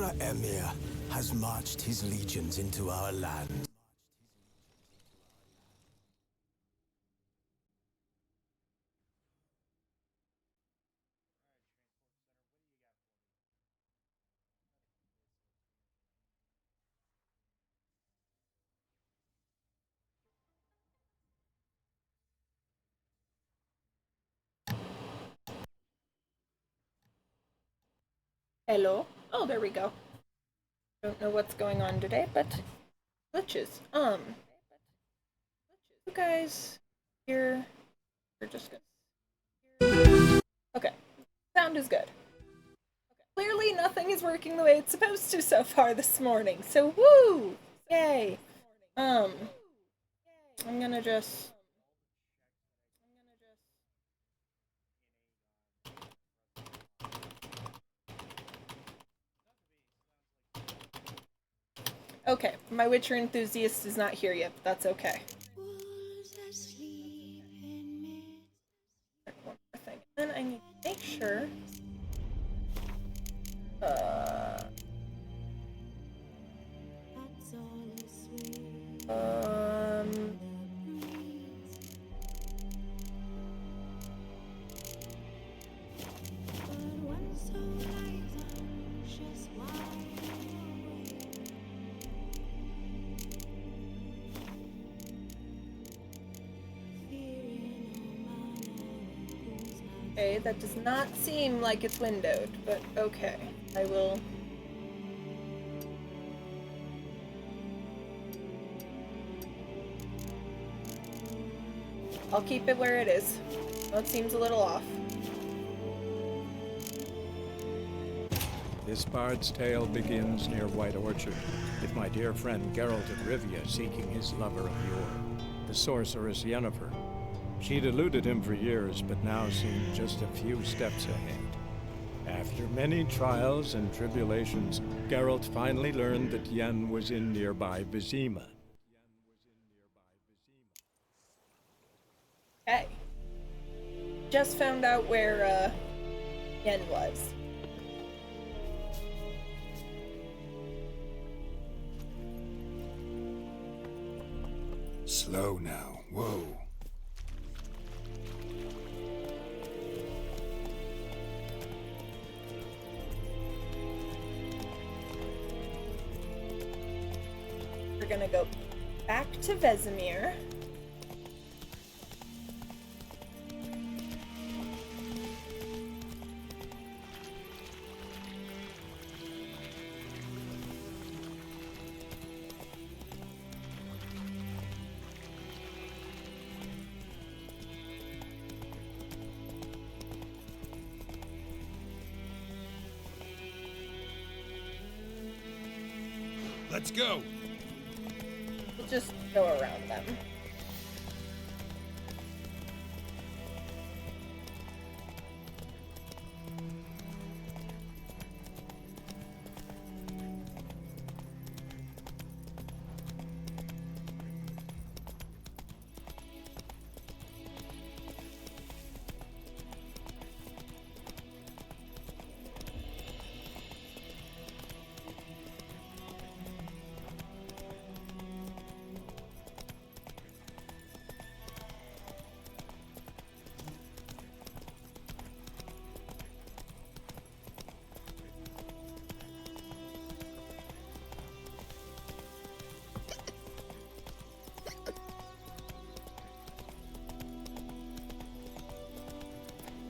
Emperor Emir has marched his legions into our land. Hello. Oh, there we go. Don't know what's going on today, but glitches. You guys here? We're just gonna. Okay, sound is good. Okay. Clearly, nothing is working the way it's supposed to so far this morning. So woo! Yay! I'm gonna just. Okay, my Witcher enthusiast is not here yet, but that's okay. One more thing. Then I need to make sure. Um. Okay, that does not seem like it's windowed, but okay. I will. I'll keep it where it is. Oh, it seems a little off. This bard's tale begins near White Orchard, with my dear friend Geralt of Rivia seeking his lover of yore, the sorceress Yennefer. She'd eluded him for years, but now seemed just a few steps ahead. After many trials and tribulations, Geralt finally learned that Yen was in nearby Vizima. Okay. Just found out where, Yen was. Slow now. Whoa. We're gonna go back to Vesemir. Let's go. We'll just go around them.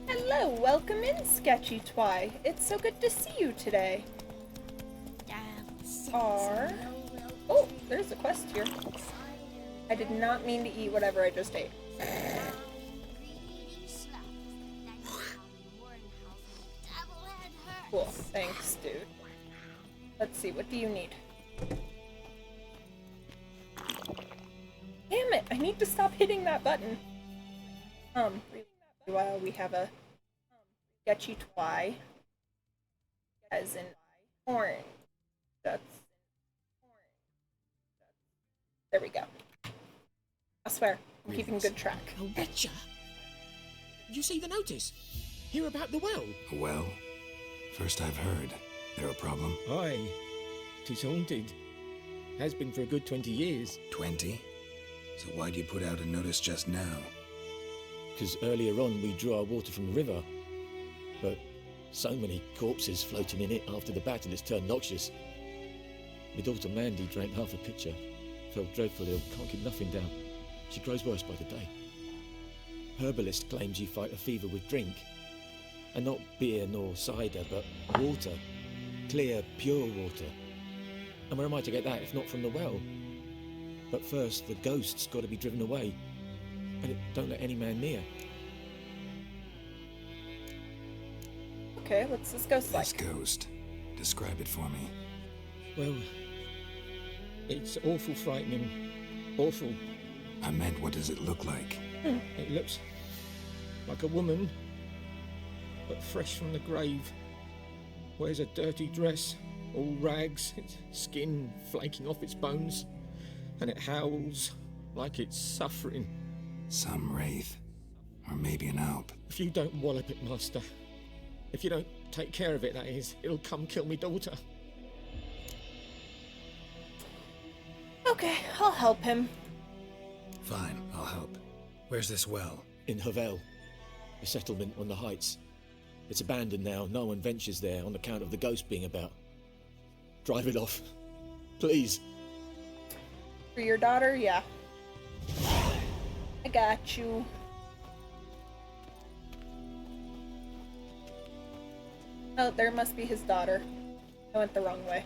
Hello, welcome in, Sketchy Twy. It's so good to see you today. Oh, there's a quest here. I did not mean to eat whatever I just ate. Cool, thanks, dude. Let's see, what do you need? Damn it, I need to stop hitting that button. While we have a Sketchy Twy, as in orange. There we go. I swear, I'm keeping good track. A Witcher? Did you see the notice? Hear about the well? A well? First I've heard. There a problem? Aye. 'Tis haunted. Has been for a good 20 years. 20? So why'd you put out a notice just now? 'Cause earlier on we drew our water from the river. But so many corpses floating in it after the battle it's turned noxious. My daughter Mandy drank half a pitcher. Felt dreadful ill, can't keep nothing down. She grows worse by the day. Herbalist claims you fight a fever with drink. And not beer nor cider, but water. Clear, pure water. And where am I to get that if not from the well? But first, the ghost's got to be driven away. And it don't let any man near. Okay, what's this ghost like? This ghost. Describe it for me. Well, it's awful frightening. Awful. I meant, what does it look like? It looks like a woman, but fresh from the grave. Wears a dirty dress, all rags, its skin flaking off its bones, and it howls like it's suffering. Some wraith. Or maybe an alp. If you don't wallop it, Master, if you don't take care of it, that is, it'll come kill me daughter. Okay, I'll help him. Fine, I'll help. Where's this well? In Havel, a settlement on the heights. It's abandoned now, no one ventures there on account of the ghost being about. Drive it off, please. For your daughter, yeah. I got you. Oh, there must be his daughter. I went the wrong way.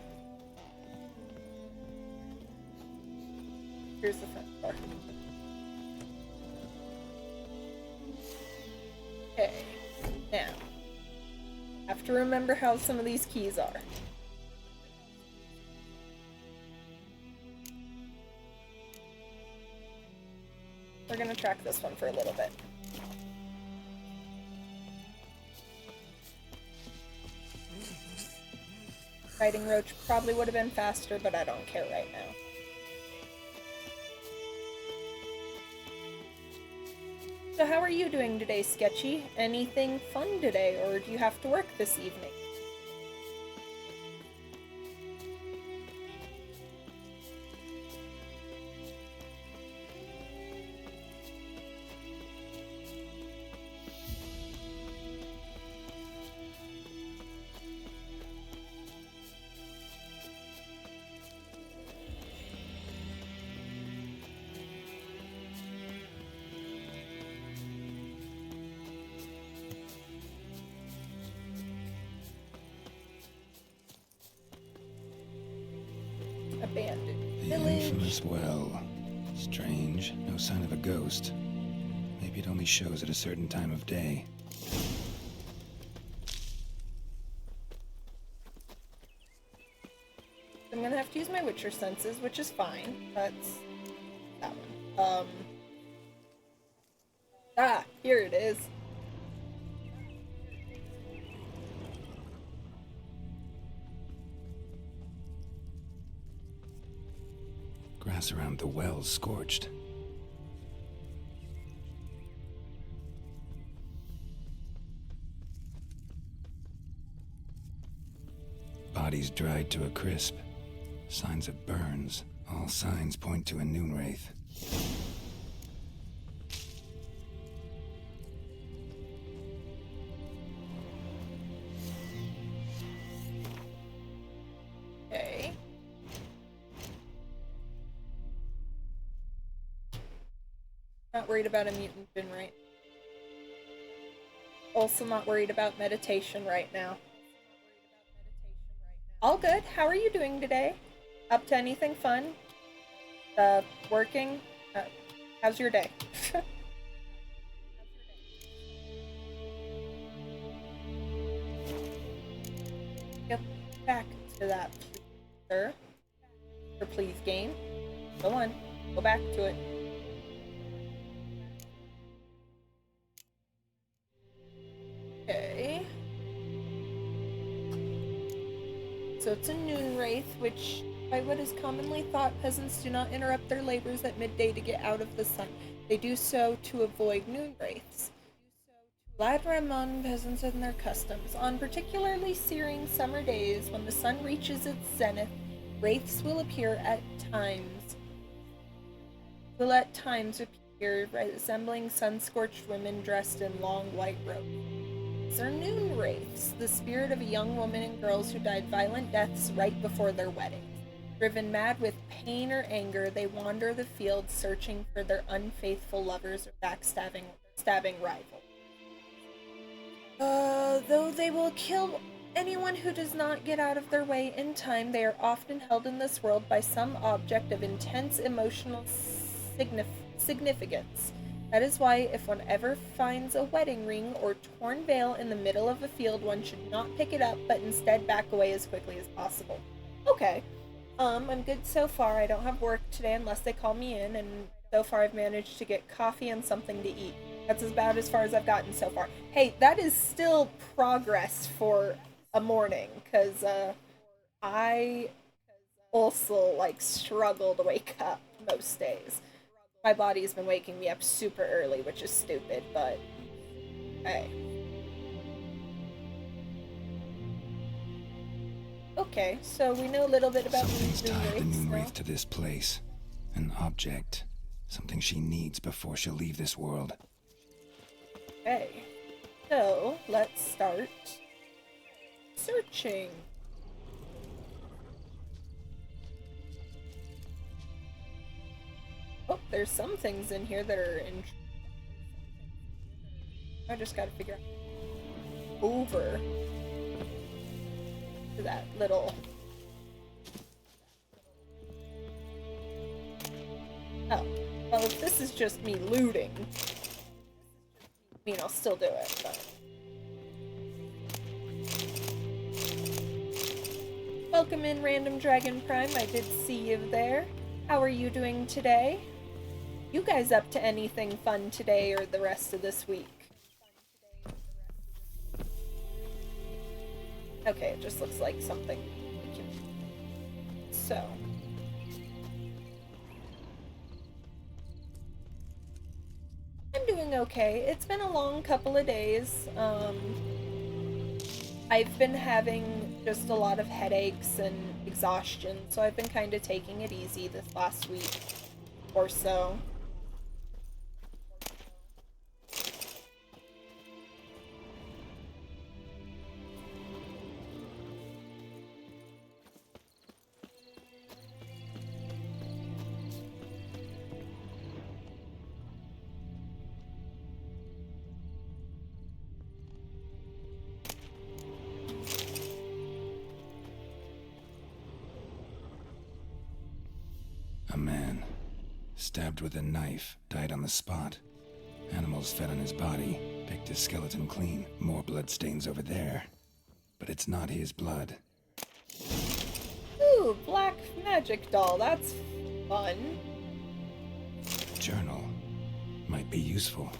Here's the front door. Okay, now, have to remember how some of these keys are. We're gonna track this one for a little bit. Fighting Roach probably would have been faster, but I don't care right now. So how are you doing today, Sketchy? Anything fun today, or do you have to work this evening? Abandoned The village. infamous well. Strange, no sign of a ghost. Maybe it only shows at a certain time of day. I'm gonna have to use my Witcher senses, which is fine. That's that one. Ah, here it is. Grass around the well scorched. Bodies dried to a crisp. Signs of burns. All signs point to a noon wraith. Okay. Not worried about a mutant bin right. Also not worried about meditation right now. All good. How are you doing today? Up to anything fun? Working? How's your day? Get back to that, sir. Or please, game. Go on. Go back to it. Okay. So it's a noon wraith, which, by what is commonly thought, peasants do not interrupt their labors at midday to get out of the sun. They do so to avoid noon wraiths. Glad Ramon peasants and their customs. On particularly searing summer days, when the sun reaches its zenith, wraiths will at times appear resembling sun-scorched women dressed in long white robes. These are noon wraiths, the spirit of a young woman and girls who died violent deaths right before their weddings. Driven mad with pain or anger, they wander the fields searching for their unfaithful lovers or backstabbing rivals. Though they will kill anyone who does not get out of their way in time, they are often held in this world by some object of intense emotional significance. That is why if one ever finds a wedding ring or torn veil in the middle of a field, one should not pick it up, but instead back away as quickly as possible. Okay. I'm good so far. I don't have work today unless they call me in, and so far I've managed to get coffee and something to eat. That's about as far as I've gotten so far. Hey, that is still progress for a morning, because I also, struggle to wake up most days. My body's been waking me up super early, which is stupid, but hey. Okay, so we know a little bit about Something's the tied the Noon Noon Wraiths Wraith to this place. An object. Something she needs before she'll leave this world. Okay, so let's start searching. Oh, there's some things in here that are in. I just gotta figure out over to that little. Oh, well, if this is just me looting, I mean, I'll still do it, but. Welcome in, Random Dragon Prime. I did see you there. How are you doing today? You guys up to anything fun today or the rest of this week? Okay, it just looks like something. So. I'm doing okay. It's been a long couple of days. I've been having just a lot of headaches and exhaustion, so I've been kind of taking it easy this last week or so. A man, stabbed with a knife, died on the spot. Animals fed on his body, picked his skeleton clean. More bloodstains over there. But it's not his blood. Ooh, black magic doll. That's fun. Journal. Might be useful.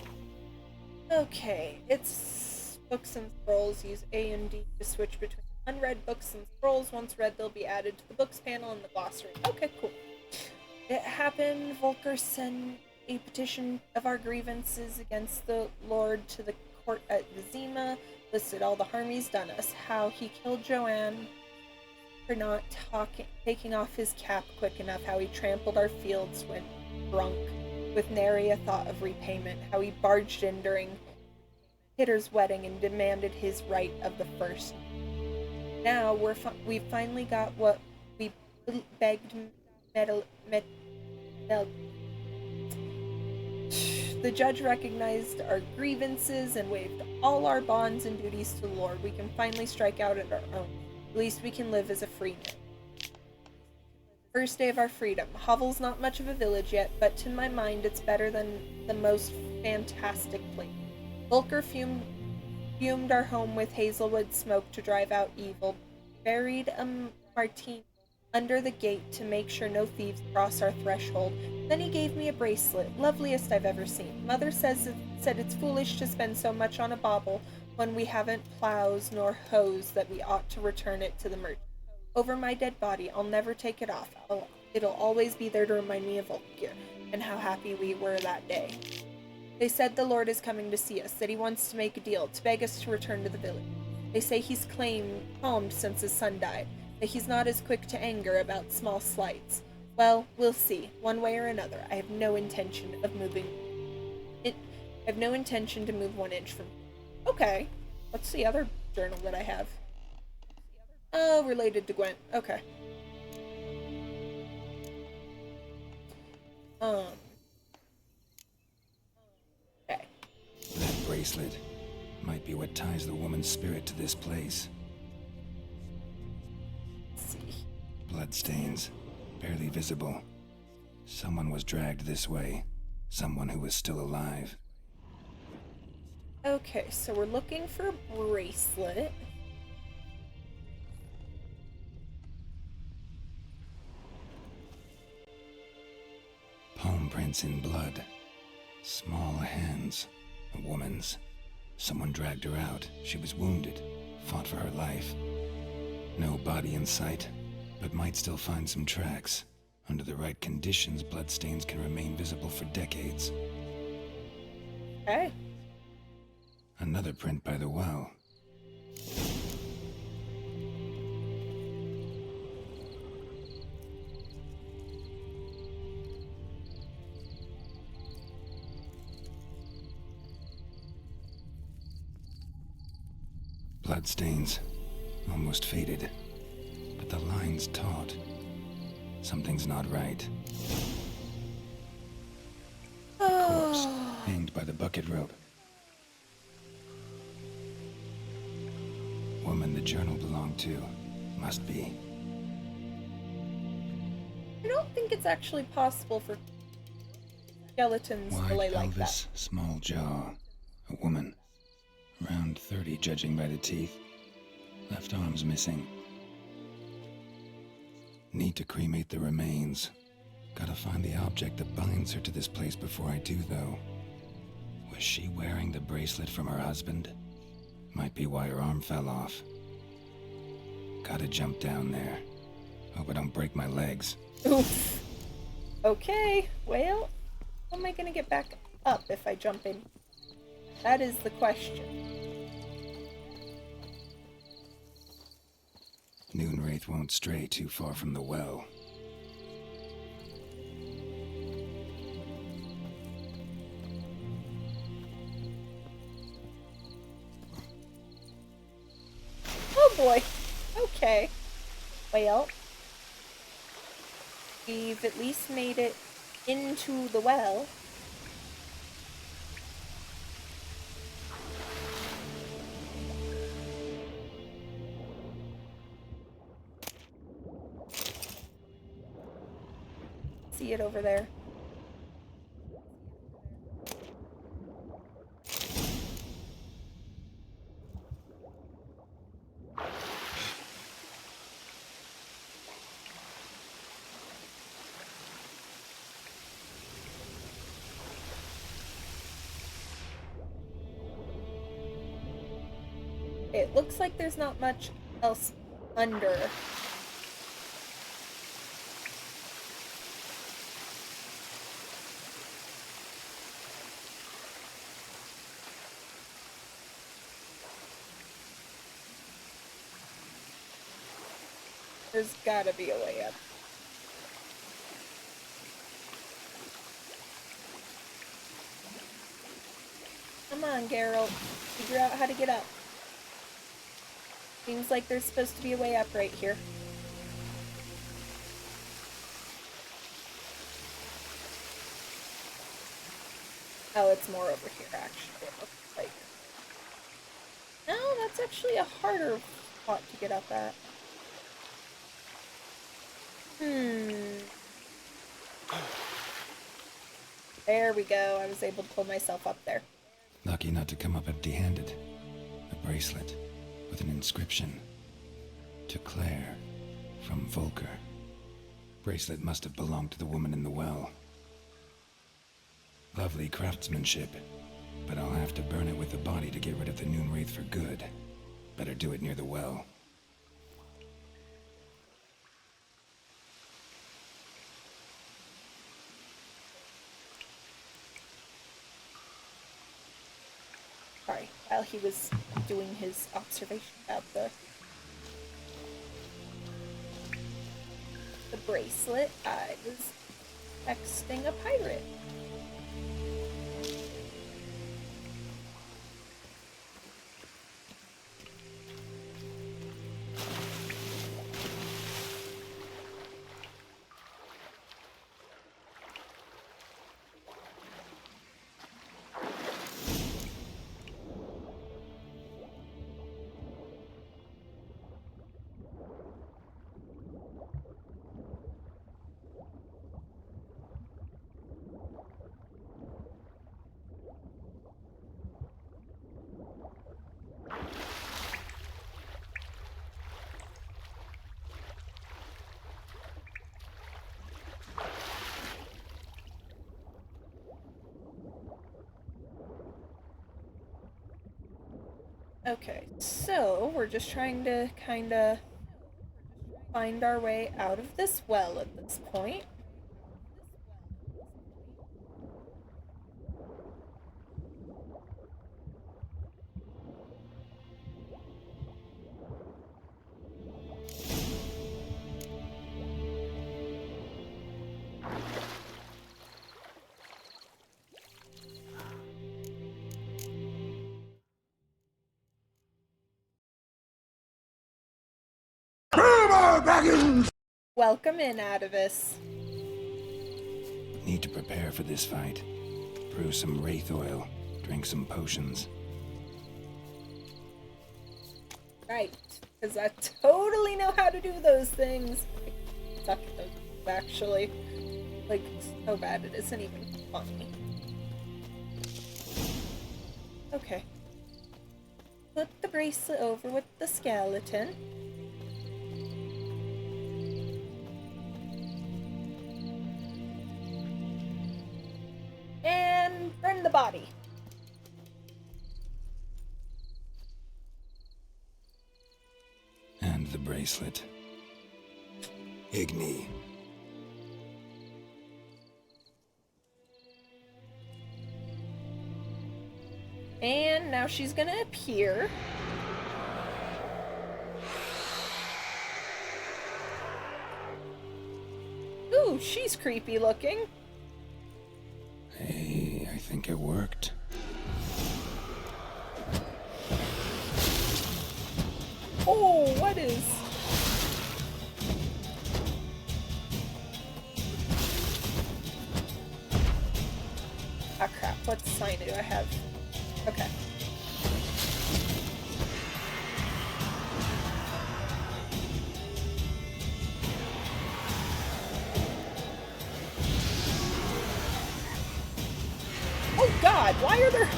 Okay, it's books and scrolls. Use A and D to switch between unread books and scrolls. Once read, they'll be added to the books panel in the glossary. Okay, cool. It happened. Volker sent a petition of our grievances against the Lord to the court at Vizima, listed all the harm he's done us, how he killed Joanne for not taking off his cap quick enough, how he trampled our fields when drunk, with nary a thought of repayment, how he barged in during Hitter's wedding and demanded his right of the first. Now we've finally got what we begged. The judge recognized our grievances and waived all our bonds and duties to the Lord. We can finally strike out at our own. At least we can live as a free man. First day of our freedom. Hovel's not much of a village yet, but to my mind it's better than the most fantastic place. Volker fumed our home with hazelwood smoke to drive out evil. Buried a martini under the gate to make sure no thieves cross our threshold. Then he gave me a bracelet, loveliest I've ever seen. Mother said it's foolish to spend so much on a bauble when we haven't plows nor hoes, that we ought to return it to the merchant. Over my dead body, I'll never take it off. It'll always be there to remind me of Volker and how happy we were that day. They said the Lord is coming to see us, that he wants to make a deal, to beg us to return to the village. They say he's calmed since his son died, that he's not as quick to anger about small slights. Well, we'll see, one way or another. I have no intention of moving. I have no intention to move 1 inch from. Okay. What's the other journal that I have? Oh, related to Gwent. Okay. Okay. That bracelet might be what ties the woman's spirit to this place. Let's see. Bloodstains, barely visible. Someone was dragged this way. Someone who was still alive. Okay, so we're looking for a bracelet. Palm prints in blood. Small hands. A woman's. Someone dragged her out. She was wounded. Fought for her life. No body in sight, but might still find some tracks. Under the right conditions, bloodstains can remain visible for decades. Okay. Another print by the well. Bloodstains, almost faded, but the line's taut. Something's not right. Corpse, hanged by the bucket rope. Woman the journal belonged to. Must be. I don't think it's actually possible for skeletons to lay Wide like pelvis, that. small jaw. A woman. Around 30, judging by the teeth. Left arm's missing. Need to cremate the remains. Gotta find the object that binds her to this place before I do, though. Was she wearing the bracelet from her husband? Might be why her arm fell off. Gotta jump down there. Hope I don't break my legs. Oof. Okay, well, how am I gonna get back up if I jump in? That is the question. Noonwraith won't stray too far from the well. Oh boy. Okay. Well, we've at least made it into the well. See it over there. It looks like there's not much else under. There's gotta be a way up. Come on, Geralt. Figure out how to get up. Seems like there's supposed to be a way up right here. Oh, it's more over here, actually, it looks like. No, that's actually a harder spot to get up at. There we go. I was able to pull myself up there. Lucky not to come up empty-handed. A bracelet with an inscription. To Claire, from Volker. Bracelet must have belonged to the woman in the well. Lovely craftsmanship, but I'll have to burn it with the body to get rid of the Noonwraith for good. Better do it near the well. he was doing his observation about the bracelet, I was texting a pirate. Okay, so we're just trying to kind of find our way out of this well at this point. Welcome in, Atavus. Need to prepare for this fight. Brew some wraith oil. Drink some potions. Right, because I totally know how to do those things. I suck at those, actually. Like, so bad it isn't even funny. Okay. Put the bracelet over with the skeleton. And burn the body. And the bracelet. Igni. And now she's gonna appear. Ooh, she's creepy looking. Hey, I think it worked. Oh, what is... Ah, crap. What sign do I have? Okay. Oh god, why are there...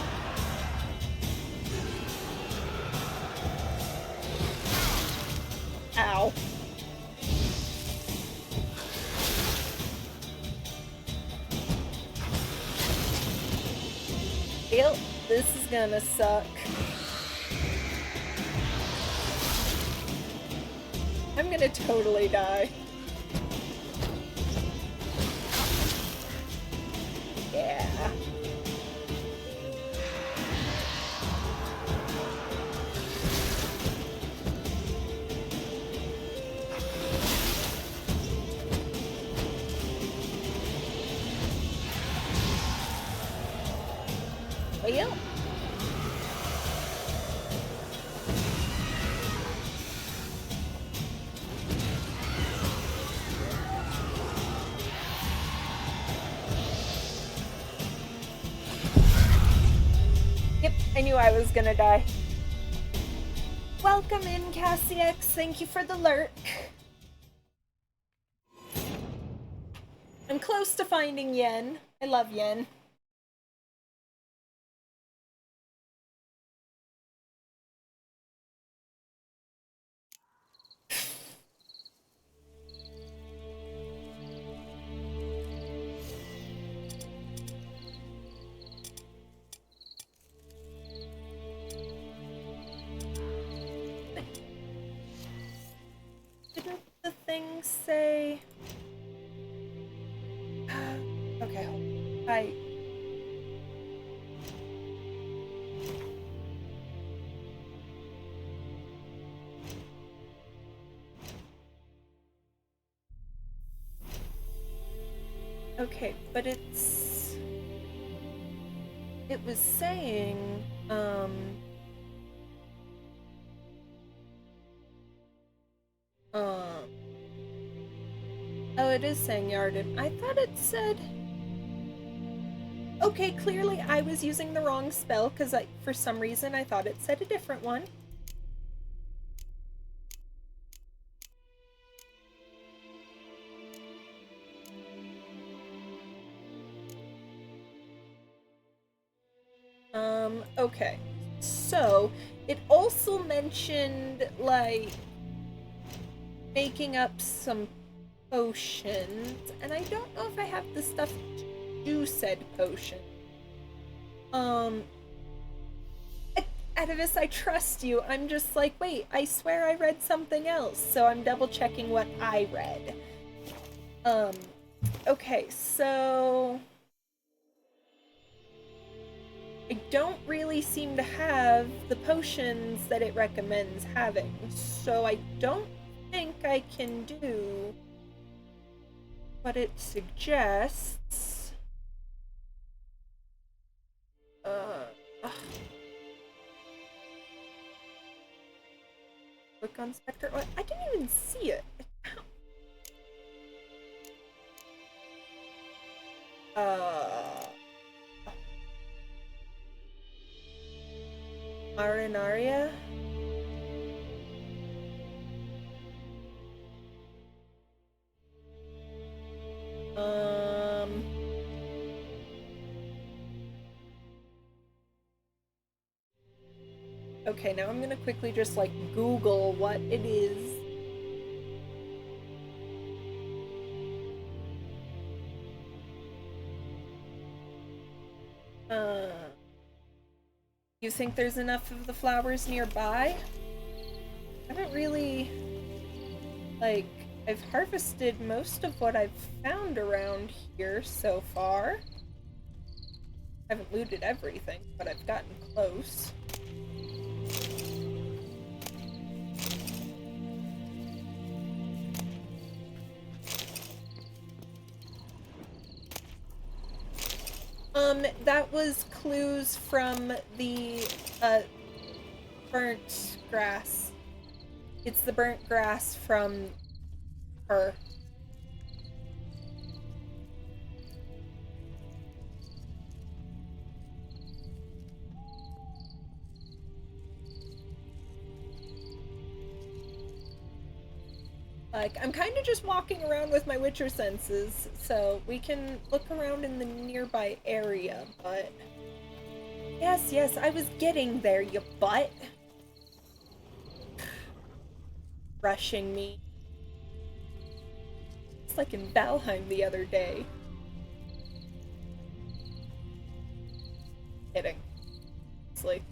Ow. Yep, this is gonna suck. I'm gonna totally die. Yeah. Well. Yep, I knew I was gonna die. Welcome in, Cassiex. Thank you for the lurk. I'm close to finding Yen. I love Yen. Didn't the thing say... Okay, hold on. Okay, but it was saying, oh, it is saying Yarden. I thought it said... Okay, clearly I was using the wrong spell, because for some reason I thought it said a different one. Okay. So, it also mentioned, like, making up some potions, and I don't know if I have the stuff to do said potion. Atavis, I trust you. I'm just like, wait, I swear I read something else, so I'm double checking what I read. Okay, so... I don't really seem to have the potions that it recommends having, so I don't think I can do what it suggests. Look on Spectre. What? I didn't even see it. Marinaria? Okay, now I'm gonna quickly just, like, Google what it is. You think there's enough of the flowers nearby? I haven't really... Like, I've harvested most of what I've found around here so far. I haven't looted everything, but I've gotten close. That was clues from the, burnt grass. It's the burnt grass from her. Like, I'm kind of just walking around with my Witcher senses, so we can look around in the nearby area, but... Yes, I was getting there, you butt! Rushing me. It's like in Valheim the other day. Kidding. It's like...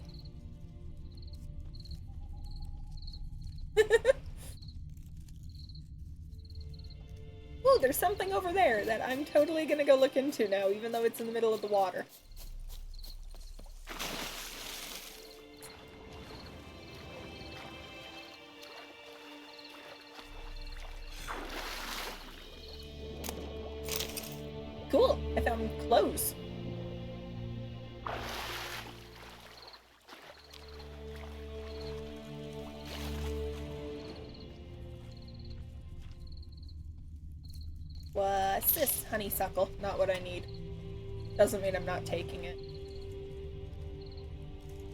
Ooh, there's something over there that I'm totally gonna go look into now, even though it's in the middle of the water. Cool, I found clothes. What's this? Honeysuckle. Not what I need. Doesn't mean I'm not taking it.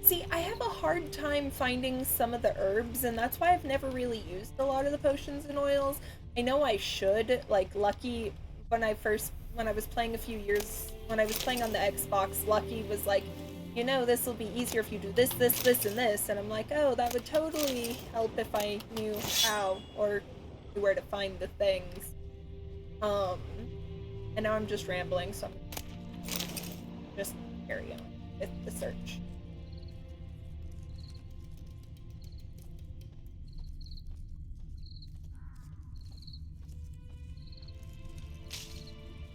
See, I have a hard time finding some of the herbs, and that's why I've never really used a lot of the potions and oils. I know I should. Like, Lucky, when I was playing a few years, when I was playing on the Xbox, Lucky was like, you know, this will be easier if you do this, this, this, and this. And I'm like, oh, that would totally help if I knew how, or knew where to find the things. And now I'm just rambling, so I'm just carry on with the search.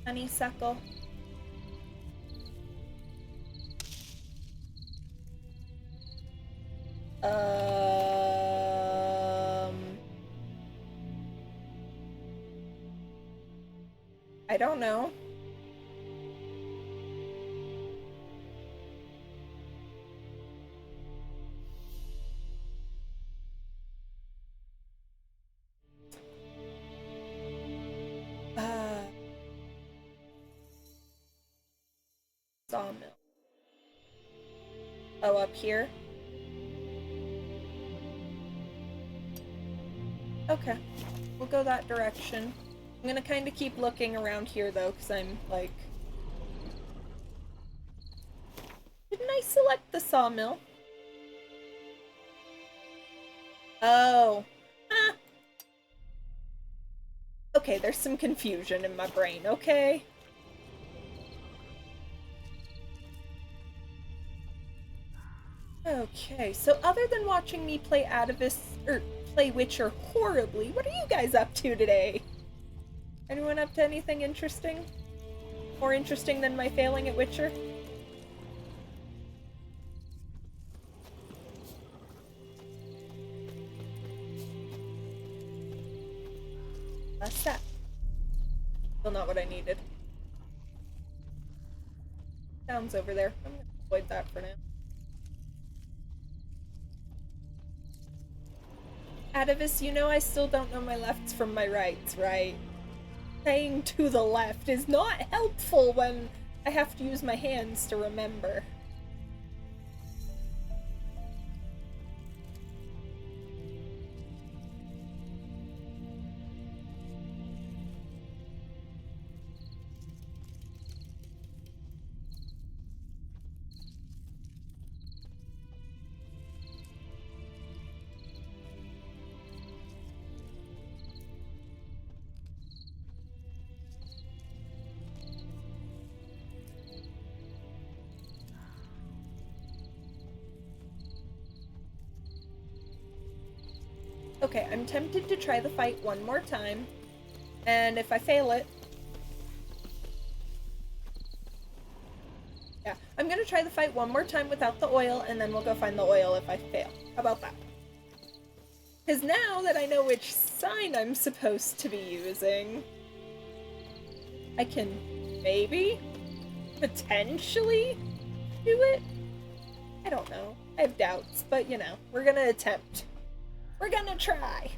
Honeysuckle. I don't know. sawmill? Oh, up here? Okay, we'll go that direction. I'm gonna kind of keep looking around here though, because I'm like... Didn't I select the sawmill? Oh. Ah. Okay, there's some confusion in my brain, okay? Okay, so other than watching me play play Witcher horribly, what are you guys up to today? Anyone up to anything interesting? More interesting than my failing at Witcher? That's that. Still not what I needed. Sounds over there. I'm gonna avoid that for now. Atavis, you know I still don't know my lefts from my rights, right? Saying to the left is not helpful when I have to use my hands to remember. Okay, I'm tempted to try the fight one more time, and if I fail it... Yeah, I'm gonna try the fight one more time without the oil, and then we'll go find the oil if I fail. How about that? Because now that I know which sign I'm supposed to be using, I can maybe, potentially, do it? I don't know. I have doubts, but you know, we're gonna attempt. We're gonna try.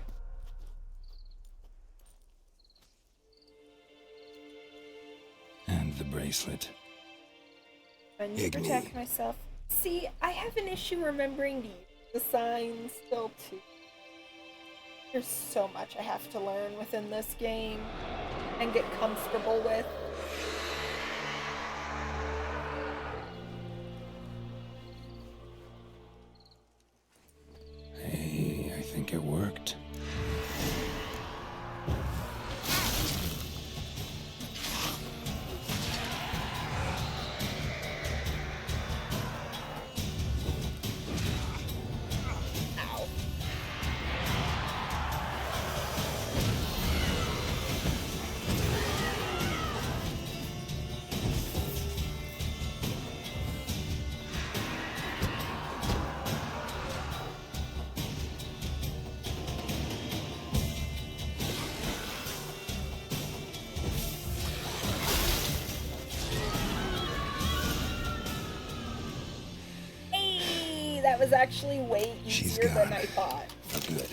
And the bracelet. I need to protect myself. See, I have an issue remembering to use the signs still too. There's so much I have to learn within this game and get comfortable with. Hey, I think it worked. Ow. Hey, that was actually way She's easier than gone. I thought. For good.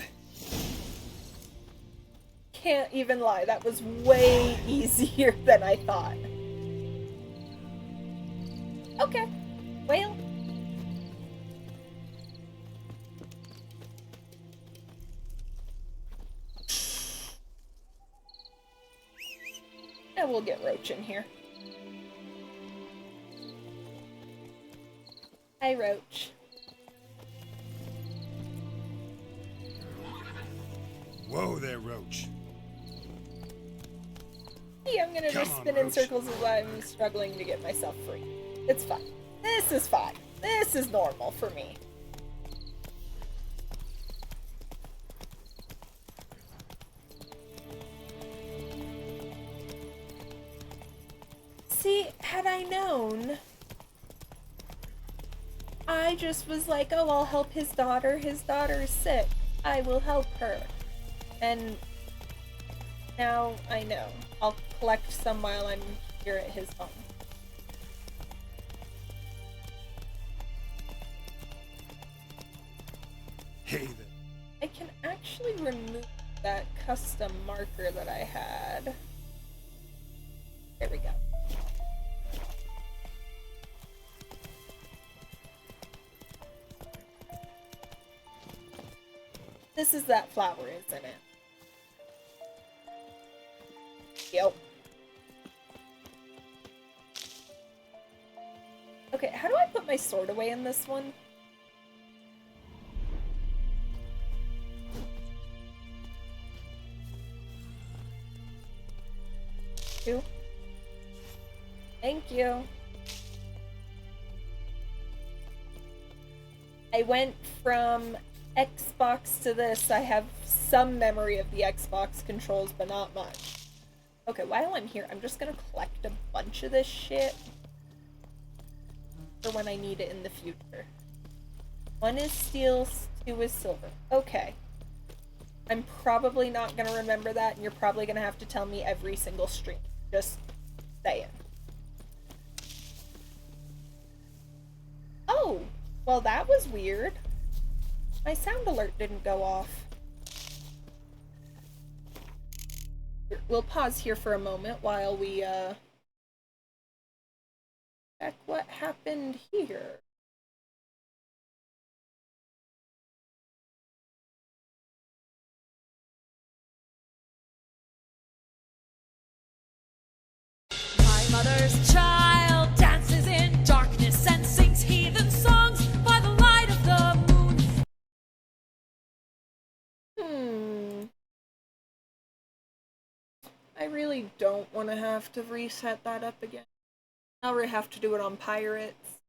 Can't even lie, that was way easier than I thought. Okay, well. And we'll get Roach in here. Hi, Roach. Whoa there, Roach. Hey, I'm gonna Come just on, spin in Roach. circles as I'm struggling to get myself free. It's fine. This is fine. This is normal for me. See, had I known, I just was like, oh, I'll help his daughter. His daughter's sick. I will help her. And now I know. I'll collect some while I'm here at his home. Hey there. I can actually remove that custom marker that I had. There we go. This is that flower, isn't it? Yep. Okay, how do I put my sword away in this one? Two. Thank you. I went from Xbox to this. I have some memory of the Xbox controls, but not much. Okay, while I'm here, I'm just gonna collect a bunch of this shit for when I need it in the future. 1 is steel, 2 is silver. Okay. I'm probably not gonna remember that, and you're probably gonna have to tell me every single stream. Just saying. Oh! Well, that was weird. My sound alert didn't go off. We'll pause here for a moment while we, check what happened here. My mother's child dances in darkness and sings heathen songs by the light of the moon. I really don't want to have to reset that up again. I'll have to do it on Pirates.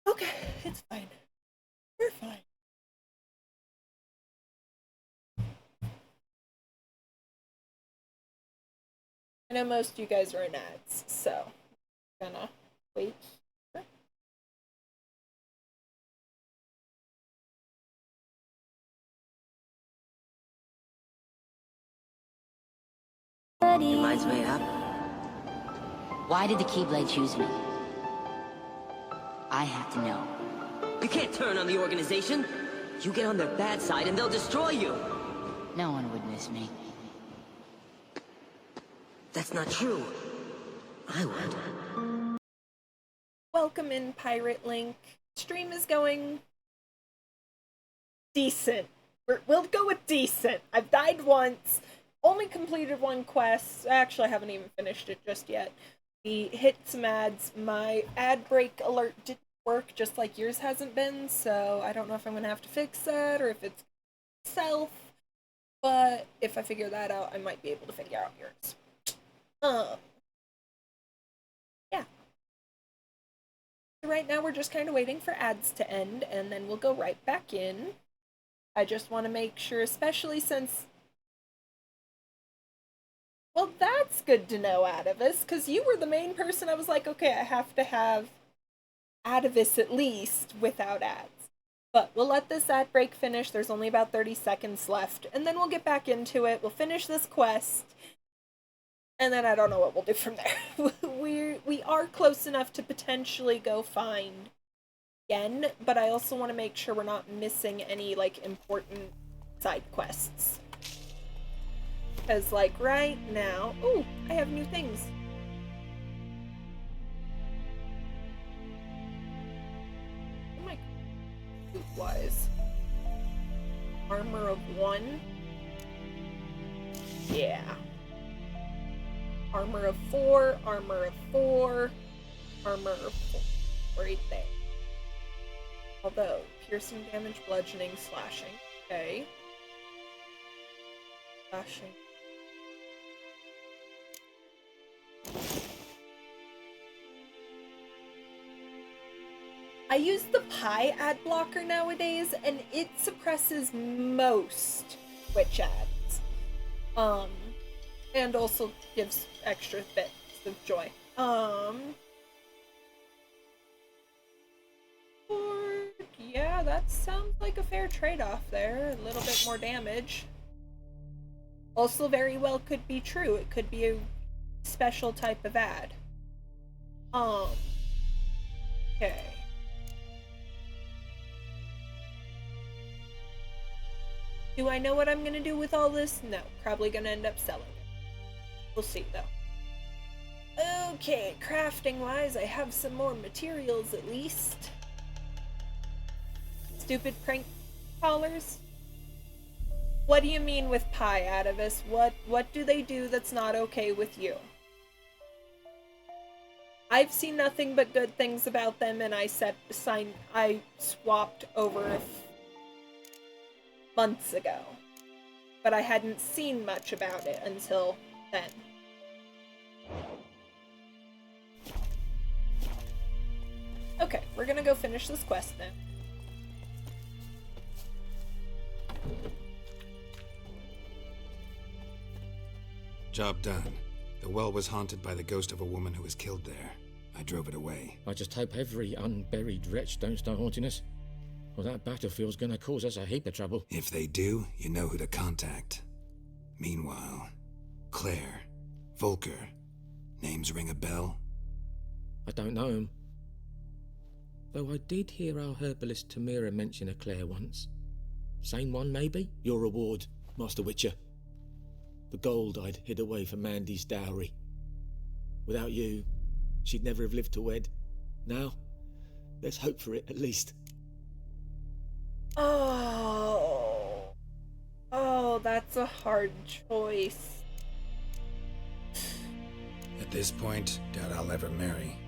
Okay, it's fine. We're fine. I know most of you guys are in ads, so I'm gonna wait. Your mind's made up? Why did the Keyblade choose me? I have to know. You can't turn on the organization. You get on their bad side and they'll destroy you. No one would miss me. That's not true. I would. Welcome in, Pirate Link. Stream is going decent. We'll go with decent. I've died once. Only completed 1 quest. Actually, I haven't even finished it just yet. We hit some ads. My ad break alert didn't work, just like yours hasn't been, so I don't know if I'm gonna have to fix that or if it's itself. But if I figure that out, I might be able to figure out yours. Yeah. So right now we're just kind of waiting for ads to end, and then we'll go right back in. I just want to make sure, especially since... Well, that's good to know, Atavis, because you were the main person I was like, okay, I have to have Atavis at least without ads. But we'll let this ad break finish. There's only about 30 seconds left, and then we'll get back into it. We'll finish this quest, and then I don't know what we'll do from there. we are close enough to potentially go find Yen, but I also want to make sure we're not missing any, like, important side quests. Because, like, right now... Ooh, I have new things. What am I loot-wise? Armor of 1? Yeah. Armor of 4, armor of 4, armor of 4. Right there. Although, piercing damage, bludgeoning, slashing. Okay. Slashing. I use the Pi ad blocker nowadays, and it suppresses most Twitch ads. And also gives extra bits of joy. Yeah, that sounds like a fair trade-off there. A little bit more damage. Also very well could be true. It could be a special type of ad. Okay. Do I know what I'm gonna do with all this? No. Probably gonna end up selling it. We'll see, though. Okay, crafting wise, I have some more materials at least. Stupid prank callers? What do you mean with pie, Atavus? What do they do that's not okay with you? I've seen nothing but good things about them, and I swapped over months ago. But I hadn't seen much about it until then. Okay, we're gonna go finish this quest then. Job done. The well was haunted by the ghost of a woman who was killed there. I drove it away. I just hope every unburied wretch don't start haunting us. Well, that battlefield's gonna cause us a heap of trouble. If they do, you know who to contact. Meanwhile, Claire, Volker, names ring a bell? I don't know him. Though I did hear our herbalist Tamira mention a Claire once. Same one, maybe? Your reward, Master Witcher. The gold I'd hid away for Mandy's dowry. Without you, she'd never have lived to wed. Now, there's hope for it, at least. Oh, that's a hard choice. At this point, doubt I'll ever marry.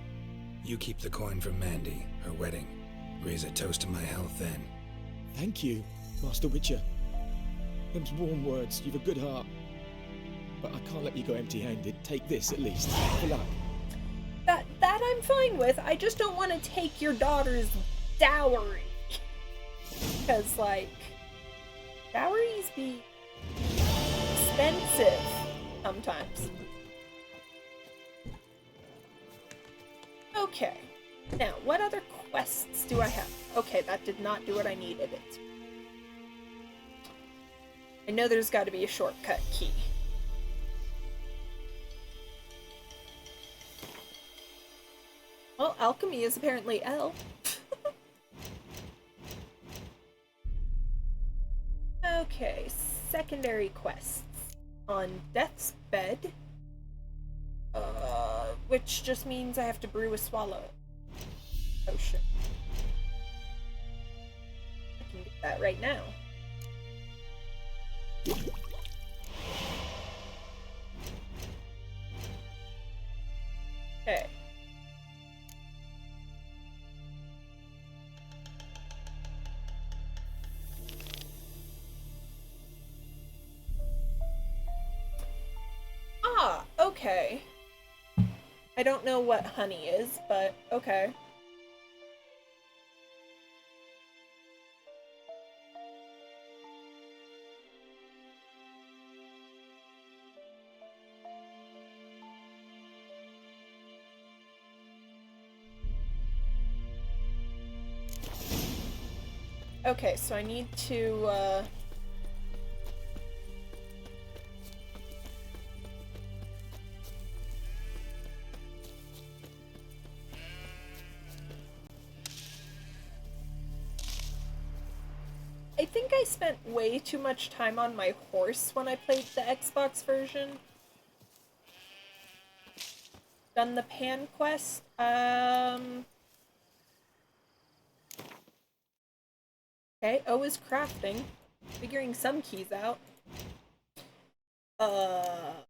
You keep the coin from Mandy, her wedding. Raise a toast to my health then. Thank you, Master Witcher. Them's warm words, you've a good heart. But I can't let you go empty-handed. Take this, at least. Good luck. That I'm fine with. I just don't want to take your daughter's dowry. Because, like, dowries be expensive sometimes. Okay. Now, what other quests do I have? Okay, that did not do what I needed it. I know there's got to be a shortcut key. Well, alchemy is apparently L. Okay, secondary quests. On Death's Bed. Which just means I have to brew a swallow potion. I can do that right now. Okay. Ah, okay. I don't know what honey is, but okay. Okay, so I need to, I think I spent way too much time on my horse when I played the Xbox version. Done the pan quest. Okay, O is crafting. Figuring some keys out. I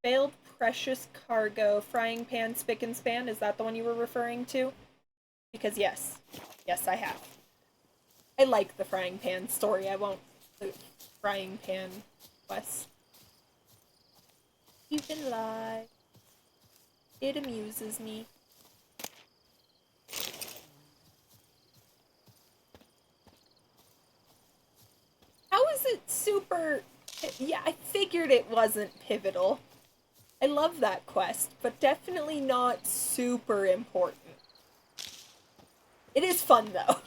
failed precious cargo. Frying pan, spick and span. Is that the one you were referring to? Because yes. Yes, I have. I like the frying pan story. I won't the frying pan quest. Even lie. It amuses me. How is it super... Yeah, I figured it wasn't pivotal. I love that quest, but definitely not super important. It is fun, though.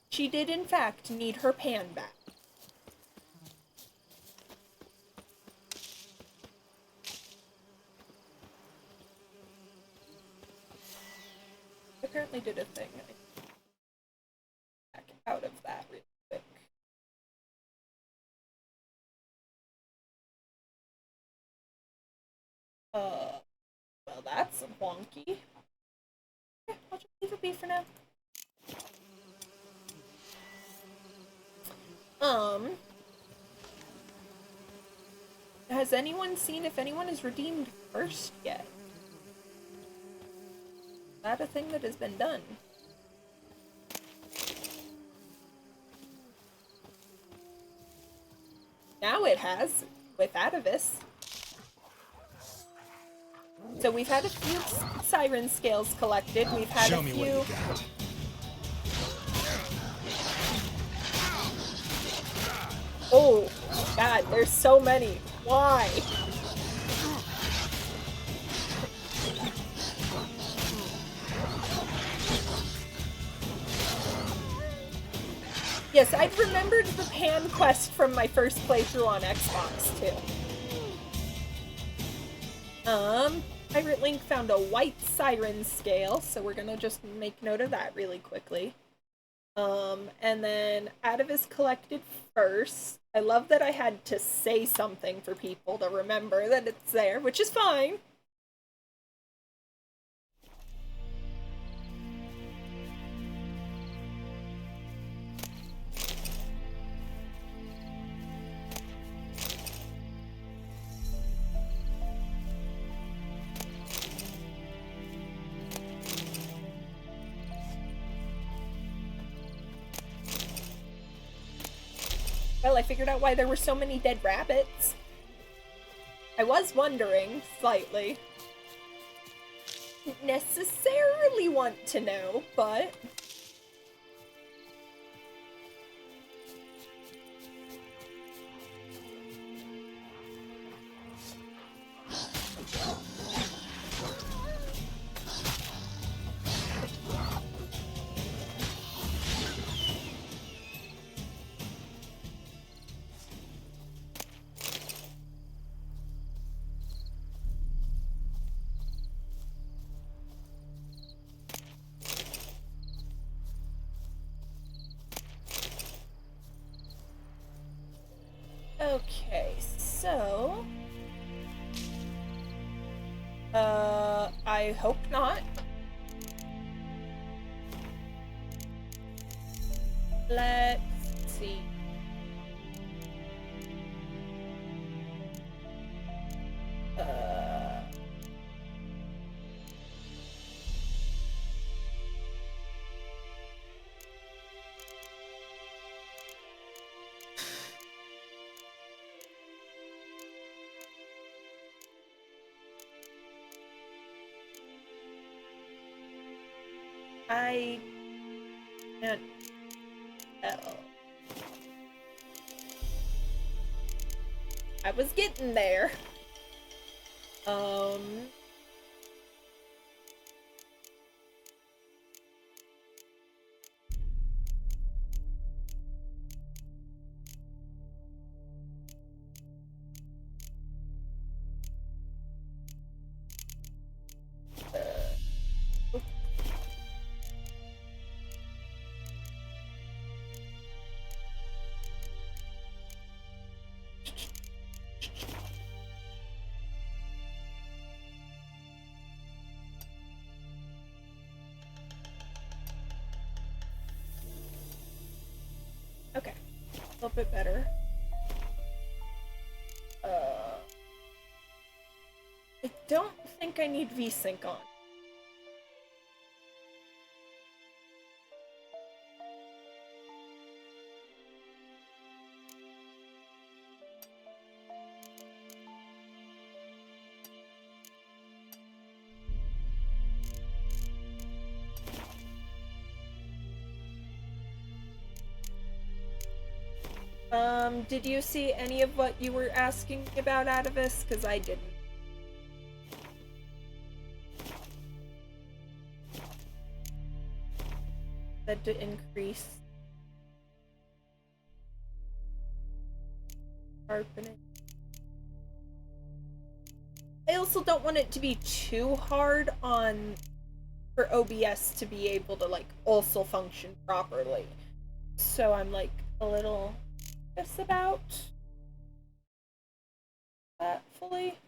She did, in fact, need her pan back. apparently did a thing. Back out of that really quick. Well, that's wonky. Okay, I'll just leave it be for now. Has anyone seen if anyone is redeemed first yet? Is that a thing that has been done? Now it has, with Atavis. So we've had a few siren scales collected. We've had a few. Oh, God, there's so many. Why? Yes, I've remembered the Pan quest from my first playthrough on Xbox, too. Pirate Link found a white siren scale, so we're gonna just make note of that really quickly. And then Atavis collected first. I love that I had to say something for people to remember that it's there, which is fine. Well, I figured out why there were so many dead rabbits. I was wondering, slightly. Didn't necessarily want to know, but... Okay, so... I hope not. Let's see. I can't tell. I was getting there. Okay, a little bit better. I don't think I need VSync on. Did you see any of what you were asking about Atavis? Because I didn't. Said to increase sharpening. I also don't want it to be too hard on for OBS to be able to like also function properly. So I'm like a little nervous about that fully.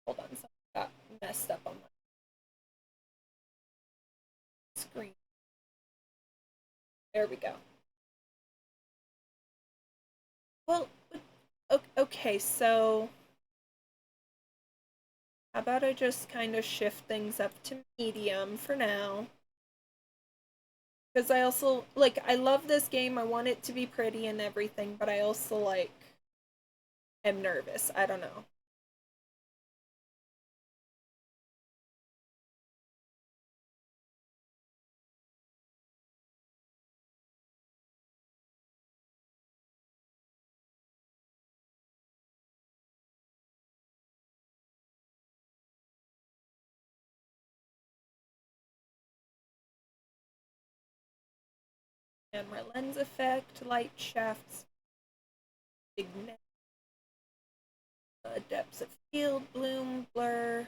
Hold on, something got messed up on my screen. There we go. Well, okay, so how about I just kind of shift things up to medium for now? Because I also, like, I love this game, I want it to be pretty and everything, but I also, like, am nervous. I don't know. Camera lens effect, light shafts, ignite, depths of field, bloom, blur,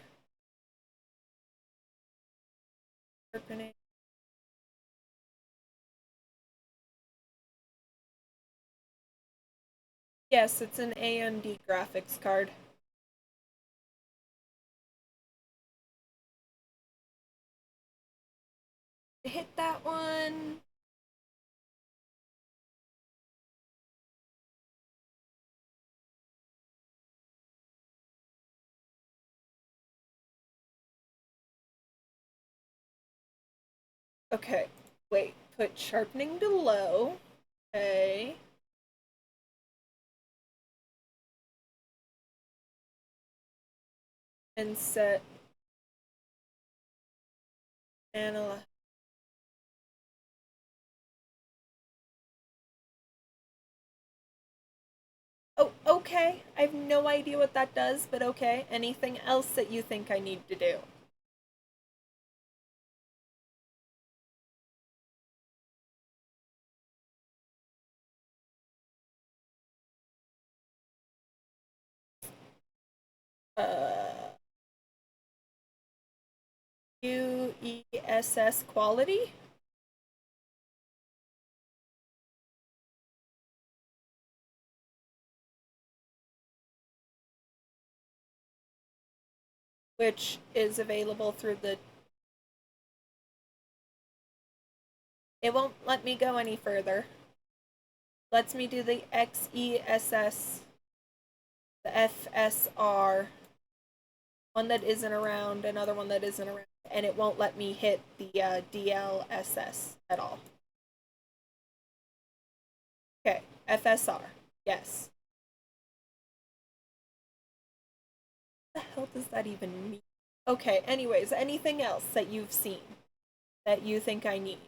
sharpening. Yes, it's an AMD graphics card. Hit that one. Okay, wait, put sharpening to low. Okay. And set analyze. Oh, okay. I have no idea what that does, but okay. Anything else that you think I need to do? UESS quality? Which is available through the... It won't let me go any further. Lets me do the XESS, the FSR, one that isn't around, another one that isn't around, and it won't let me hit the DLSS at all. Okay, FSR, yes. What the hell does that even mean? Okay, anyways, anything else that you've seen that you think I need?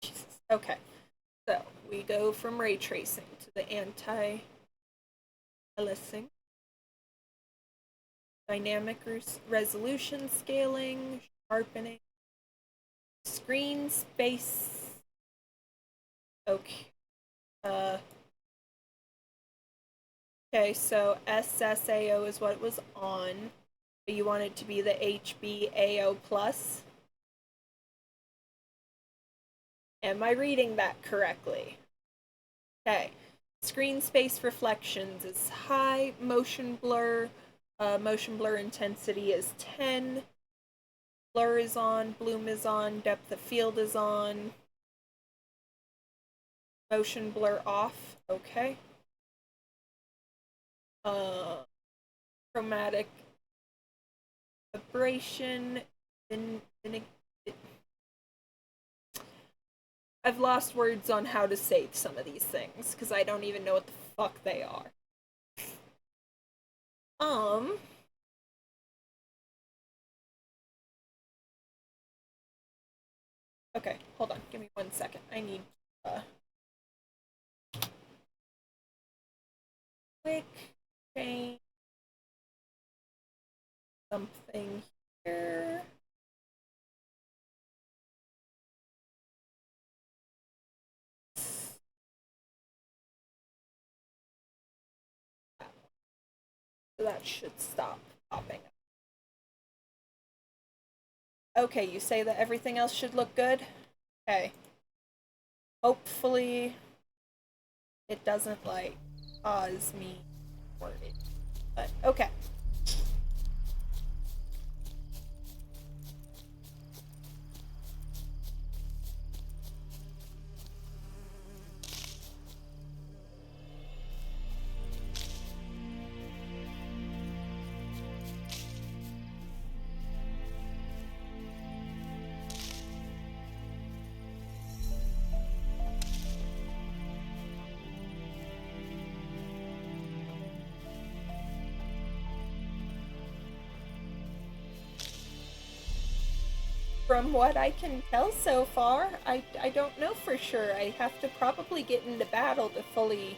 Jesus. Okay, so we go from ray tracing to the anti-aliasing, dynamic resolution scaling, sharpening, screen space. Okay. Okay, so SSAO is what it was on. But you want it to be the HBAO plus. Am I reading that correctly? Okay. Screen space reflections is high. Motion blur intensity is 10. Blur is on. Bloom is on. Depth of field is on. Motion blur off. Okay. Chromatic aberration. I've lost words on how to say some of these things because I don't even know what the fuck they are. Okay, hold on. Give me 1 second. I need quick change something here. So that should stop popping up. Okay, you say that everything else should look good? Okay. Hopefully it doesn't, like, cause me worry. But, okay. From what I can tell so far, I don't know for sure. I have to probably get into battle to fully...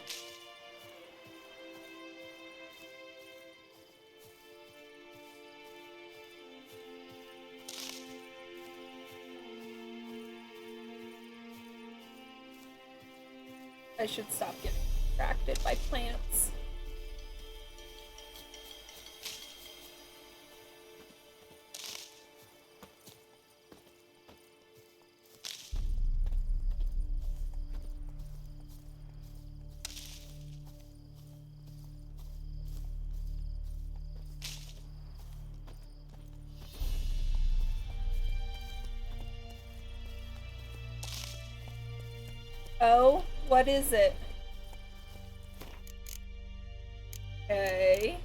I should stop getting distracted by plants. Oh, what is it? Okay.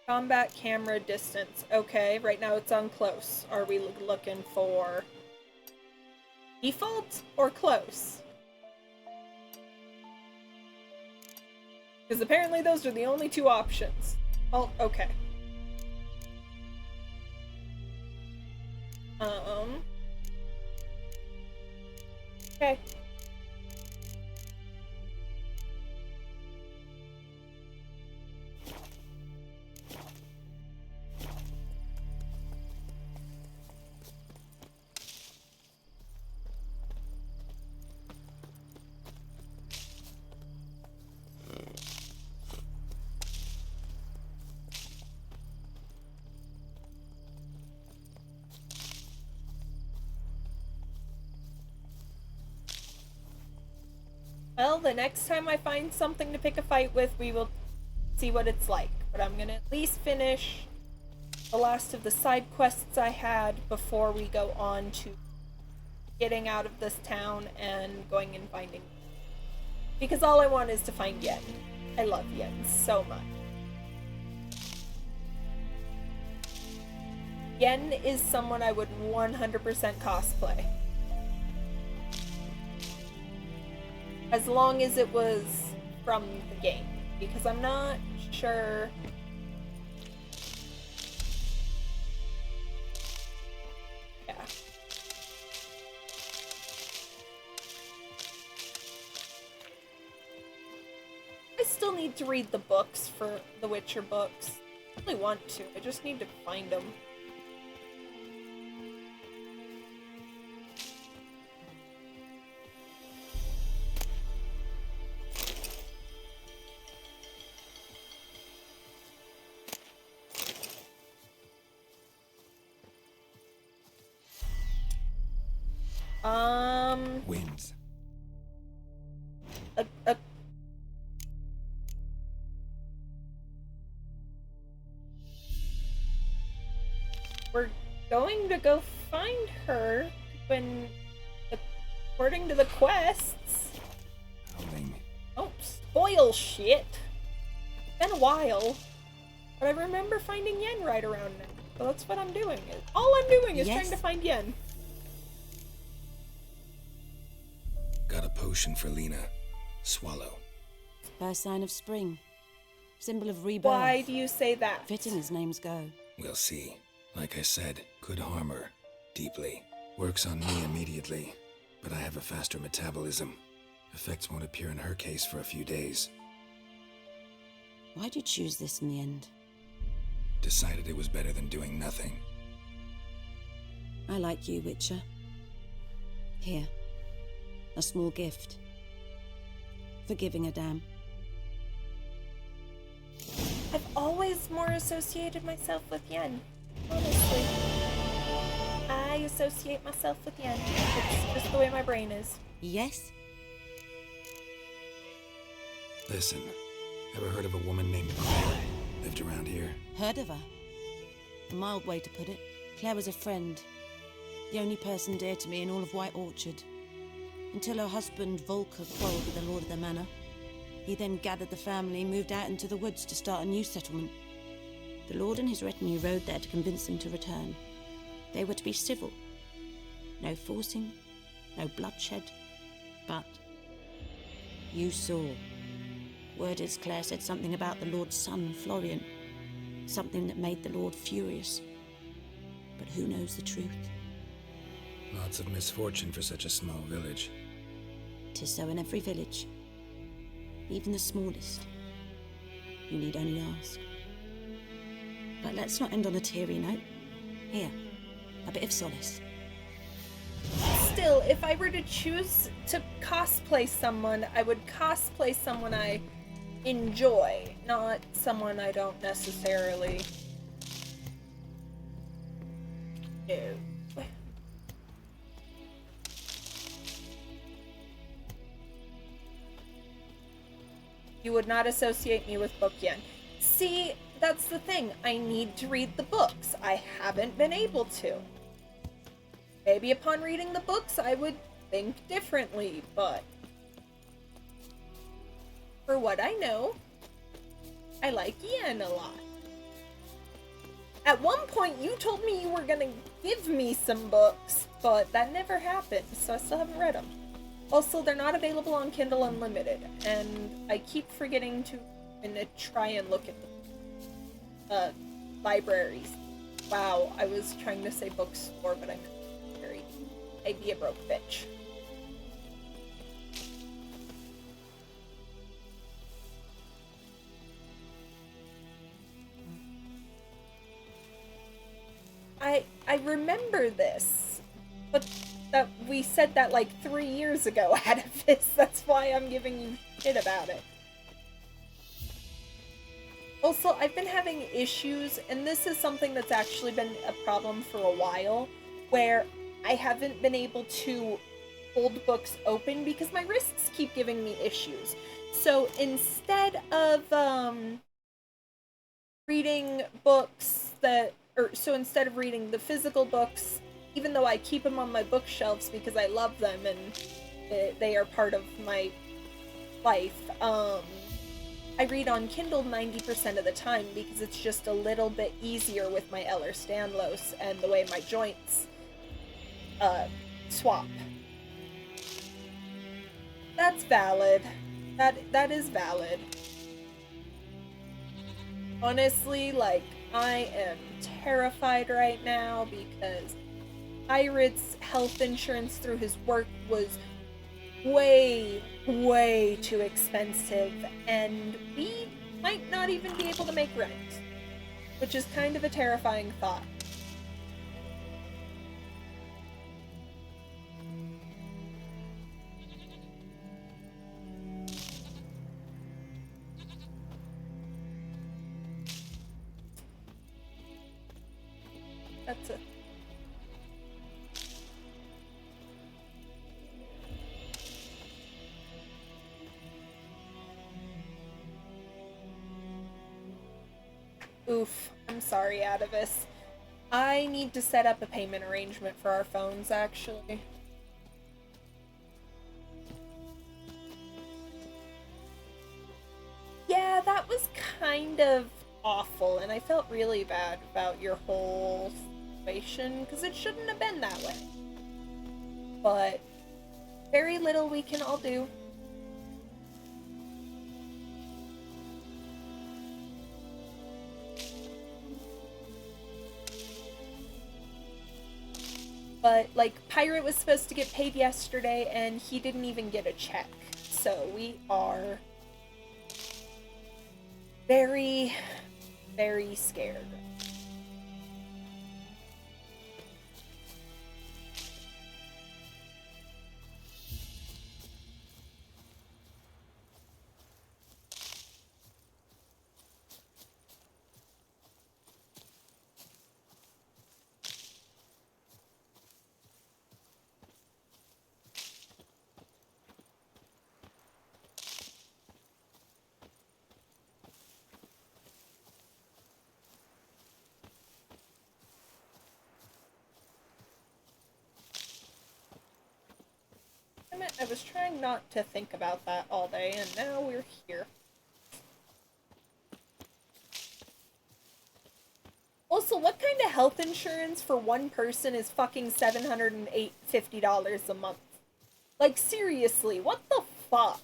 Combat camera distance. Okay, right now it's on close. Are we looking for default or close? Because apparently those are the only two options. Oh, okay. Okay. Well, the next time I find something to pick a fight with, we will see what it's like. But I'm gonna at least finish the last of the side quests I had before we go on to getting out of this town and going and finding... Because all I want is to find Yen. I love Yen so much. Yen is someone I would 100% cosplay. As long as it was from the game, because I'm not sure. Yeah. I still need to read the books for the Witcher books. I really want to, I just need to find them. Winds. We're going to go find her when, according to the quests. Howling. Don't spoil shit. It's been a while, but I remember finding Yen right around now. So that's what I'm doing. All I'm doing is trying to find Yen. Got a potion for Lena. Swallow. First sign of spring. Symbol of rebirth. Why do you say that? Fitting as names go. We'll see. Like I said, could harm her. Deeply. Works on me immediately. But I have a faster metabolism. Effects won't appear in her case for a few days. Why'd you choose this in the end? Decided it was better than doing nothing. I like you, Witcher. Here. A small gift. For giving a damn. I've always more associated myself with Yen. Honestly. I associate myself with Yen. It's just the way my brain is. Yes? Listen, ever heard of a woman named Claire? Lived around here? Heard of her? A mild way to put it. Claire was a friend. The only person dear to me in all of White Orchard. Until her husband, Volker, quarreled with the lord of the manor. He then gathered the family and moved out into the woods to start a new settlement. The lord and his retinue rode there to convince them to return. They were to be civil. No forcing, no bloodshed. But you saw. Word is Claire said something about the lord's son, Florian. Something that made the lord furious. But who knows the truth? Lots of misfortune for such a small village. 'Tis so in every village. Even the smallest. You need only ask. But let's not end on a teary note. Here, a bit of solace. Still, if I were to choose to cosplay someone, I would cosplay someone I enjoy, not someone I don't necessarily know. You would not associate me with Book Yen. See, that's the thing. I need to read the books. I haven't been able to. Maybe upon reading the books, I would think differently, but for what I know, I like Yen a lot. At one point, you told me you were gonna give me some books, but that never happened, so I still haven't read them. Also, they're not available on Kindle Unlimited, and I keep forgetting to try and look at the libraries. Wow, I was trying to say bookstore, but I'm very... I'd be a broke bitch. I remember this, but that we said that like 3 years ago, Adivus. That's why I'm giving you shit about it. Also, I've been having issues, and this is something that's actually been a problem for a while, where I haven't been able to hold books open because my wrists keep giving me issues. So instead of reading books instead of reading the physical books, even though I keep them on my bookshelves because I love them and they are part of my life, I read on Kindle 90% of the time because it's just a little bit easier with my Ehlers-Danlos and the way my joints swap. That's valid. That is valid. Honestly, like, I am terrified right now because Pirate's health insurance through his work was way, way too expensive, and we might not even be able to make rent, which is kind of a terrifying thought. That's it. Oof, I'm sorry, Adivus. I need to set up a payment arrangement for our phones, actually. Yeah, that was kind of awful, and I felt really bad about your whole situation, because it shouldn't have been that way. But very little we can all do. But, like, Pirate was supposed to get paid yesterday, and he didn't even get a check. so we are very, very scared. I was trying not to think about that all day, and now we're here. Also, what kind of health insurance for one person is fucking $750 a month? Like, seriously, what the fuck?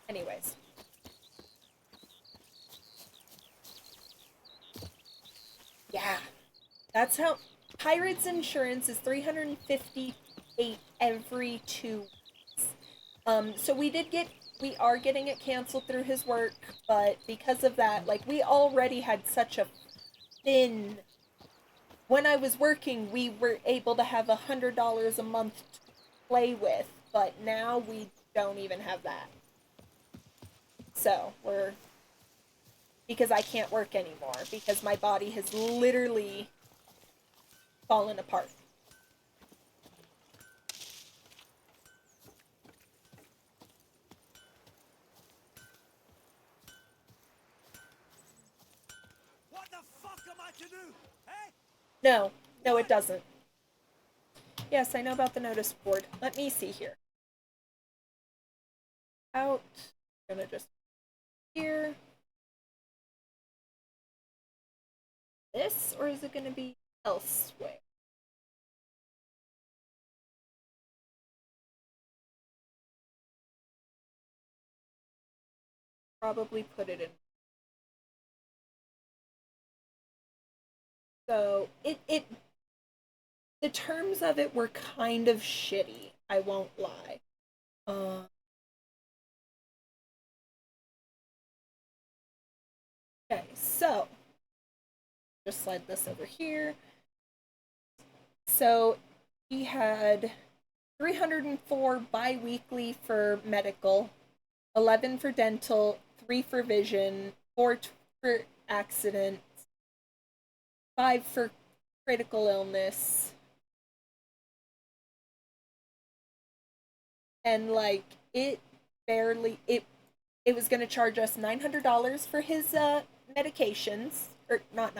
Anyways. Yeah. That's how... Pirates insurance is $358 every 2 weeks. So we are getting it canceled through his work, but because of that, like, we already had such a thin... When I was working, we were able to have $100 a month to play with, but now we don't even have that. So, because I can't work anymore, because my body has literally fallen apart. What the fuck am I to do? Eh? No, it doesn't. Yes, I know about the notice board. Let me see here. Out. I'm gonna just here. This, or is it gonna be elsewhere? Probably put it in. So the terms of it were kind of shitty, I won't lie. Okay, so just slide this over here. So he had 304 bi-weekly for medical, 11 for dental, 3 for vision, 4 for accidents, 5 for critical illness. And like it was going to charge us $900 for his medications, or not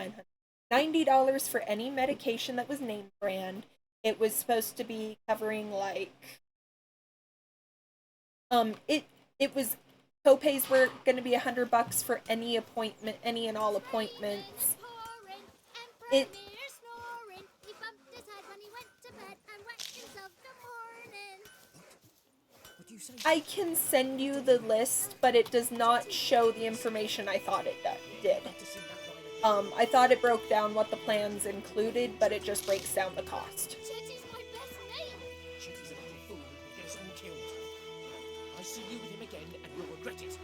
$90 for any medication that was name brand. It was supposed to be covering like it was copays were going to be $100 for any appointment, any and all appointments. I can send you the list, but it does not show the information I thought it did. I thought it broke down what the plans included, but it just breaks down the cost. I see you with him again and you'll regret it.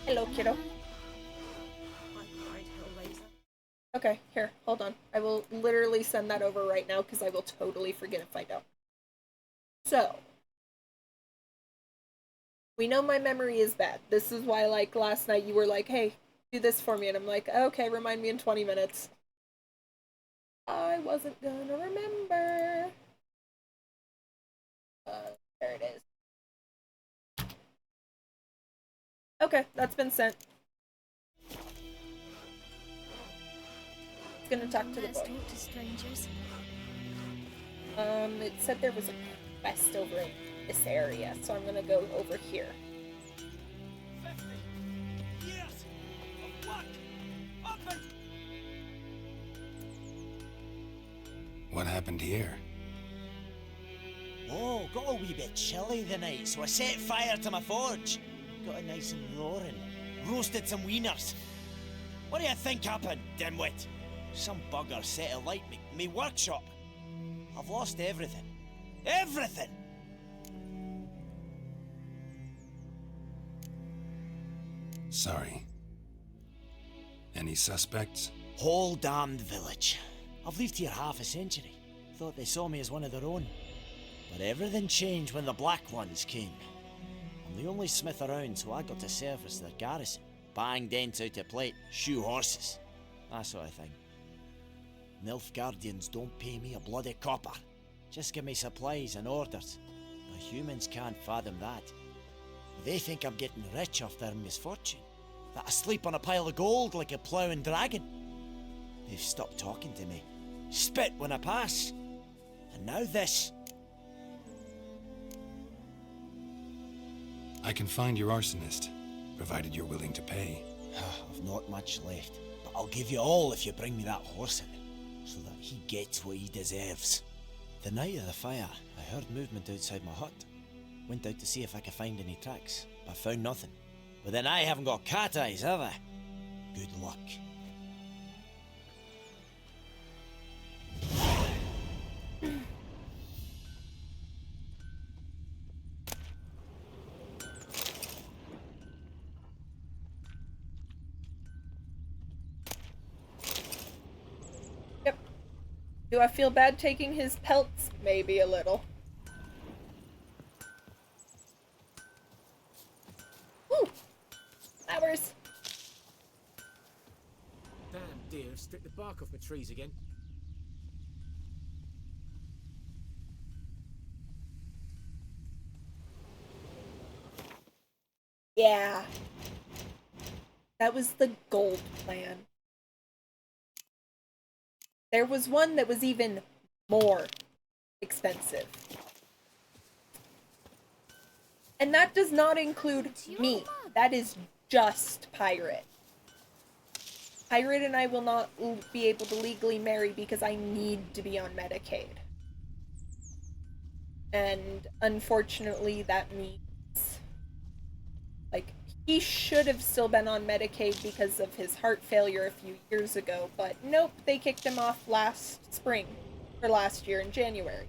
Hello, kiddo. Okay, here, hold on. I will literally send that over right now because I will totally forget if I don't. So, we know my memory is bad. This is why, like, last night you were like, hey, do this for me. And I'm like, okay, remind me in 20 minutes. I wasn't gonna remember. There it is. Okay, that's been sent. It's gonna talk to the boy. Talk to strangers. It said there was a quest over in this area, so I'm gonna go over here. Yes! What? Open! What happened here? Oh, got a wee bit chilly the night, so I set fire to my forge. Got it nice and roaring. Roasted some wieners. What do you think happened, dimwit? Some bugger set alight me workshop. I've lost everything. Everything! Sorry. Any suspects? Whole damned village. I've lived here half a century. Thought they saw me as one of their own. But everything changed when the Black Ones came. I'm the only smith around, so I got to service their garrison. Bang dents out of plate, shoe horses. That sort of thing. Nilfgaardians don't pay me a bloody copper. Just give me supplies and orders. But humans can't fathom that. They think I'm getting rich off their misfortune. That I sleep on a pile of gold like a ploughing dragon. They've stopped talking to me. Spit when I pass. And now this. I can find your arsonist, provided you're willing to pay. I've not much left, but I'll give you all if you bring me that horse in, so that he gets what he deserves. The night of the fire, I heard movement outside my hut. Went out to see if I could find any tracks, but found nothing. But then I haven't got cat eyes, have I? Good luck. Yep. Do I feel bad taking his pelts? Maybe a little. Woo! Flowers. Damn deer, stripped the bark off my trees again. Yeah. That was the gold plan. There was one that was even more expensive. And that does not include me. That is just Pirate. Pirate and I will not be able to legally marry because I need to be on Medicaid. And unfortunately that means, like, he should have still been on Medicaid because of his heart failure a few years ago, but nope, they kicked him off last spring, or last year in January.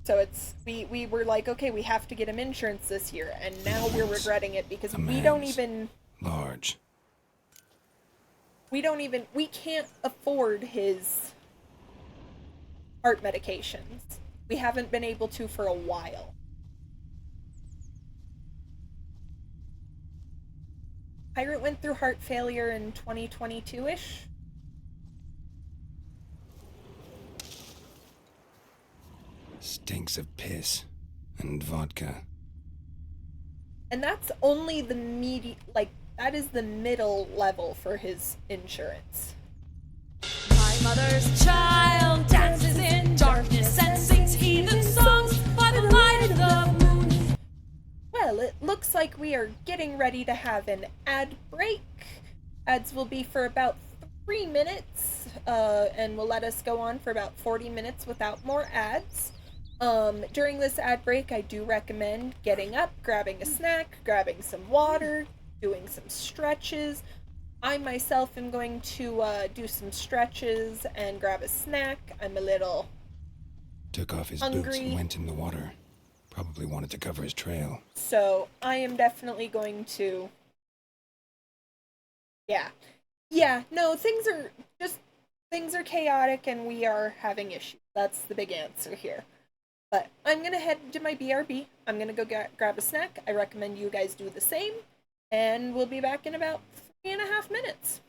So it's, we were like, okay, we have to get him insurance this year, and now we're regretting it because we don't even... Large. We can't afford his heart medications. We haven't been able to for a while. Pirate went through heart failure in 2022-ish. Stinks of piss and vodka. And that's only the that is the middle level for his insurance. My mother's child dances in darkness and sings heathen songs by the light of the moon. Well, it looks like we are getting ready to have an ad break. Ads will be for about 3 minutes, and will let us go on for about 40 minutes without more ads. During this ad break, I do recommend getting up, grabbing a snack, grabbing some water, doing some stretches. I myself am going to do some stretches and grab a snack. I'm a little Took off his hungry. boots and went in the water. Probably wanted to cover his trail. So I am definitely going to... Yeah, no, things are chaotic and we are having issues. That's the big answer here. But I'm gonna head to my BRB. I'm gonna go grab a snack. I recommend you guys do the same. And we'll be back in about 3.5 minutes.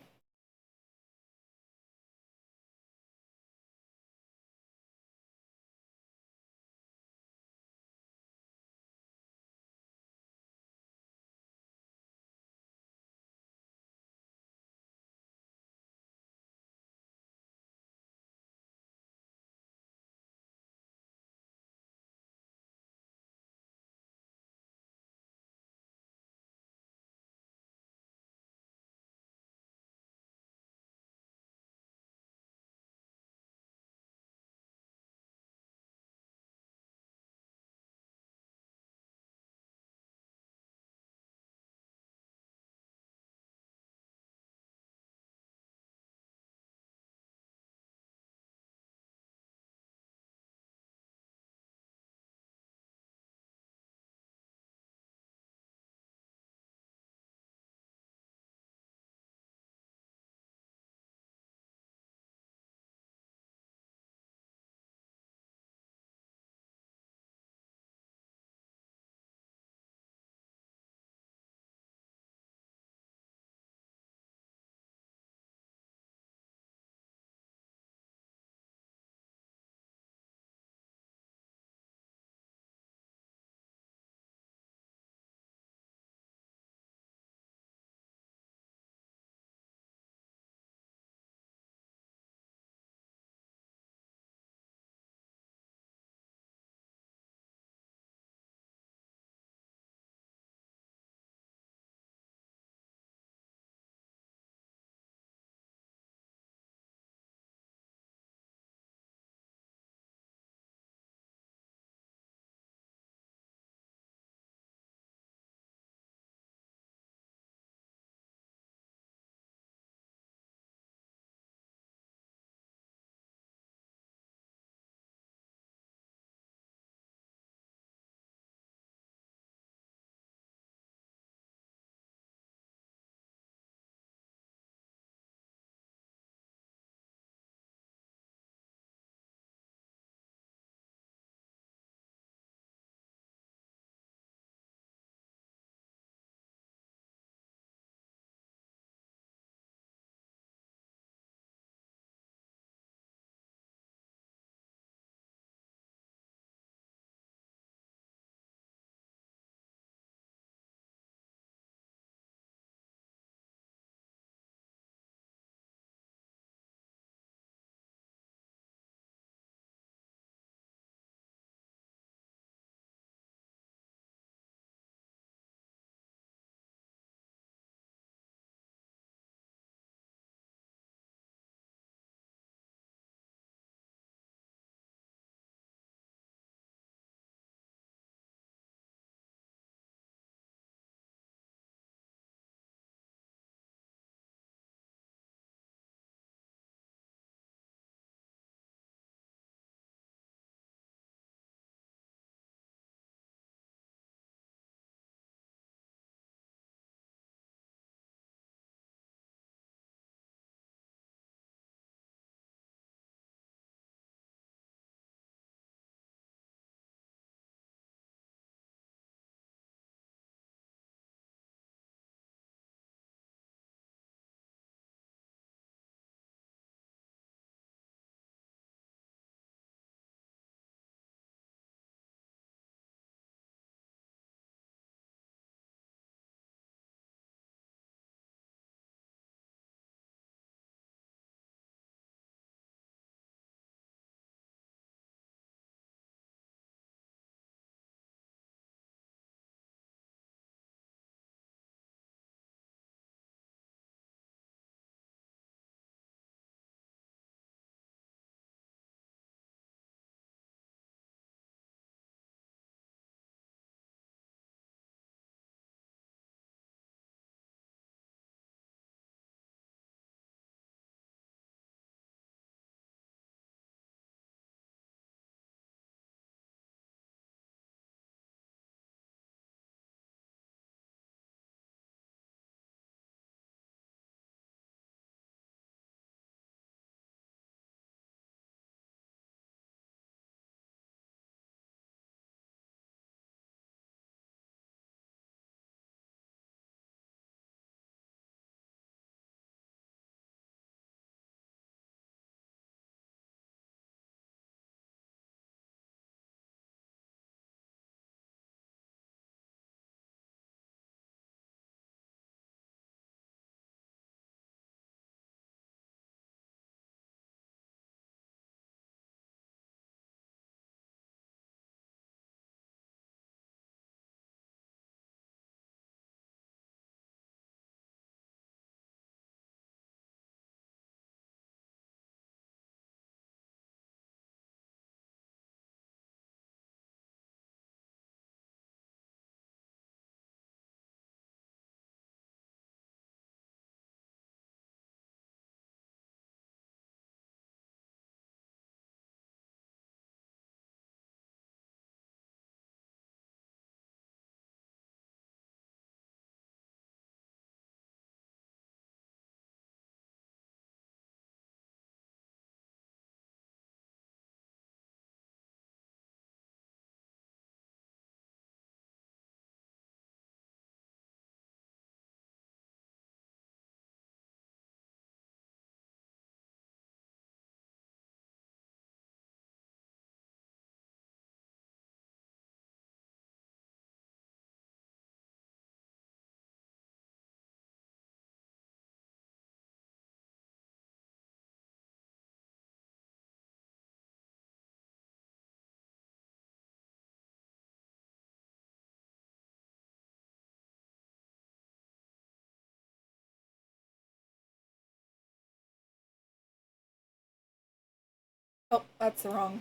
Oh, that's the wrong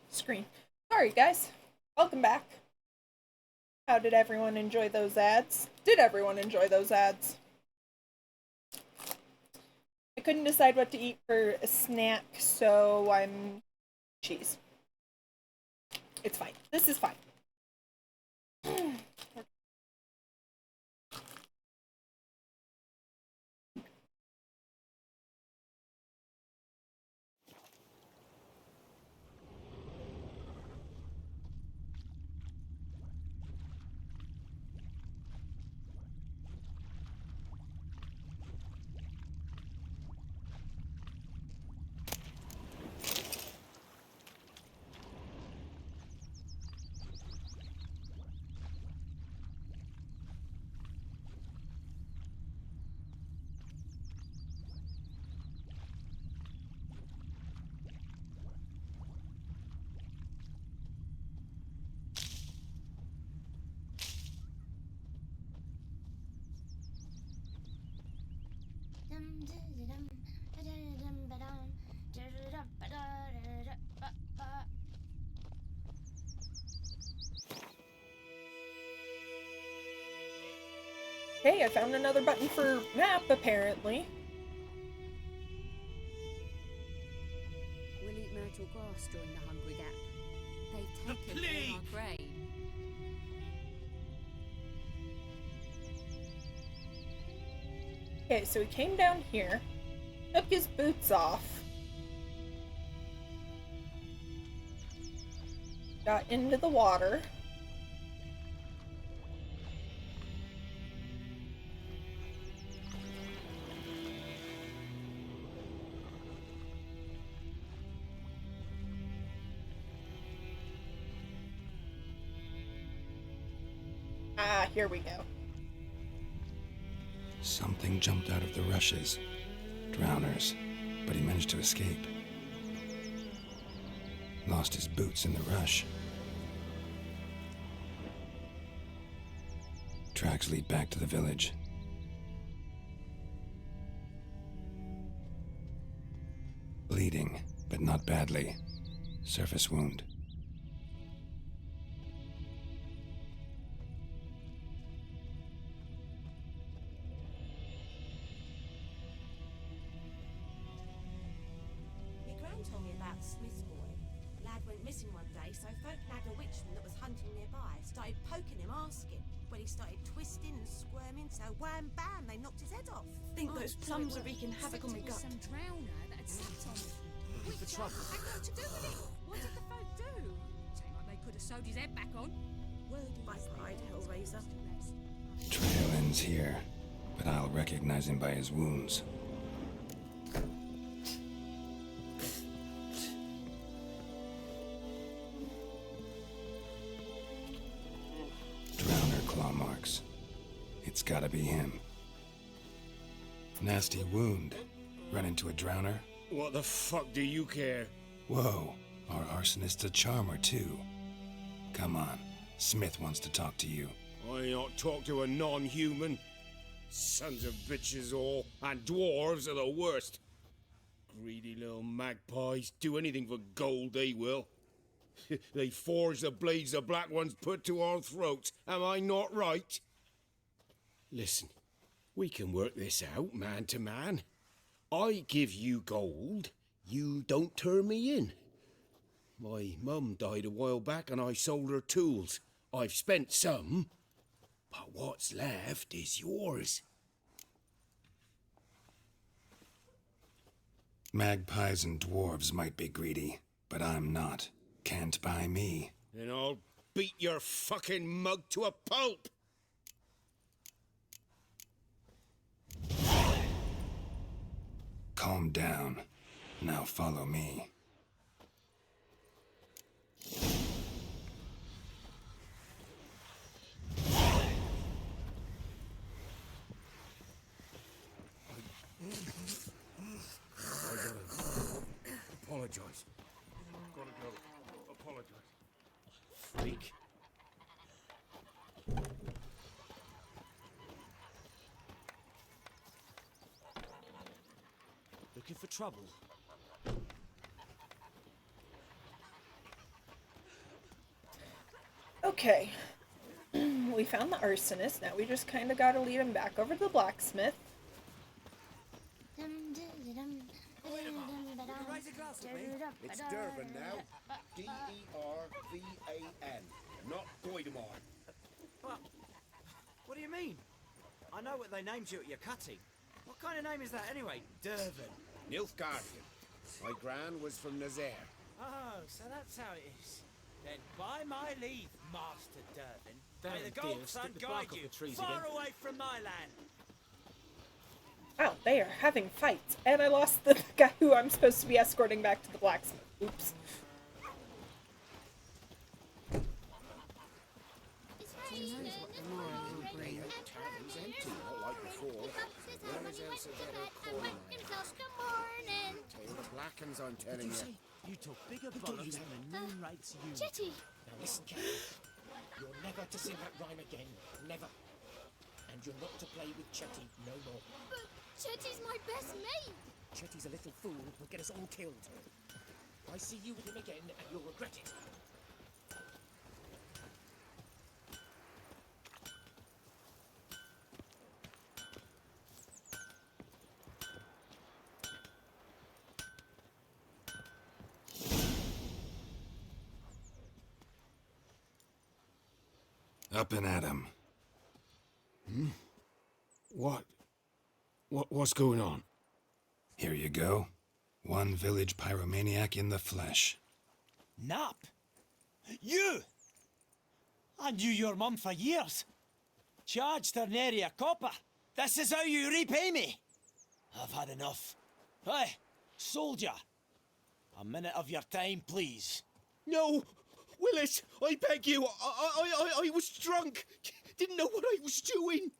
screen. Sorry, guys. Welcome back. How did everyone enjoy those ads? Did everyone enjoy those ads? I couldn't decide what to eat for a snack, so I'm cheese. It's fine. This is fine. Hey, I found another button for map, apparently. We'll eat myrtle grass during the hungry gap. They've taken all our grain. Okay, so he came down here, took his boots off, got into the water. Ah, here we go. Something jumped out of the rushes. Drowners. But he managed to escape. Lost his boots in the rush. Tracks lead back to the village. Bleeding, but not badly. Surface wound. My gran told me about the Smith's boy. Lad went missing one day, so folk nagged a witchman that was hunting nearby. Started poking him, asking. When he started twisting and squirming, so wham bam, they knocked his head off. Think those plums are wreaking havoc on my gut. Some drowner that had sat on it. Looking for trouble. Had what to do with it? What did the folk do? Seemed like they could have sewed his head back on. My pride, Hellraiser. Trail ends here, but I'll recognize him by his wounds. Drowner claw marks. It's gotta be him. Nasty wound. Run into a drowner? What the fuck do you care? Whoa, our arsonist's a charmer too. Come on, Smith wants to talk to you. I not talk to a non-human. Sons of bitches all, and dwarves are the worst. Greedy little magpies, do anything for gold they will. They forge the blades the black ones put to our throats, am I not right? Listen, we can work this out man to man. I give you gold, you don't turn me in. My mum died a while back and I sold her tools. I've spent some, but what's left is yours. Magpies and dwarves might be greedy, but I'm not. Can't buy me. Then I'll beat your fucking mug to a pulp. Calm down. Now follow me. Apologize. Gotta go. Apologize. Freak. Looking for trouble? Okay. We found the arsonist. Now we just kind of gotta lead him back over to the blacksmith. It's Durban now. D-E-R-V-A-N, not Goidemar. What do you mean? I know what they named you at your cutting. What kind of name is that anyway? Durban. Nilfgaardian. My gran was from Nazaire. Oh, so that's how it is. Then by my leave, Master Durban, Damn, may the dear, Gold stick Sun the guide bark off you the trees far again. away from my land. Wow, they are having fights. And I lost the guy who I'm supposed to be escorting back to the blacksmith. Oops. Tavern's empty, not like before. Where is Elsavetto Cornline? Tale the Blackens, I'm telling you. You talk bigger bollocks than the moon rates you. Chetty! Now listen carefully. You're never to sing that rhyme again. Never. And you're not to play with Chetty no more. But Chetty's my best mate! Chetty's a little fool who'll get us all killed. I see you with him again and you'll regret it. Up and at 'em. What's going on? Here you go. One village pyromaniac in the flesh. Nap? You? I knew your mum for years. Charged her nary a copper. This is how you repay me. I've had enough. Hey, soldier. A minute of your time, please. No! Willis, I beg you. I was drunk. Didn't know what I was doing.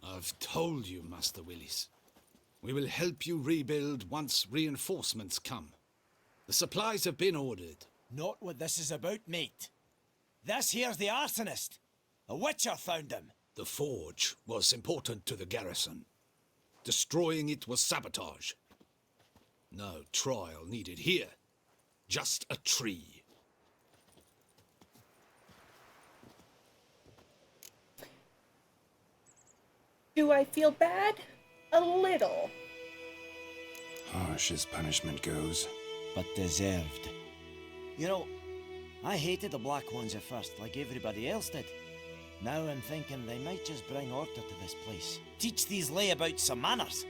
I've told you, Master Willis. We will help you rebuild once reinforcements come. The supplies have been ordered. Not what this is about, mate. This here's the arsonist. A witcher found him. The forge was important to the garrison. Destroying it was sabotage. No trial needed here. Just a tree. Do I feel bad? A little. Harsh as punishment goes. But deserved. You know, I hated the Black Ones at first, like everybody else did. Now I'm thinking they might just bring order to this place. Teach these layabouts some manners.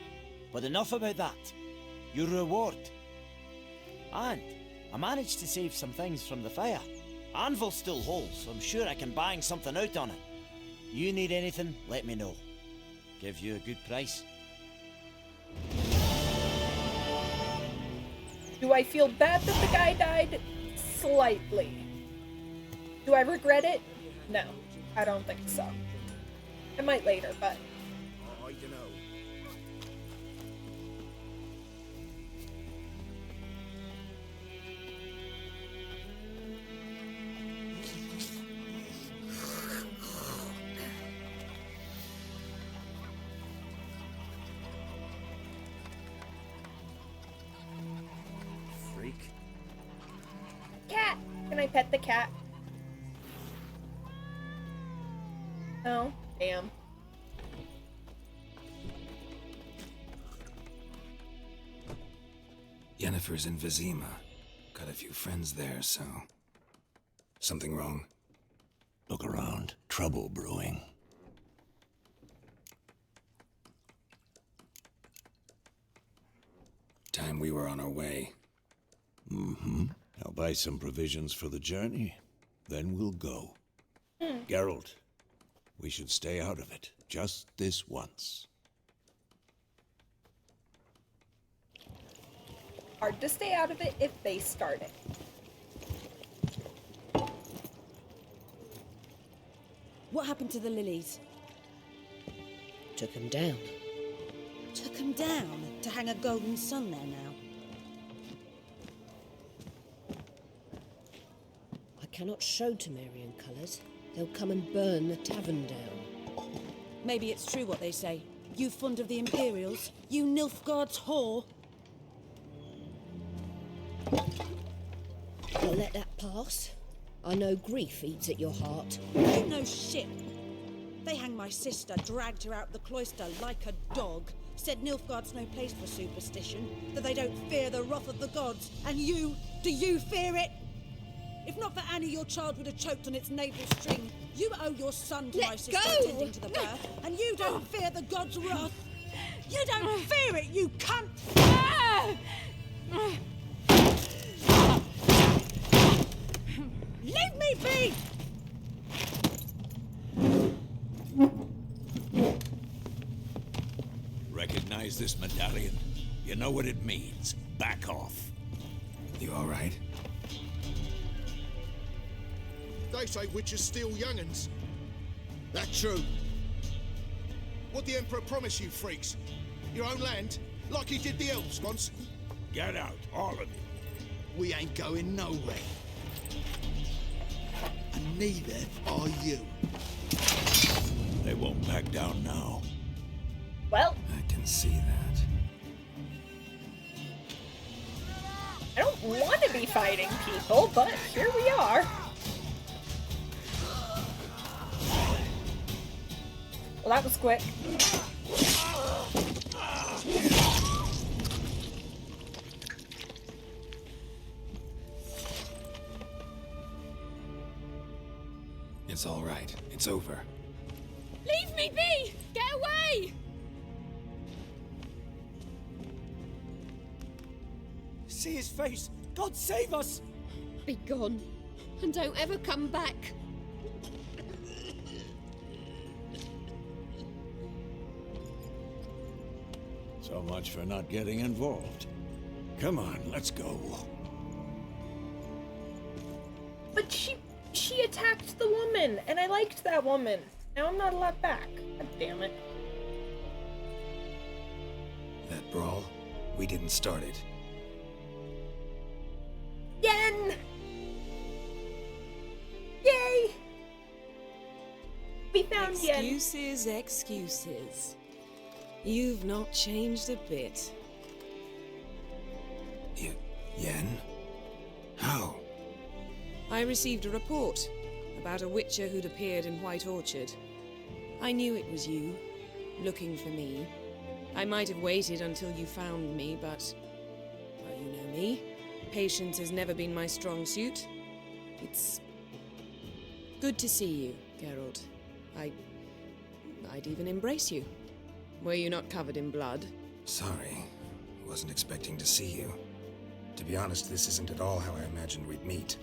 But enough about that. Your reward. And I managed to save some things from the fire. Anvil's still whole, so I'm sure I can bang something out on it. You need anything, let me know. Give you a good price. Do I feel bad that the guy died? Slightly. Do I regret it? No, I don't think so. I might later, but... I don't know. Freak. Cat! Can I pet the cat? No? Damn. Yennefer's in Vizima. Got a few friends there, so... Something wrong? Look around. Trouble brewing. Time we were on our way. Mm-hmm. I'll buy some provisions for the journey. Then we'll go. Geralt, we should stay out of it. Just this once. Hard to stay out of it if they start it. What happened to the lilies? Took them down. Took them down to hang a golden sun there now. I cannot show Temerian colours. They'll come and burn the tavern down. Maybe it's true what they say. You fond of the Imperials? You Nilfgaard's whore? I'll let that pass. I know grief eats at your heart. You know shit. They hanged my sister, dragged her out the cloister like a dog. Said Nilfgaard's no place for superstition, that they don't fear the wrath of the gods. And you, do you fear it? If not for Annie, your child would have choked on its navel string. You owe your son to my sister attending to the birth, and you don't fear the gods' wrath. You don't fear it, you cunt! Leave me be! Recognize this medallion? You know what it means. Back off. You all right? They say witches steal young'uns. That true? What the Emperor promise you, freaks? Your own land? Like he did the elves once? Get out, all of you. We ain't going nowhere. And neither are you. They won't back down now. Well, I can see that. I don't want to be fighting people, but here we are. Well, that was quick. It's all right. It's over. Leave me be! Get away! See his face! God save us! Be gone, and don't ever come back. So much for not getting involved. Come on, let's go. But she attacked the woman, and I liked that woman. Now I'm not allowed back. God damn it. That brawl, we didn't start it. Yen! Yay! We found Yen. Excuses, excuses. You've not changed a bit. Yen? How? I received a report about a witcher who'd appeared in White Orchard. I knew it was you, looking for me. I might have waited until you found me, but... well, you know me. Patience has never been my strong suit. It's... good to see you, Geralt. I'd even embrace you. Were you not covered in blood? Sorry. Wasn't expecting to see you. To be honest, this isn't at all how I imagined we'd meet.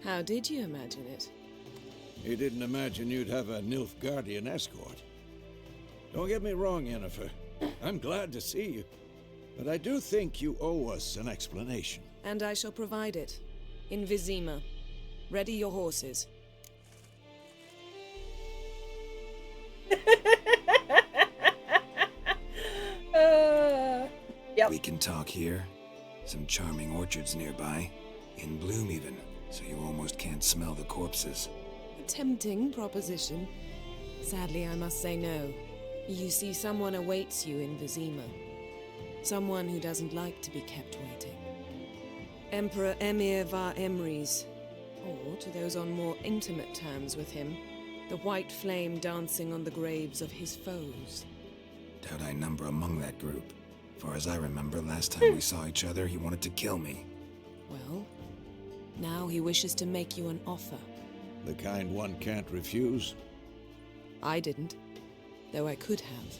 How did you imagine it? You didn't imagine you'd have a Nilfgaardian escort. Don't get me wrong, Yennefer. I'm glad to see you. But I do think you owe us an explanation. And I shall provide it. In Vizima. Ready your horses. Yep. We can talk here. Some charming orchards nearby. In bloom even, so you almost can't smell the corpses. A tempting proposition. Sadly, I must say no. You see, someone awaits you in Vizima. Someone who doesn't like to be kept waiting. Emperor Emir var Emrys. Or, to those on more intimate terms with him, the white flame dancing on the graves of his foes. Doubt I number among that group. Far as I remember, last time we saw each other, he wanted to kill me. Well, now he wishes to make you an offer. The kind one can't refuse? I didn't, though I could have.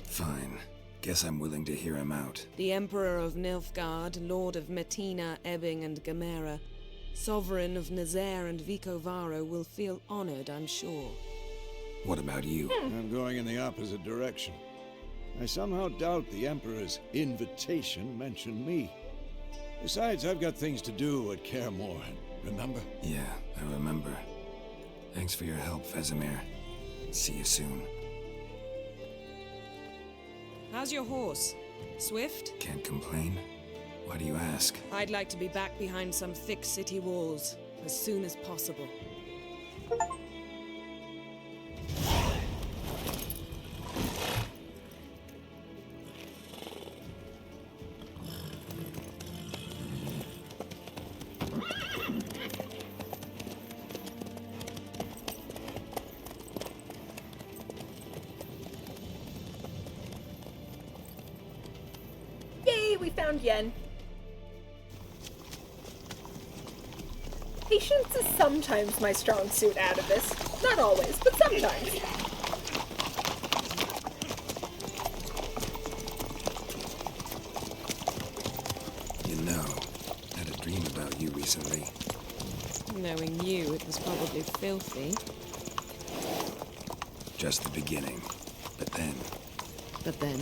Fine. Guess I'm willing to hear him out. The Emperor of Nilfgaard, Lord of Metina, Ebbing, and Gamera, Sovereign of Nazaire and Vicovaro will feel honored, I'm sure. What about you? I'm going in the opposite direction. I somehow doubt the Emperor's invitation mentioned me. Besides, I've got things to do at Kaer Morhen, remember? Yeah, I remember. Thanks for your help, Vesemir. See you soon. How's your horse? Swift? Can't complain. Why do you ask? I'd like to be back behind some thick city walls as soon as possible. found Yen. Patience is sometimes my strong suit out of this. Not always, but sometimes. You know, I had a dream about you recently. Knowing you, it was probably filthy. Just the beginning. But then... But then?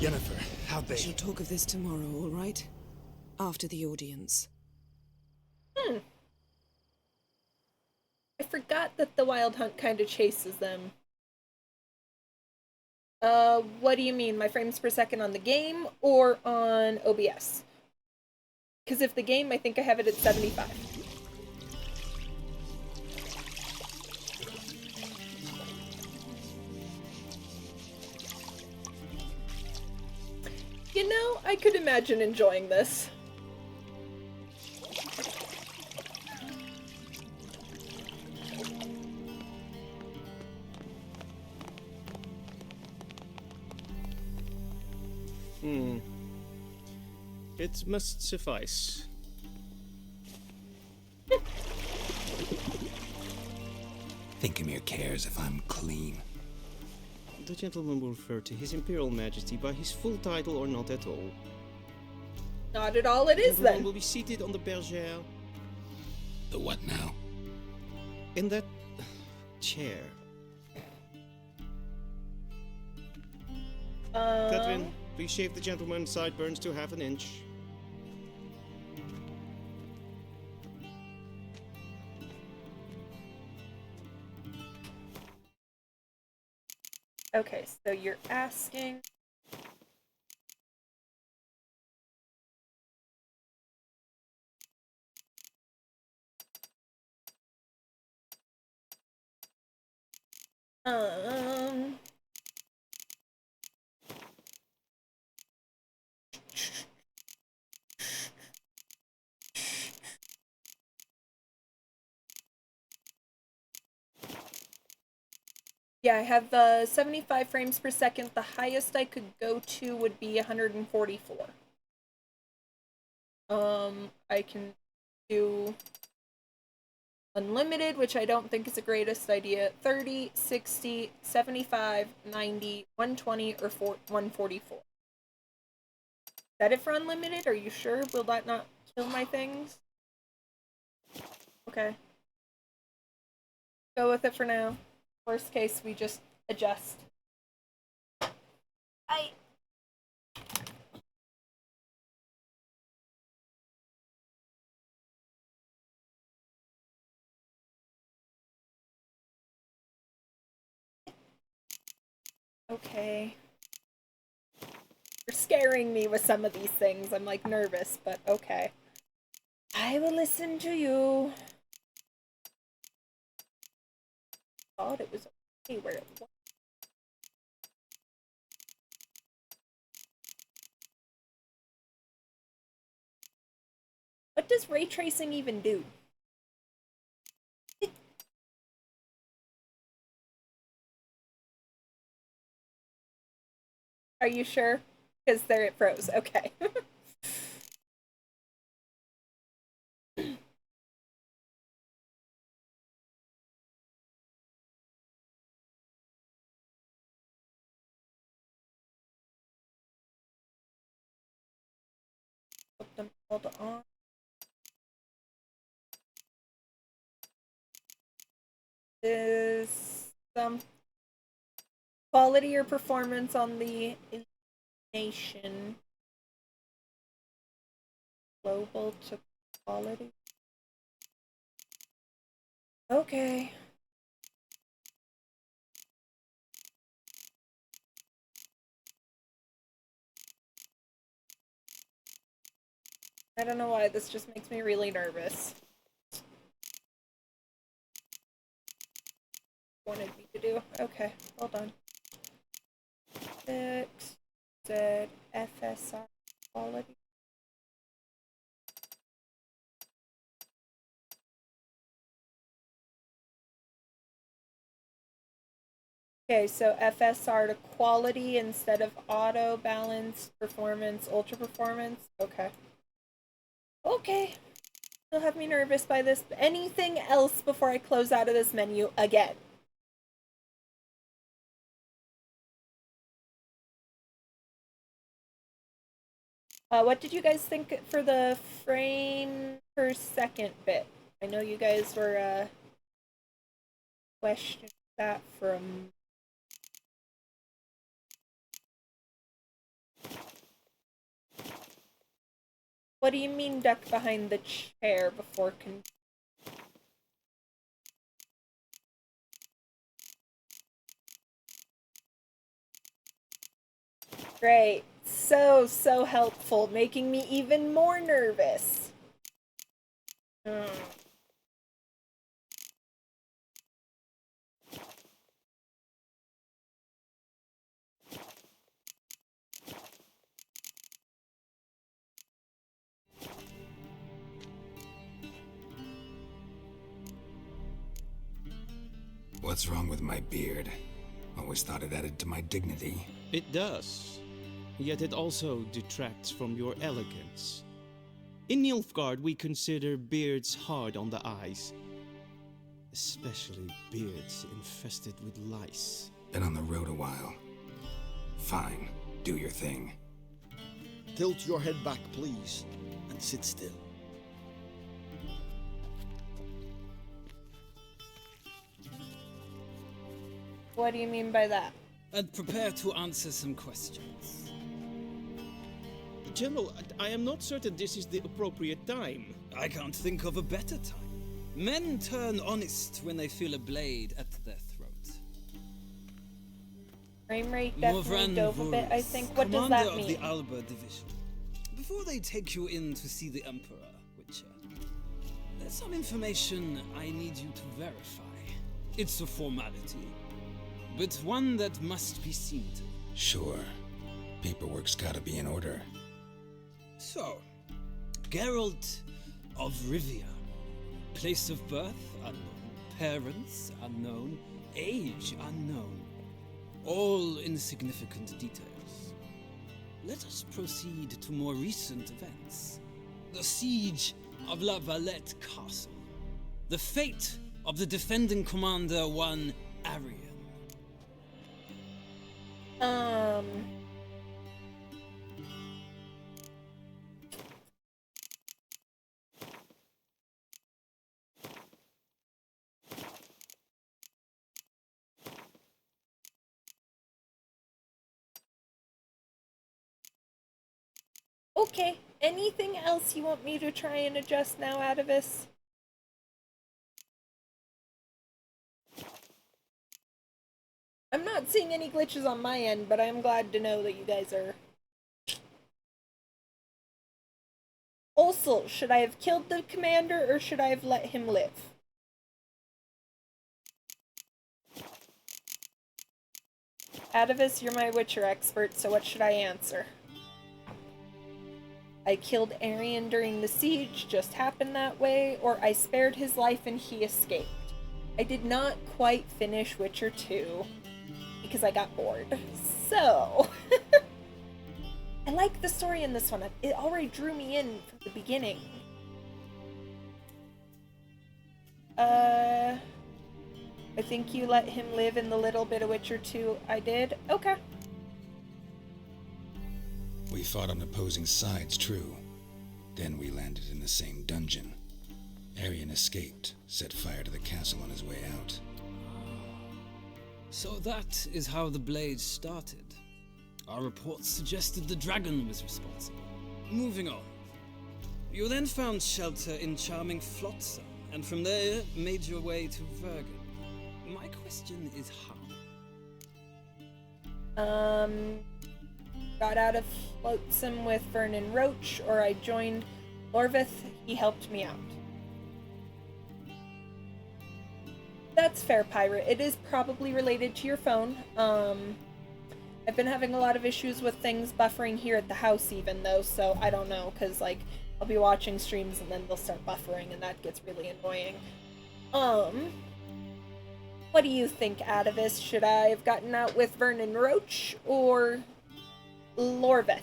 Yennefer, how'd they... We shall talk of this tomorrow, all right? After the audience. I forgot that the Wild Hunt kind of chases them. What do you mean? My frames per second on the game or on OBS? Because if the game, I think I have it at 75. You know, I could imagine enjoying this. It must suffice. Thinkamere cares if I'm clean. The gentleman will refer to His Imperial Majesty by his full title or not at all. Not at all it is, Everyone then. will be seated on the bergère. The what now? In that chair. Catherine, please shave the gentleman's sideburns to half an inch. Okay, so you're asking... Yeah, I have 75 frames per second. The highest I could go to would be 144. I can do unlimited, which I don't think is the greatest idea. 30, 60, 75, 90, 120, or 144. Is that it for unlimited? Are you sure? Will that not kill my things? Okay. Go with it for now. Worst case, we just adjust. Okay. You're scaring me with some of these things. I'm like nervous, but okay. I will listen to you. Thought it was okay where it was. What does ray tracing even do? Are you sure? Because there it froze. Okay. Put them all on. Is some quality or performance on the illumination global to quality? Okay. I don't know why, this just makes me really nervous. Wanted me to do. Okay, hold on. Fix, Z, FSR, quality. Okay, so FSR to quality instead of auto, balance, performance, ultra performance. Okay. Okay. You'll have me nervous by this. Anything else before I close out of this menu again? What did you guys think for the frame per second bit? I know you guys were questioning that from. What do you mean duck behind the chair before Great. So helpful, making me even more nervous. What's wrong with my beard? Always thought it added to my dignity. It does. Yet it also detracts from your elegance. In Nilfgaard, we consider beards hard on the eyes. Especially beards infested with lice. Been on the road a while. Fine, do your thing. Tilt your head back, please, and sit still. What do you mean by that? And prepare to answer some questions. General, I am not certain this is the appropriate time. I can't think of a better time. Men turn honest when they feel a blade at their throat. Frame rate definitely dove a bit, I think. What does Commander that mean? of the Alba Division. Before they take you in to see the Emperor, Witcher, there's some information I need you to verify. It's a formality, but one that must be seen to. Sure. Paperwork's gotta be in order. So, Geralt of Rivia. Place of birth unknown. Parents unknown. Age unknown. All insignificant details. Let us proceed to more recent events. The siege of La Valette Castle. The fate of the defending commander, one Arian. Okay, anything else you want me to try and adjust now, Atavis? I'm not seeing any glitches on my end, but I'm glad to know that you guys are. Also, should I have killed the commander or should I have let him live? Atavis, you're my Witcher expert, so what should I answer? I killed Arian during the siege, just happened that way, or I spared his life and he escaped. I did not quite finish Witcher 2 because I got bored. So, I like the story in this one. It already drew me in from the beginning. I think you let him live in the little bit of Witcher 2 I did. Okay. We fought on opposing sides, true. Then we landed in the same dungeon. Arian escaped, set fire to the castle on his way out. So that is how the Blade started. Our reports suggested the dragon was responsible. Moving on. You then found shelter in charming Flotsam, and from there made your way to Vergen. My question is how? Got out of Flotsam with Vernon Roach, or I joined Lorvith. He helped me out. That's fair, Pirate. It is probably related to your phone. I've been having a lot of issues with things buffering here at the house even, though, so I don't know, because, like, I'll be watching streams and then they'll start buffering, and that gets really annoying. What do you think, Atavis? Should I have gotten out with Vernon Roach, or Lorvith?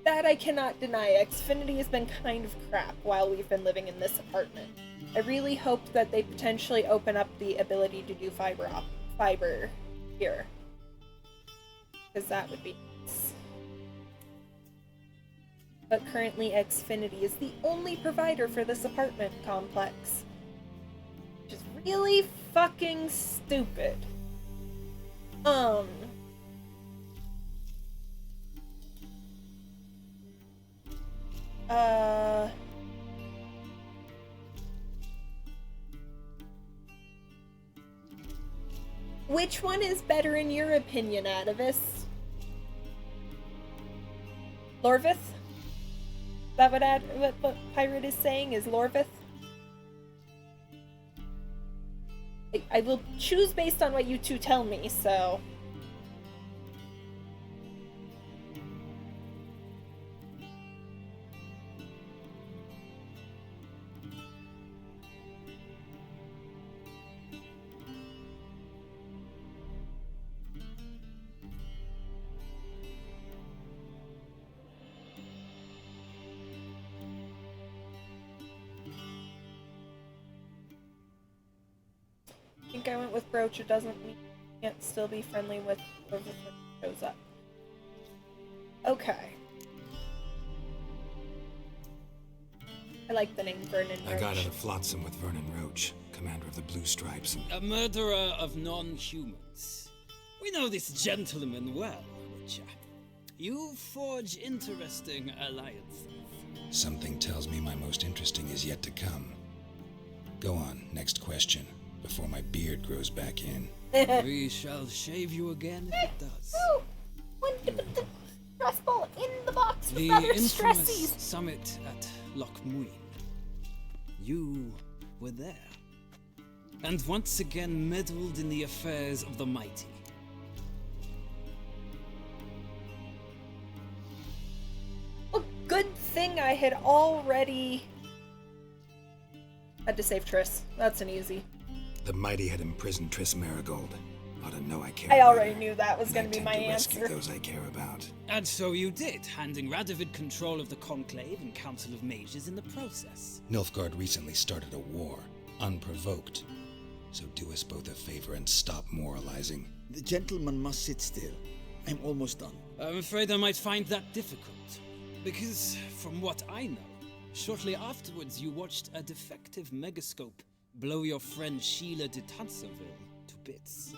That I cannot deny. Xfinity has been kind of crap while we've been living in this apartment. I really hope that they potentially open up the ability to do fiber here. Because that would be nice. But currently Xfinity is the only provider for this apartment complex. Which is really fucking stupid. Which one is better in your opinion, Atavis? Lorvith? Is that what Pirate is saying? Is Lorvith? I will choose based on what you two tell me, so... I think I went with Broach. It doesn't mean you can't still be friendly with whoever shows up. Okay. I like the name Vernon Roach. I got out of Flotsam with Vernon Roach, commander of the Blue Stripes. A murderer of non-humans. We know this gentleman well, Witcher. You forge interesting alliances. Something tells me my most interesting is yet to come. Go on, next question, before my beard grows back in. We shall shave you again if it does. Oh, the stress ball in the box The with other infamous stressies. summit at Loch Muin. You were there. And once again meddled in the affairs of the mighty. Well, good thing I had already had to save Triss. That's an easy. The mighty had imprisoned Triss Marigold. Ought to know I care I about already her. knew that was And going I to be tend my to rescue answer. those I care about. And so you did, handing Radovid control of the Conclave and Council of Mages in the process. Nilfgaard recently started a war, unprovoked. So do us both a favor and stop moralizing. The gentleman must sit still. I'm almost done. I'm afraid I might find that difficult. Because, from what I know, shortly afterwards you watched a defective megascope blow your friend Sheila de Tanserville to bits.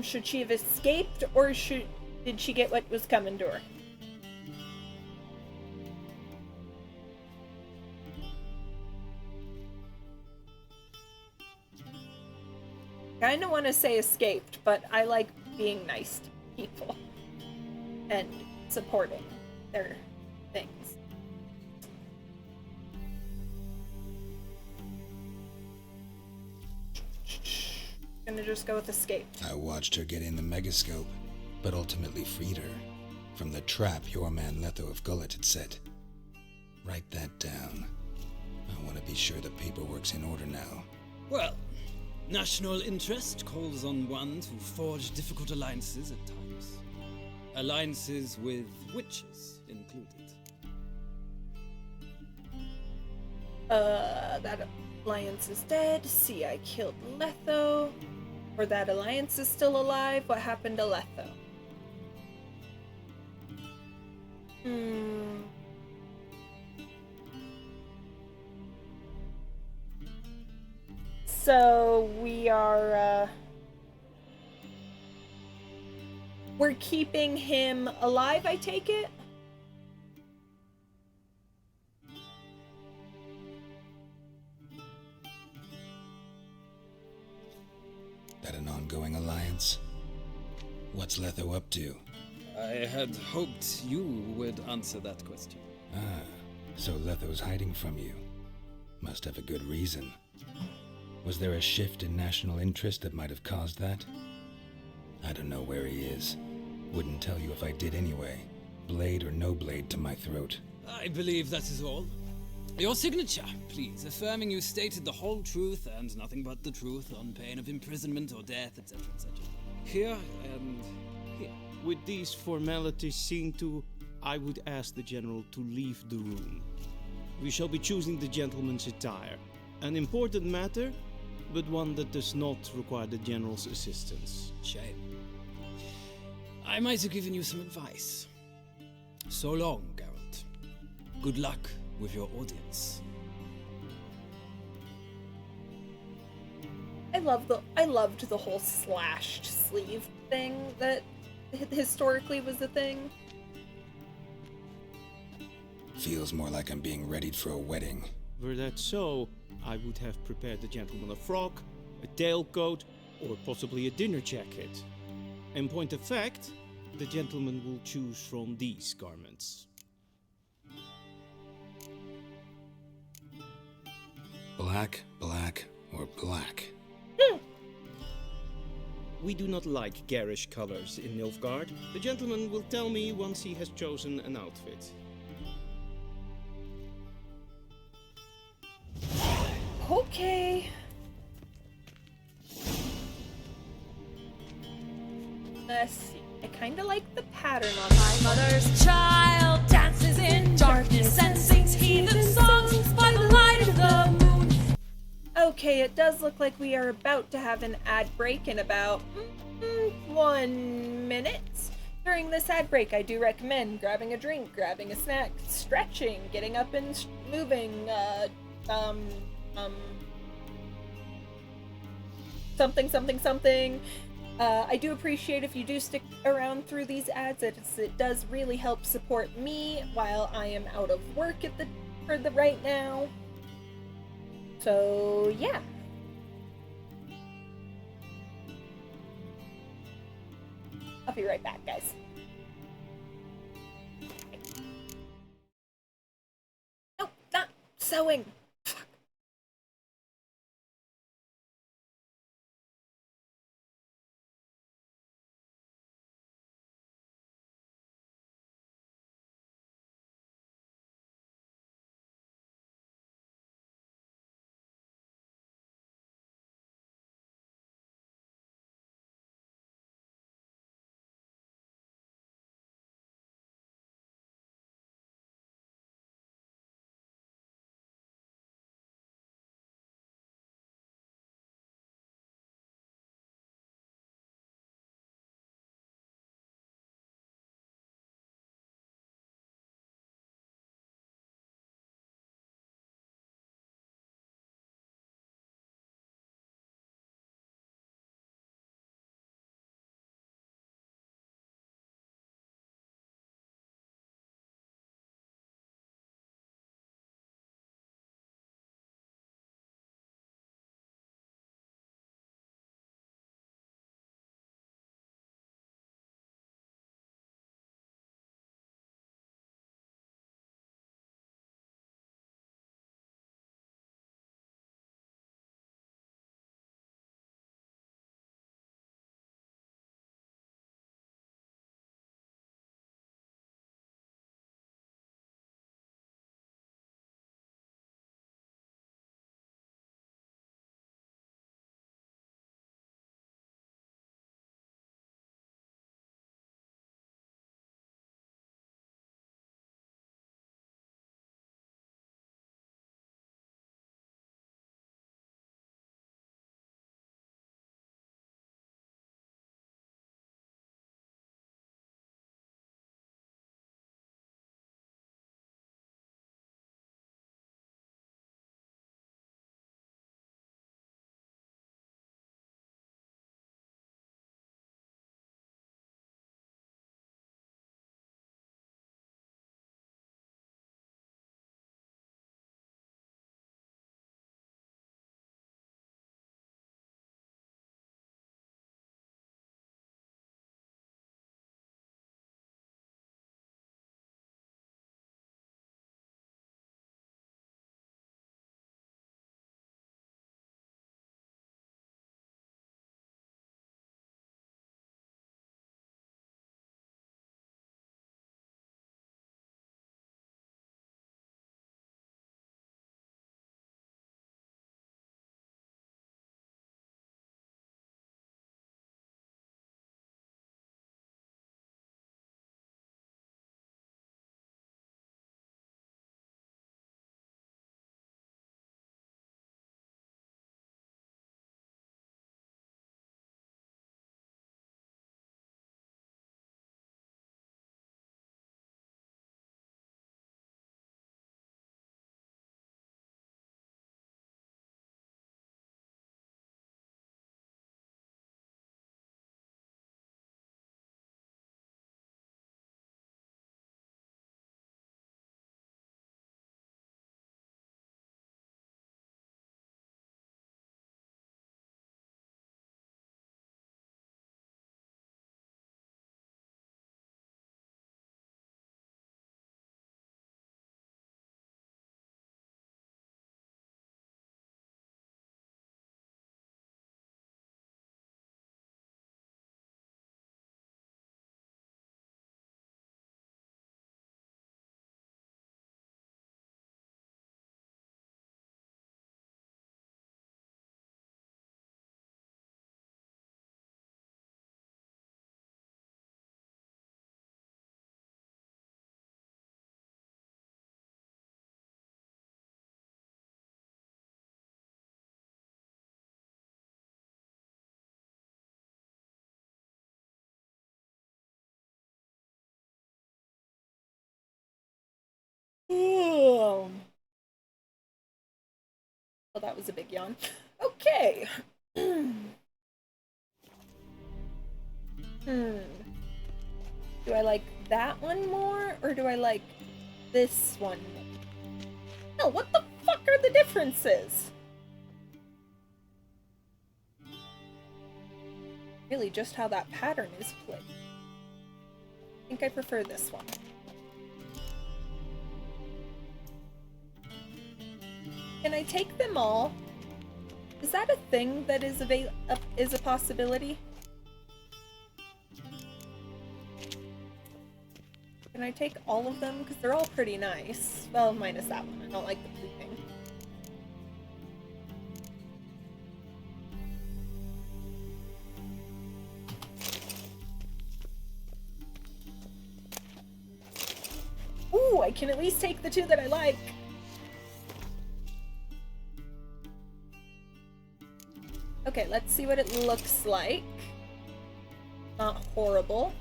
Should she have escaped, or did she get what was coming to her? Kinda want to say escaped, but I like being nice to people and supporting their things. Gonna just go with escaped. I watched her get in the megascope, but ultimately freed her from the trap your man Letho of Gullet had set. Write that down. I want to be sure the paperwork's in order now. Well, national interest calls on one to forge difficult alliances at times. Alliances with witches included. That alliance is dead. See, I killed Letho. Or that Alliance is still alive? What happened to Letho? So we are, we're keeping him alive, I take it? That an ongoing alliance? What's Letho up to? I had hoped you would answer that question. Ah, so Letho's hiding from you. Must have a good reason. Was there a shift in national interest that might have caused that? I don't know where he is. Wouldn't tell you if I did anyway. Blade or no blade to my throat. I believe that is all. Your signature, please, affirming you stated the whole truth and nothing but the truth on pain of imprisonment or death, etc., etc. Here and here. With these formalities seen to, I would ask the General to leave the room. We shall be choosing the gentleman's attire. An important matter, but one that does not require the General's assistance. Shame. I might have given you some advice. So long, Geralt. Good luck with your audience. I loved the whole slashed sleeve thing that historically was a thing. Feels more like I'm being readied for a wedding. Were that so, I would have prepared the gentleman a frock, a tailcoat, or possibly a dinner jacket. In point of fact, the gentleman will choose from these garments. Black, black, or black? We do not like garish colors in Nilfgaard. The gentleman will tell me once he has chosen an outfit. Okay. Let's see. I kind of like the pattern on My mother's child dances in darkness and sings heathen songs by the light of the moon. Okay, it does look like we are about to have an ad break in about 1 minute. During this ad break, I do recommend grabbing a drink, grabbing a snack, stretching, getting up and moving, something. I do appreciate if you do stick around through these ads. It does really help support me while I am out of work for the right now. So yeah. I'll be right back, guys. No, not sewing. Well, that was a big yawn. Okay. Do I like that one more, or do I like this one more? No, what the fuck are the differences? Really, just how that pattern is played. I think I prefer this one. Can I take them all? Is that a thing that is a possibility? Can I take all of them? Because they're all pretty nice. Well, minus that one. I don't like the blue thing. Ooh, I can at least take the two that I like. Okay, let's see what it looks like. Not horrible.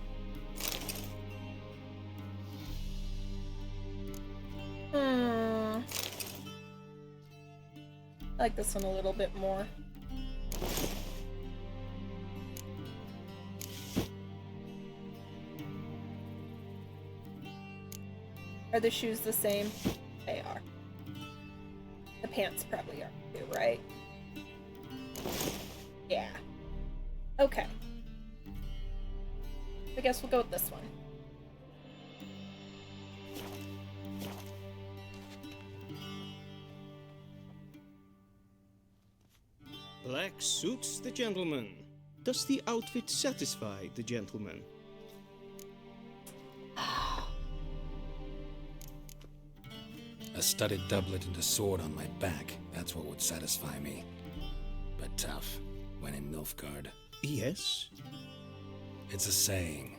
I like this one a little bit more. Are the shoes the same? They are. The pants probably are too, right? Yeah. Okay. I guess we'll go with this one. Black suits the gentleman. Does the outfit satisfy the gentleman? A studded doublet and a sword on my back, that's what would satisfy me. But tough, when in Nilfgaard. Yes? It's a saying.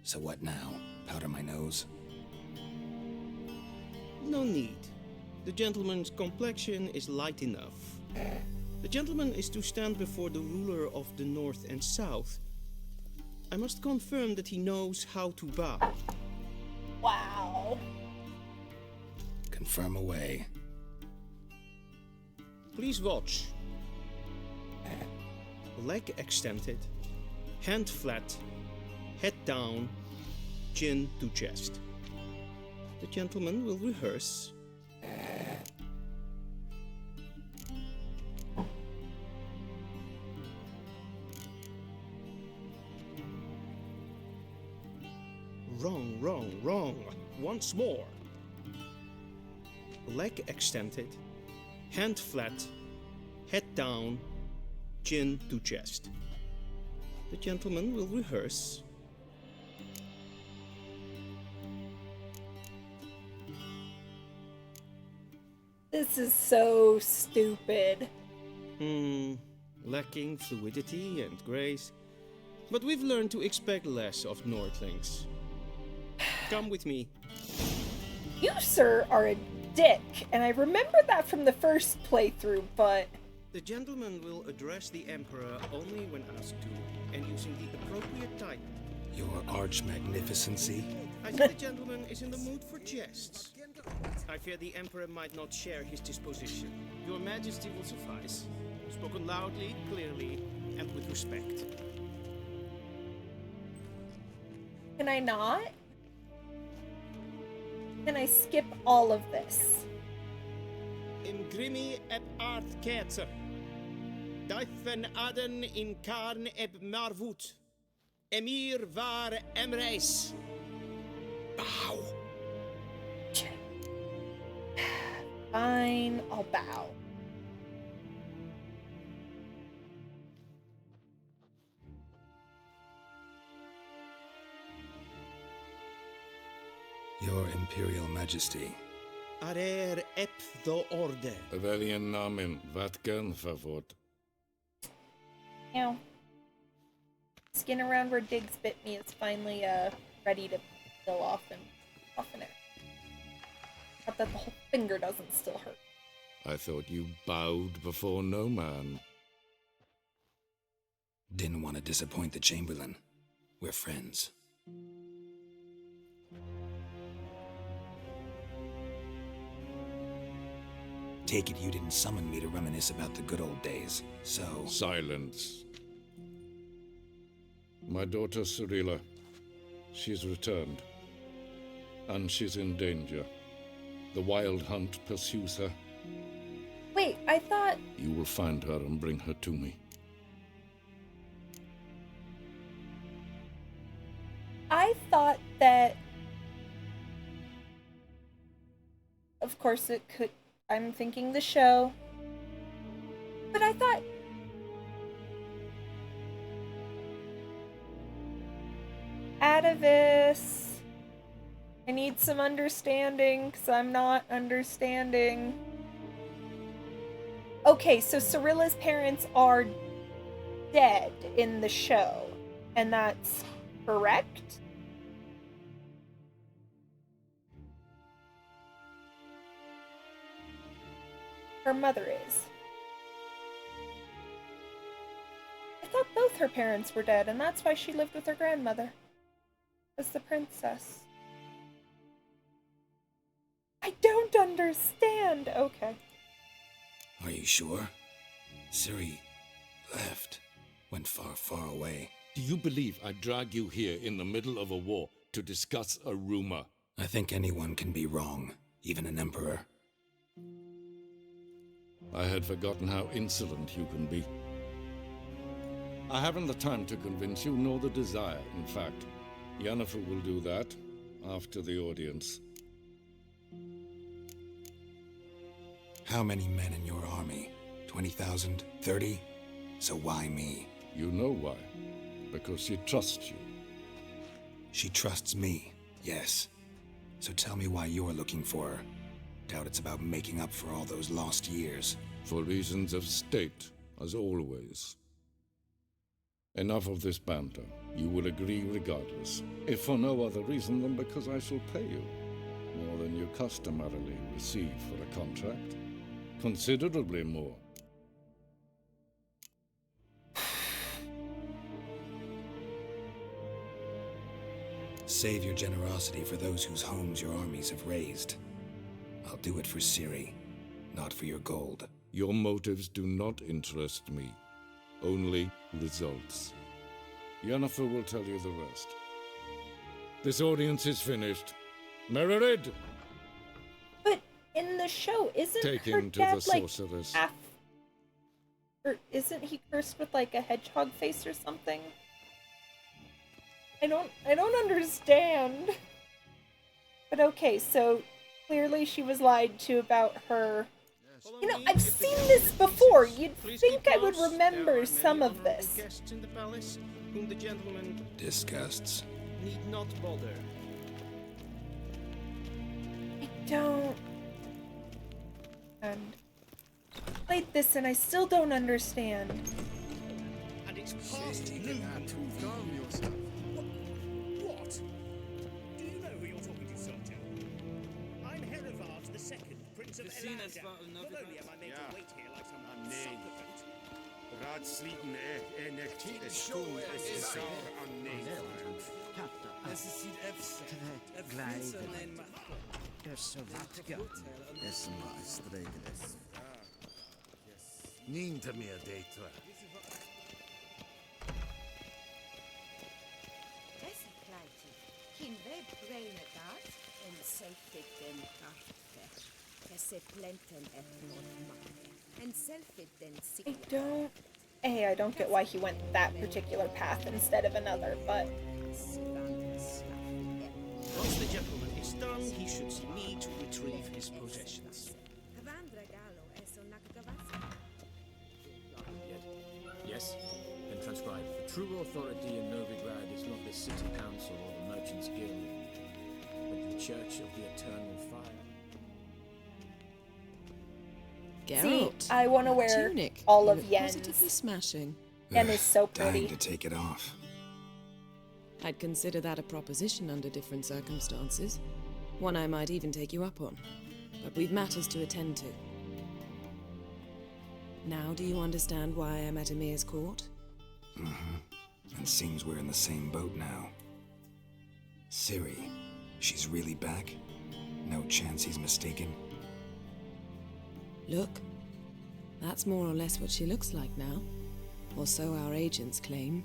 So what now? Powder my nose? No need. The gentleman's complexion is light enough. The gentleman is to stand before the ruler of the North and South. I must confirm that he knows how to bow. Wow. Confirm away. Please watch. Leg extended, hand flat, head down, chin to chest. The gentleman will rehearse. Wrong, wrong, wrong. Once more. Leg extended, hand flat, head down, chin to chest. The gentleman will rehearse. This is so stupid. Lacking fluidity and grace. But we've learned to expect less of Nordlings. Come with me. You, sir, are a dick, and I remember that from the first playthrough, but... The gentleman will address the Emperor only when asked to, and using the appropriate title. Your arch-magnificency? I see the gentleman is in the mood for jests. I fear the Emperor might not share his disposition. Your Majesty will suffice. Spoken loudly, clearly, and with respect. Can I not? Can I skip all of this? Imgrimi eb art ketzer. Daifen aden in karn eb marvut. Emir var emreis. Bow. Fine, I'll bow. Your Imperial Majesty. Arer ep the orde. Welchen Namen? Wat kan favort? Now, skin around where Diggs bit me is finally ready to peel off and soften it. Not that the whole finger doesn't still hurt. I thought you bowed before no man. Didn't want to disappoint the Chamberlain. We're friends. Take it you didn't summon me to reminisce about the good old days, so... Silence. My daughter Cyrilla, she's returned. And she's in danger. The Wild Hunt pursues her. Wait, I thought... You will find her and bring her to me. I thought that... Of course it could... I'm thinking the show. But I thought... Atavis... I need some understanding, because I'm not understanding. Okay, so Cyrilla's parents are dead in the show, and that's correct? Her mother is. I thought both her parents were dead, and that's why she lived with her grandmother as the princess. I don't understand. Okay. Are you sure? Ciri left. Went far, far away. Do you believe I drag you here in the middle of a war to discuss a rumor? I think anyone can be wrong, even an emperor. I had forgotten how insolent you can be. I haven't the time to convince you, nor the desire, in fact. Yennefer will do that after the audience. How many men in your army? 20,000? 30? So why me? You know why. Because she trusts you. She trusts me, yes. So tell me why you're looking for her. Doubt it's about making up for all those lost years. For reasons of state, as always. Enough of this banter. You will agree regardless. If for no other reason than because I shall pay you. More than you customarily receive for a contract. Considerably more. Save your generosity for those whose homes your armies have razed. I'll do it for Ciri, not for your gold. Your motives do not interest me. Only results. Yennefer will tell you the rest. This audience is finished. Mererid! But in the show, isn't Take her him to dad, the like, sorceress. or isn't he cursed with, like, a hedgehog face or something? I don't understand. But okay, so clearly she was lied to about her... You know, I've seen this before. You'd think I would remember some of this. Guests in the palace, whom the gentleman Disgusts. need not bother. I don't... And played this and I still don't understand. And it's past noon. Calm yourself. What? Do you know who you're talking to, Soldier? I'm Herivard the Second, Prince of Elanda. Not only am I made to wait here like some supplicant. Raadsleden echt schoon is sauer aan Nederland. Es ist gleich. Så vatka. Det som var sträckles. Ninta mer dejtra. Dessa kleiti. Kin web brain dat en selfit den karte. Dessa plenten and selfit den I don't... Hey, I don't get why he went that particular path instead of another, but... Once the gentleman is done, he should see me to retrieve his possessions. Yes, and transcribe. The true authority in Novigrad is not the city council or the merchants' guild, but the Church of the Eternal Fire. See, I want to wear all of Yen's. Positively smashing. Yen is so pretty. Dying to take it off. I'd consider that a proposition under different circumstances. One I might even take you up on. But we've matters to attend to. Now do you understand why I'm at Emir's court? Mm-hmm. And seems we're in the same boat now. Ciri, she's really back? No chance he's mistaken? Look, that's more or less what she looks like now. Or so our agents claim.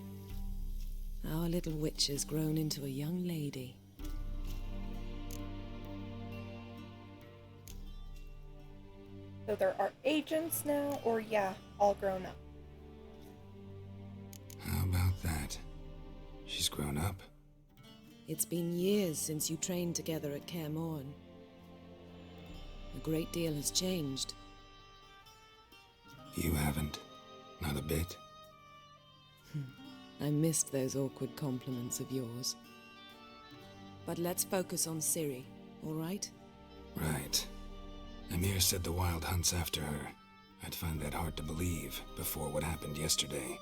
Our little witch has grown into a young lady. So there are agents now, or yeah, all grown up. How about that? She's grown up. It's been years since you trained together at Kaer Morhen. A great deal has changed. You haven't. Not a bit. I missed those awkward compliments of yours. But let's focus on Ciri, all right? Right. Emir said the Wild Hunt's after her. I'd find that hard to believe before what happened yesterday.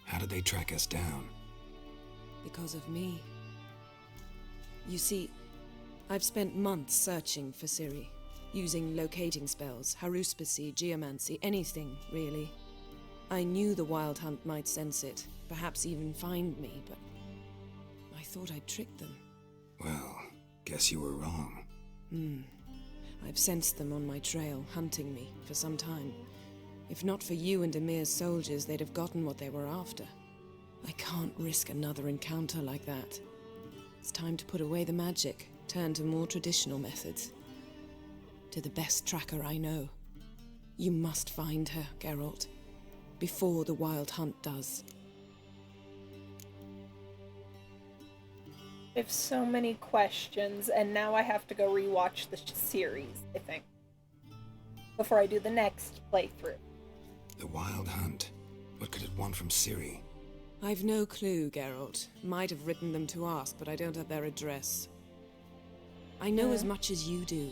How did they track us down? Because of me. You see, I've spent months searching for Ciri, using locating spells, haruspicy, geomancy, anything, really. I knew the Wild Hunt might sense it, perhaps even find me, but I thought I'd tricked them. Well, guess you were wrong. I've sensed them on my trail, hunting me, for some time. If not for you and Emir's soldiers, they'd have gotten what they were after. I can't risk another encounter like that. It's time to put away the magic, turn to more traditional methods. To the best tracker I know. You must find her, Geralt. Before the Wild Hunt does. I have so many questions, and now I have to go rewatch the series, I think, before I do the next playthrough. The Wild Hunt. What could it want from Ciri? I've no clue, Geralt. Might have written them to ask, but I don't have their address. I know as much as you do.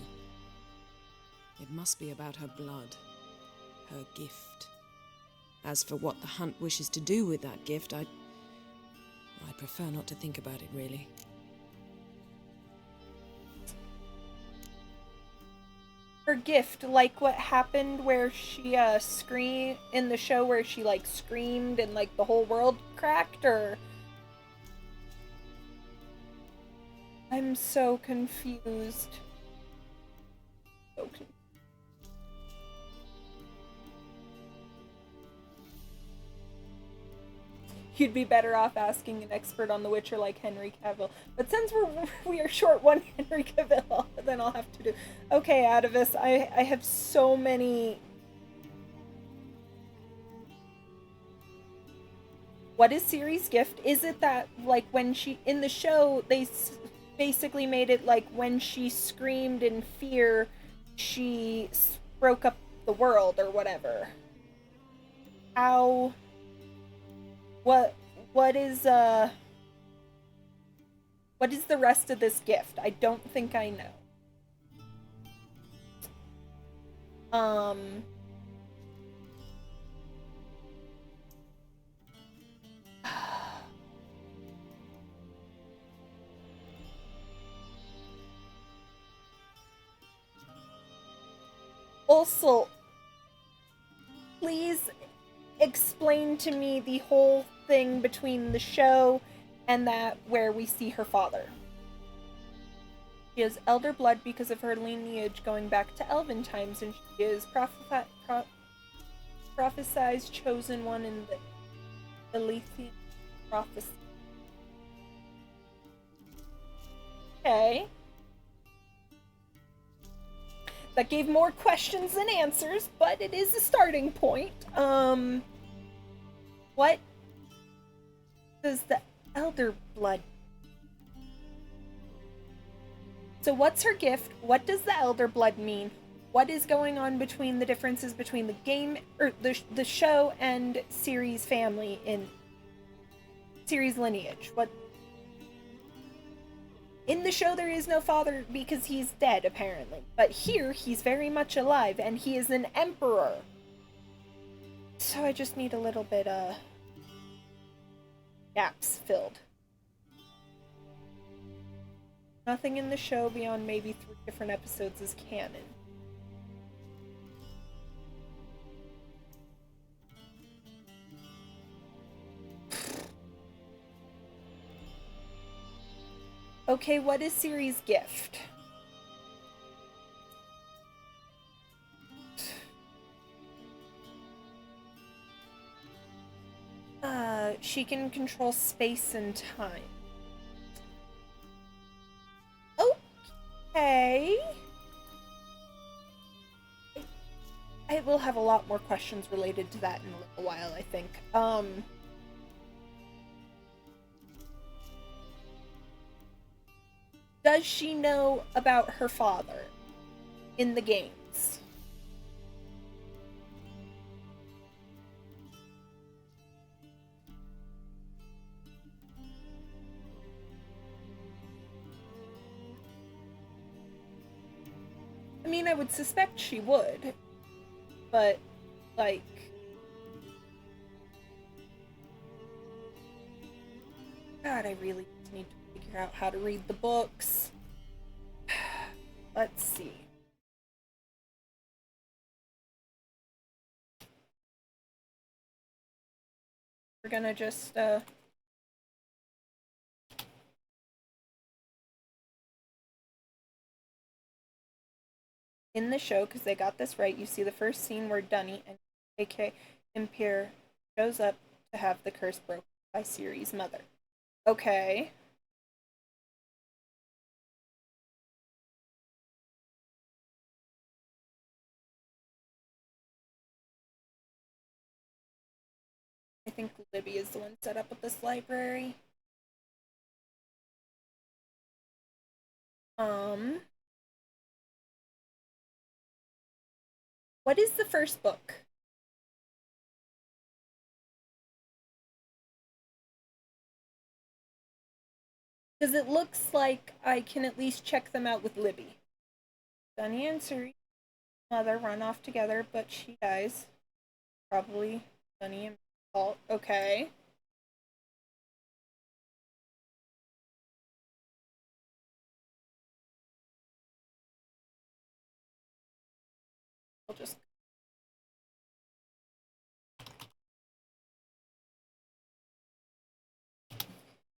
It must be about her blood. Her gift. As for what the Hunt wishes to do with that gift, I prefer not to think about it, really. Her gift, like what happened where she screamed in the show where she like screamed and like the whole world cracked, or I'm so confused. So confused. You'd be better off asking an expert on The Witcher like Henry Cavill. But since we are short one Henry Cavill, then I'll have to do... Okay, Atavis, I have so many... What is Ciri's gift? Is it that, like, when she... In the show, they basically made it like when she screamed in fear, she broke up the world or whatever. How... What is the rest of this gift? I don't think I know. Also, please explain to me the whole thing between the show and that where we see her father. She has elder blood because of her lineage going back to elven times, and she is prophesied chosen one in the Elysian prophecy. Okay. That gave more questions than answers, but it is a starting point. What does the elder blood... So what's her gift? What does the elder blood mean? What is going on between the differences between the game, or the show, and Ciri's family in Ciri's lineage? What... In the show, there is no father because he's dead, apparently. But here, he's very much alive, and he is an emperor. So I just need a little bit, gaps filled. Nothing in the show beyond maybe 3 different episodes is canon. Okay, what is Ciri's gift? she can control space and time. Okay. I will have a lot more questions related to that in a little while, I think. Does she know about her father in the games? I mean, I would suspect she would, but, like... God, I really need to figure out how to read the books. Let's see. We're gonna just, in the show, because they got this right, you see the first scene where Dunny and aka Impyr shows up to have the curse broken by Ciri's mother. Okay. I think Libby is the one set up with this library. What is the first book? Because it looks like I can at least check them out with Libby. Dunny and Ciri's mother run off together, but she dies. Probably Dunny and Paul. Okay. I'll just...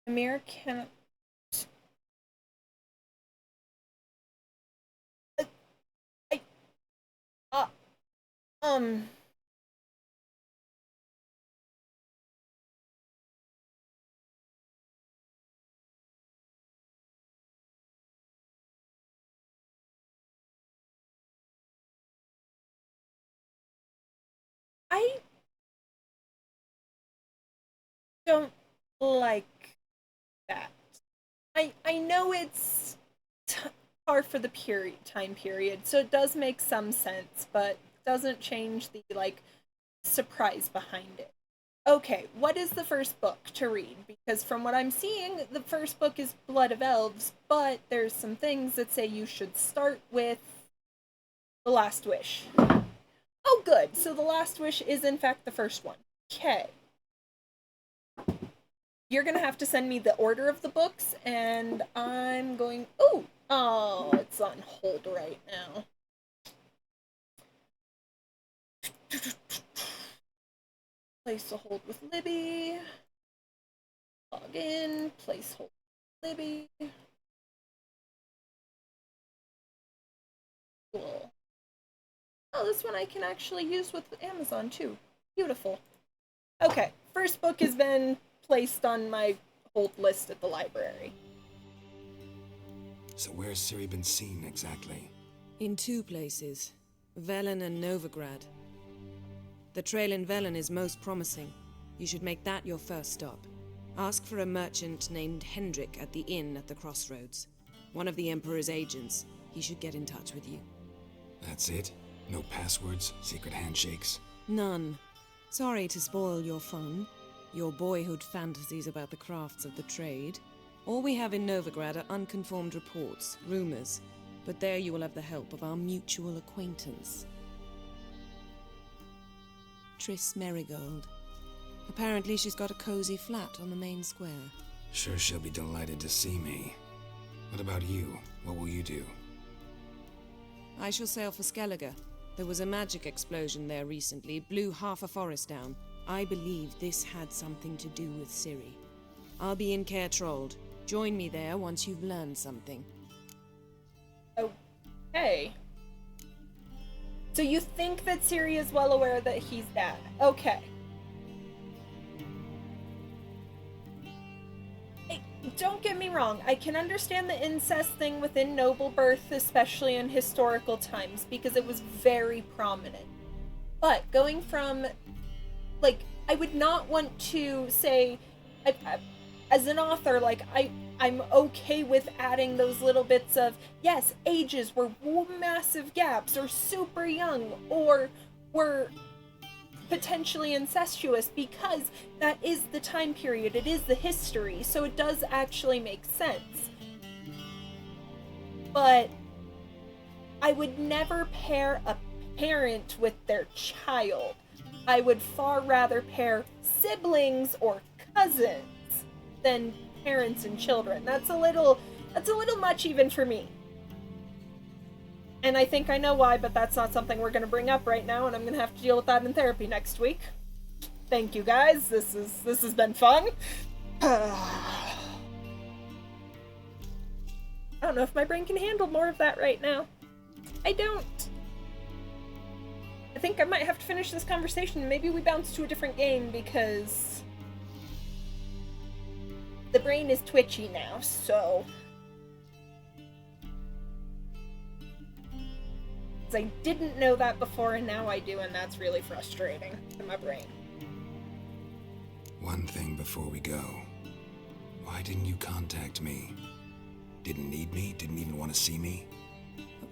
Ymir cannot... I don't like that. I know it's hard for the time period, so it does make some sense, but doesn't change the, like, surprise behind it. Okay, what is the first book to read? Because from what I'm seeing, the first book is Blood of Elves, but there's some things that say you should start with The Last Wish. Oh, good. So The Last Wish is, in fact, the first one. Okay. You're going to have to send me the order of the books, and I'm going... Oh, it's on hold right now. Place a hold with Libby. Log in. Place hold with Libby. Cool. Oh, this one I can actually use with Amazon too. Beautiful. Okay, first book has been placed on my hold list at the library. So where's Ciri been seen exactly? In two places, Velen and Novigrad. The trail in Velen is most promising. You should make that your first stop. Ask for a merchant named Hendrik at the inn at the crossroads. One of the Emperor's agents. He should get in touch with you. That's it? No passwords, secret handshakes? None. Sorry to spoil your fun, your boyhood fantasies about the crafts of the trade. All we have in Novigrad are unconfirmed reports, rumors, but there you will have the help of our mutual acquaintance. Triss Merigold. Apparently she's got a cozy flat on the main square. Sure she'll be delighted to see me. What about you? What will you do? I shall sail for Skellige. There was a magic explosion there recently, blew half a forest down. I believe this had something to do with Ciri. I'll be in Caer Trolde. Join me there once you've learned something. Okay. So you think that Ciri is well aware that he's dead? Okay. Don't get me wrong, I can understand the incest thing within noble birth, especially in historical times, because it was very prominent. But going from, like, I would not want to say, as an author, like, I'm okay with adding those little bits of, yes, ages were massive gaps, or super young, or were potentially incestuous, because that is the time period, it is the history, so it does actually make sense. But I would never pair a parent with their child. I would far rather pair siblings or cousins than parents and children. That's a little much even for me. And I think I know why, but that's not something we're going to bring up right now, and I'm going to have to deal with that in therapy next week. Thank you, guys. This has been fun. I don't know if my brain can handle more of that right now. I don't. I think I might have to finish this conversation. Maybe we bounce to a different game, because the brain is twitchy now, so... I didn't know that before, and now I do, and that's really frustrating to my brain. One thing before we go. Why didn't you contact me? Didn't need me? Didn't even want to see me?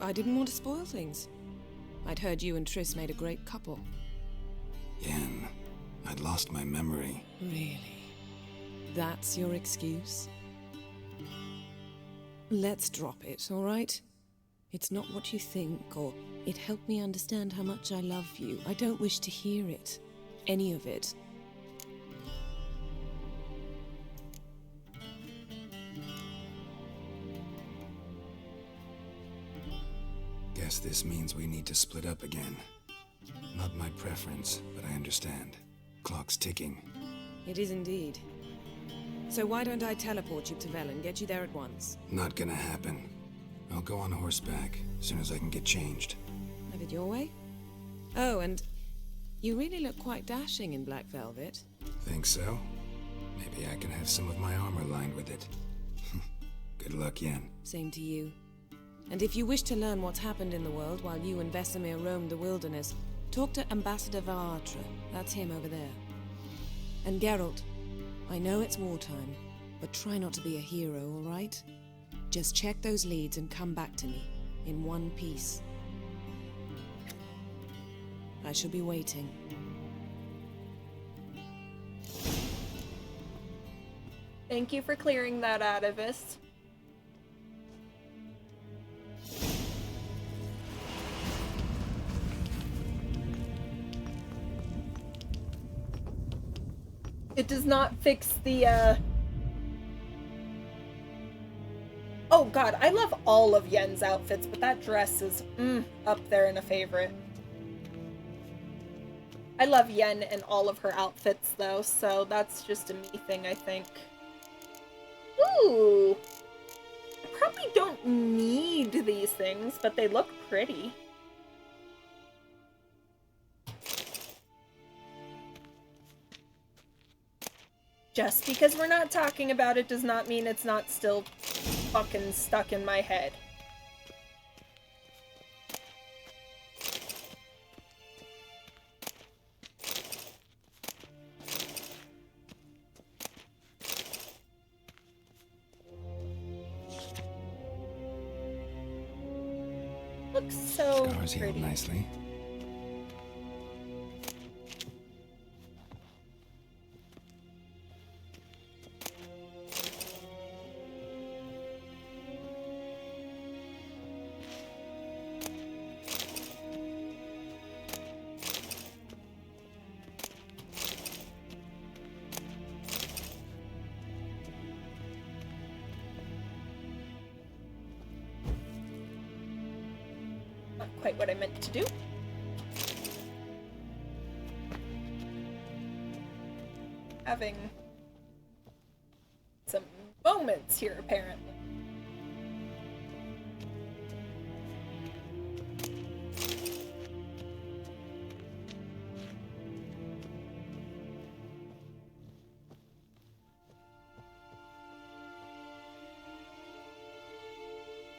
I didn't want to spoil things. I'd heard you and Triss made a great couple. Yen, I'd lost my memory. Really? That's your excuse? Let's drop it, all right? It's not what you think, or it helped me understand how much I love you. I don't wish to hear it. Any of it. Guess this means we need to split up again. Not my preference, but I understand. Clock's ticking. It is indeed. So why don't I teleport you to Velen, get you there at once? Not gonna happen. I'll go on horseback, as soon as I can get changed. Have it your way? Oh, and you really look quite dashing in black velvet. Think so? Maybe I can have some of my armor lined with it. Good luck, Yen. Same to you. And if you wish to learn what's happened in the world while you and Vesemir roamed the wilderness, talk to Ambassador Varatra. That's him over there. And Geralt, I know it's wartime, but try not to be a hero, all right? Just check those leads and come back to me, in one piece. I shall be waiting. Thank you for clearing that out of us. It does not fix the, Oh god, I love all of Yen's outfits, but that dress is up there in a favorite. I love Yen and all of her outfits though, so that's just a me thing, I think. Ooh! I probably don't need these things, but they look pretty. Just because we're not talking about it does not mean it's not still fucking stuck in my head. Looks so Scars healed pretty. nicely. Not quite what I meant to do. Having some moments here, apparently.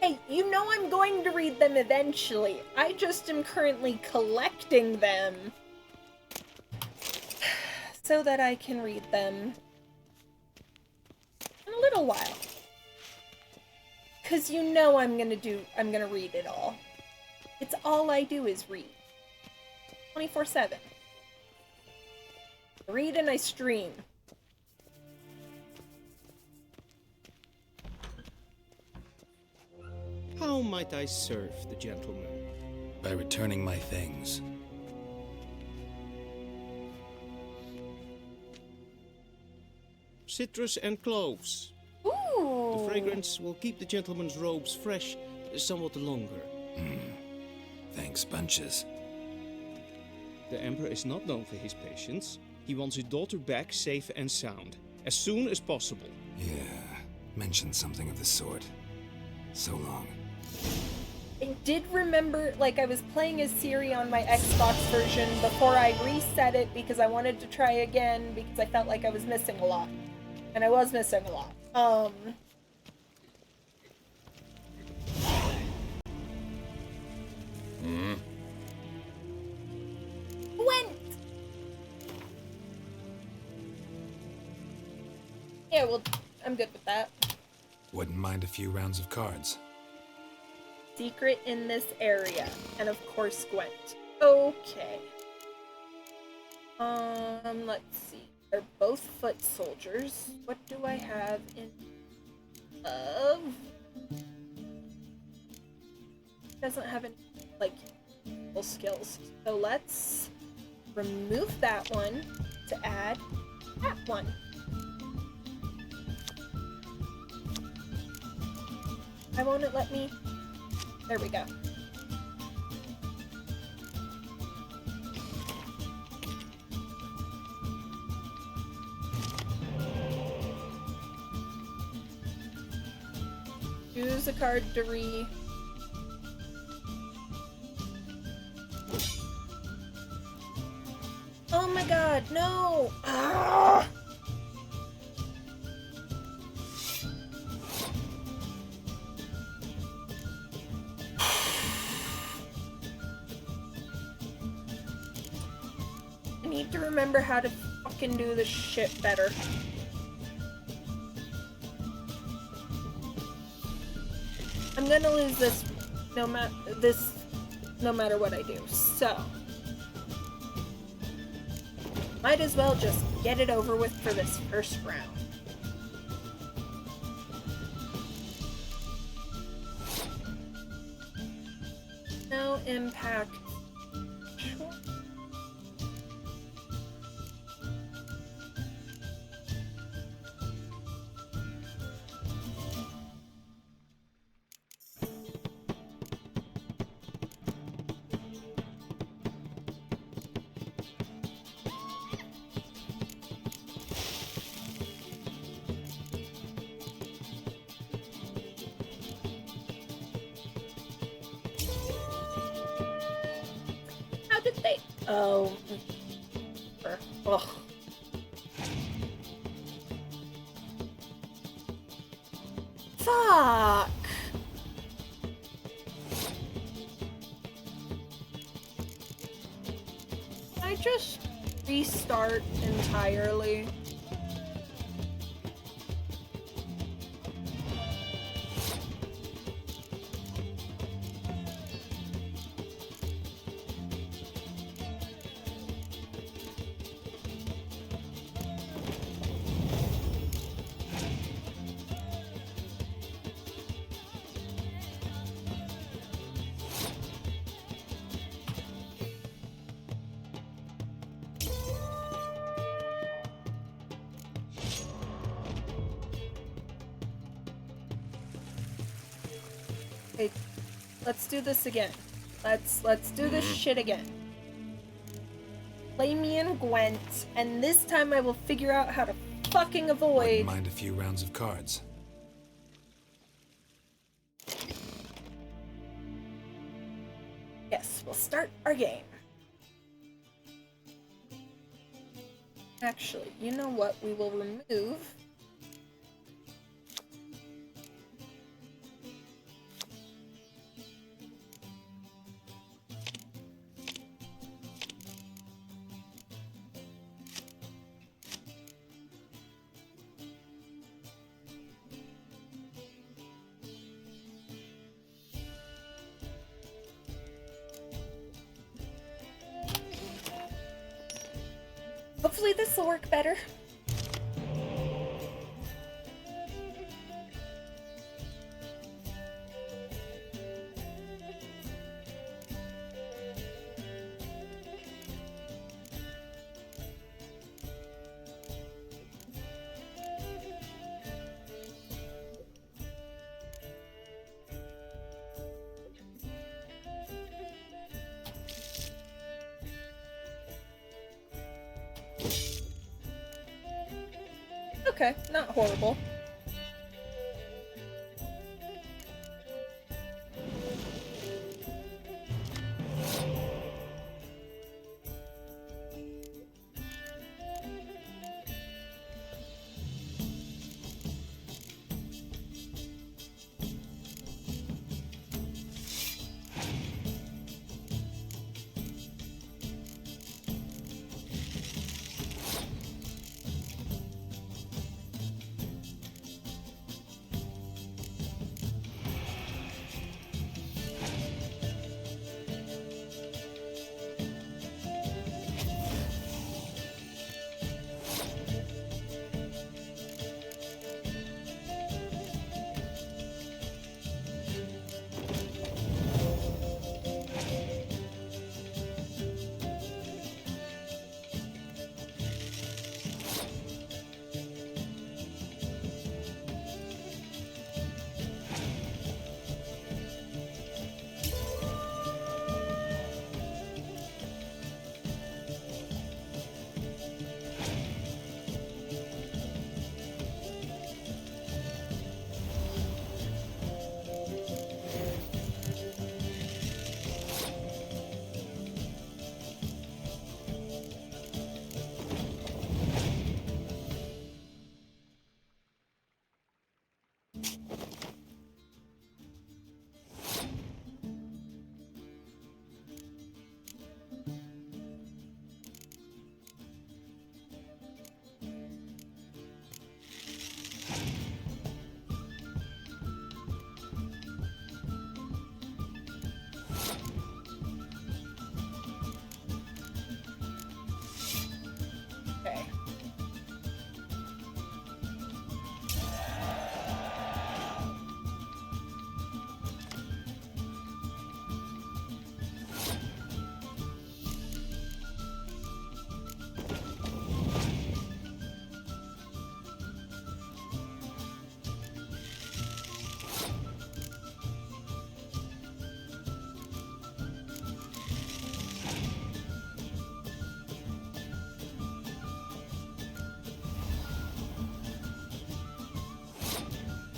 Hey, you know I'm going to read them eventually. I just am currently collecting them so that I can read them in a little while. Cause you know I'm gonna read it all. It's all I do is read. 24/7. I read and I stream. How might I serve the gentleman? By returning my things. Citrus and cloves. Ooh. The fragrance will keep the gentleman's robes fresh somewhat longer. Thanks, bunches. The Emperor is not known for his patience. He wants his daughter back safe and sound, as soon as possible. Yeah, mentioned something of the sort. So long. I did remember, like, I was playing as Ciri on my Xbox version before I reset it because I wanted to try again because I felt like I was missing a lot. And I was missing a lot. Gwent! Yeah, well, I'm good with that. Wouldn't mind a few rounds of cards. Secret in this area. And of course, Gwent. Okay. Let's see. They're both foot soldiers. What do I have in of? Doesn't have any, like, full skills. So let's remove that one to add that one. Why won't it let me? There we go. Choose a card to re... Oh my god, no! Ah! I need to remember how to fucking do this shit better. I'm gonna lose this no matter what I do, so might as well just get it over with for this first round. No impact. Sure. How did they? Oh. Ugh. Fuck. Can I just restart entirely? Okay, let's do this again. Let's do this shit again. Play me in Gwent, and this time I will figure out how to fucking avoid. Wouldn't mind a few rounds of cards. Yes, we'll start our game. Actually, you know what? We will remove Hopefully this will work better. Okay, not horrible. Okay.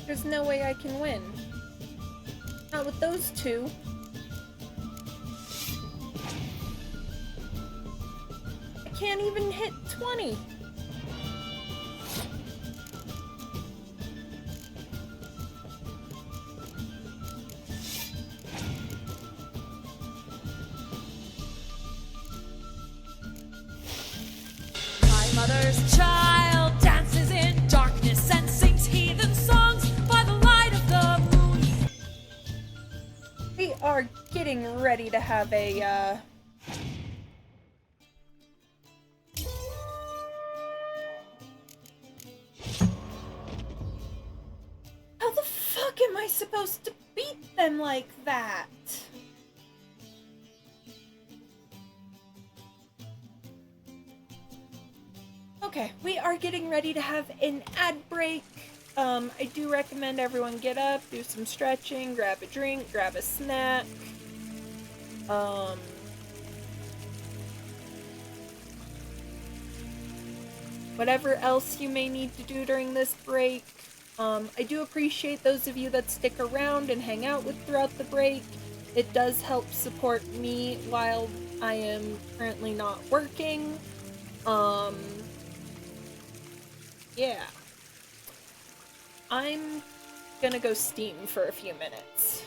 There's no way I can win. Not with those two. I can't even hit 20. My mother's child dances in darkness and sings heathen songs by the light of the moon. We are getting ready to have a, How the fuck am I supposed to beat them like that? Okay, we are getting ready to have an ad break. I do recommend everyone get up, do some stretching, grab a drink, grab a snack. Whatever else you may need to do during this break. I do appreciate those of you that stick around and hang out with throughout the break. It does help support me while I am currently not working. Yeah. I'm gonna go steam for a few minutes.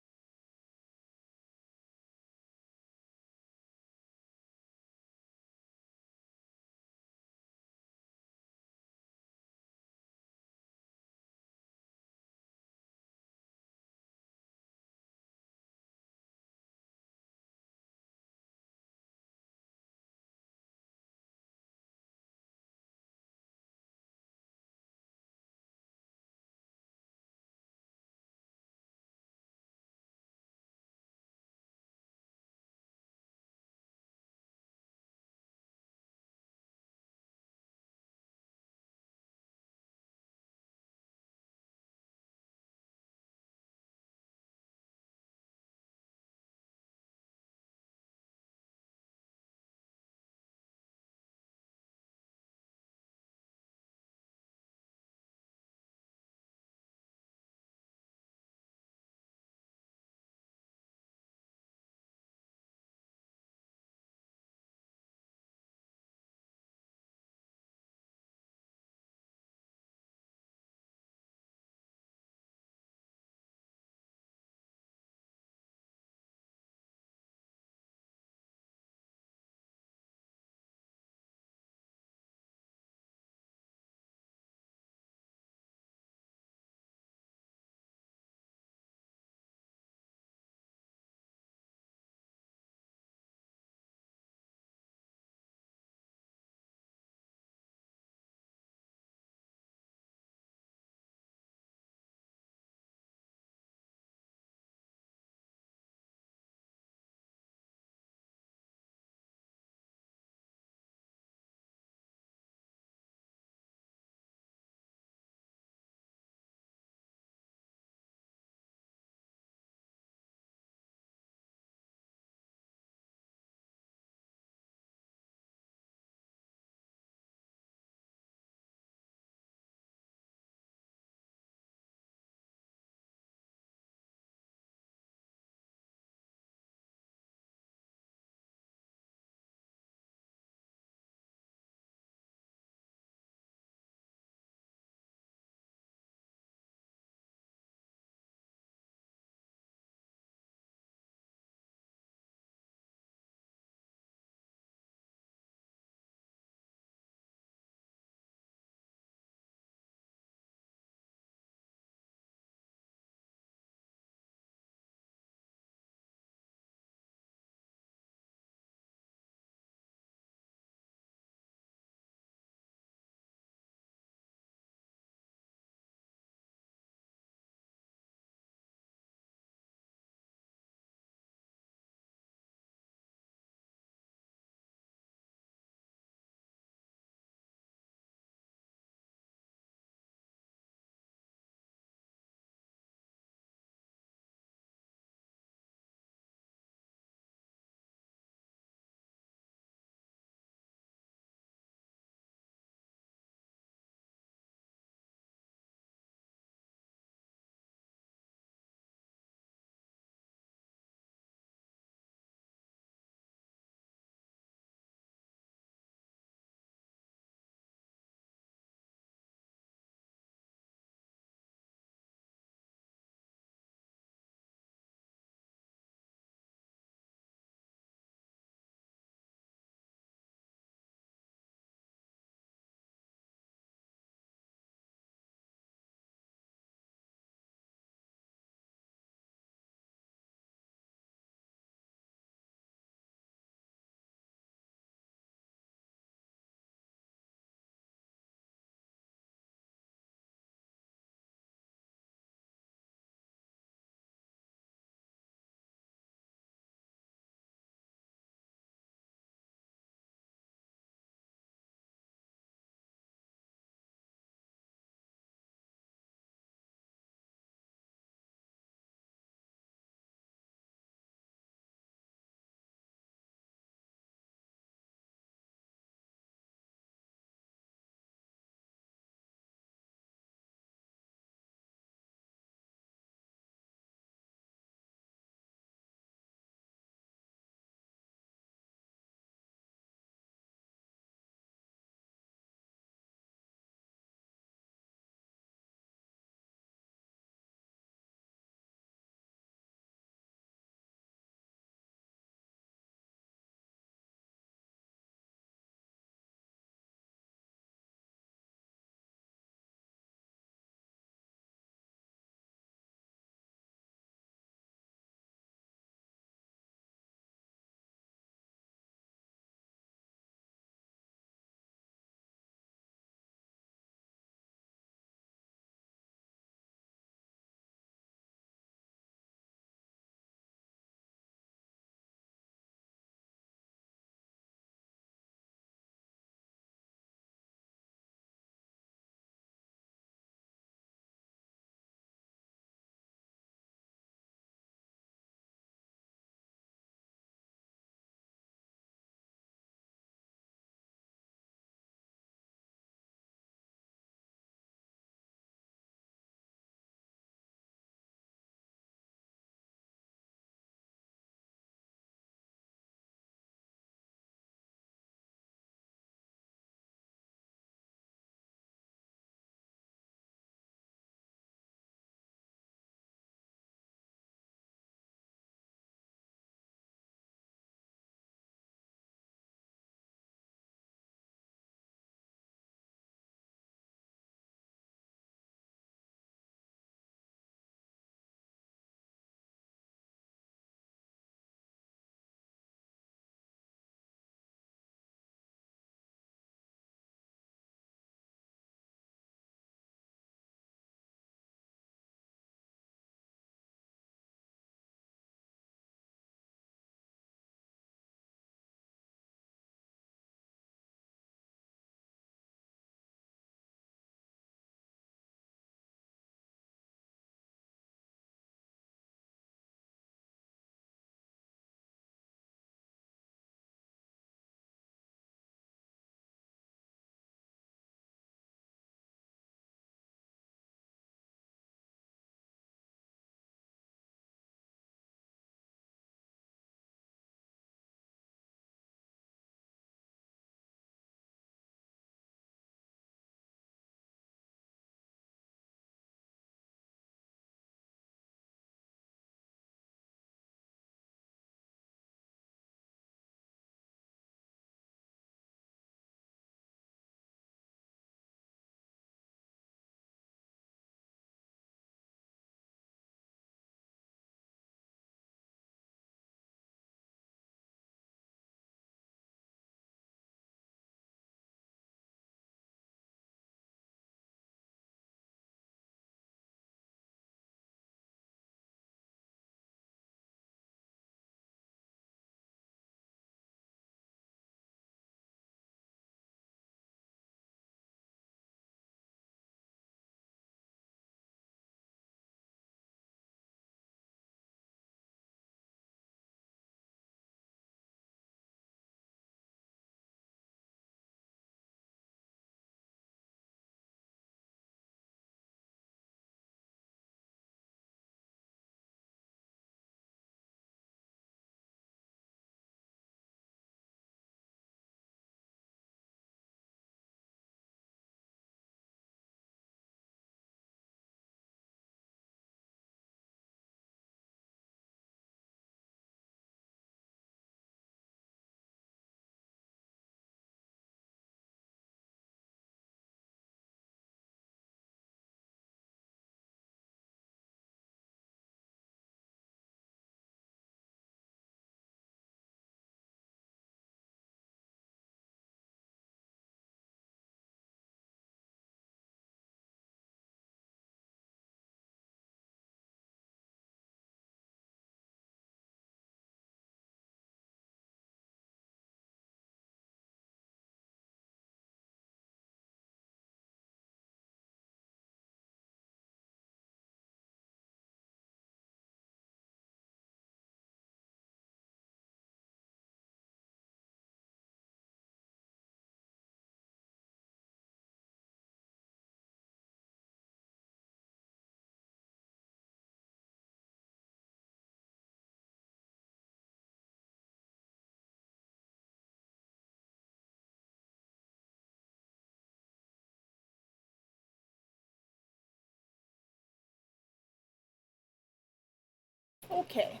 Okay.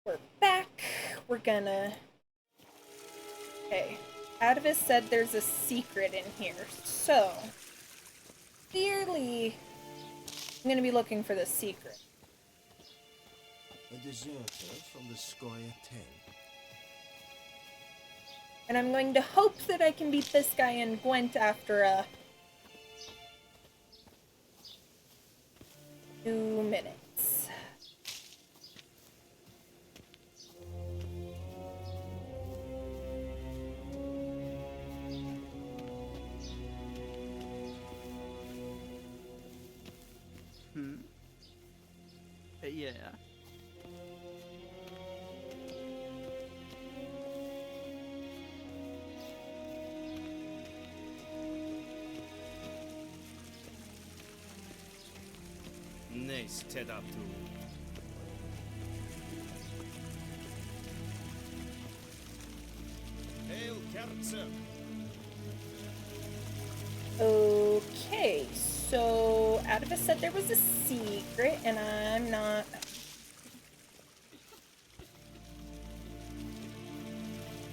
We're back. We're gonna... Okay. Atavus said there's a secret in here, so... Clearly, I'm gonna be looking for the secret. A deserter from the Squire 10. And I'm going to hope that I can beat this guy in Gwent after a... 2 minutes. Yeah. Nice, Ted up to. Hail, Kerzer! Okay, so Atavus said there was a secret, and I'm not...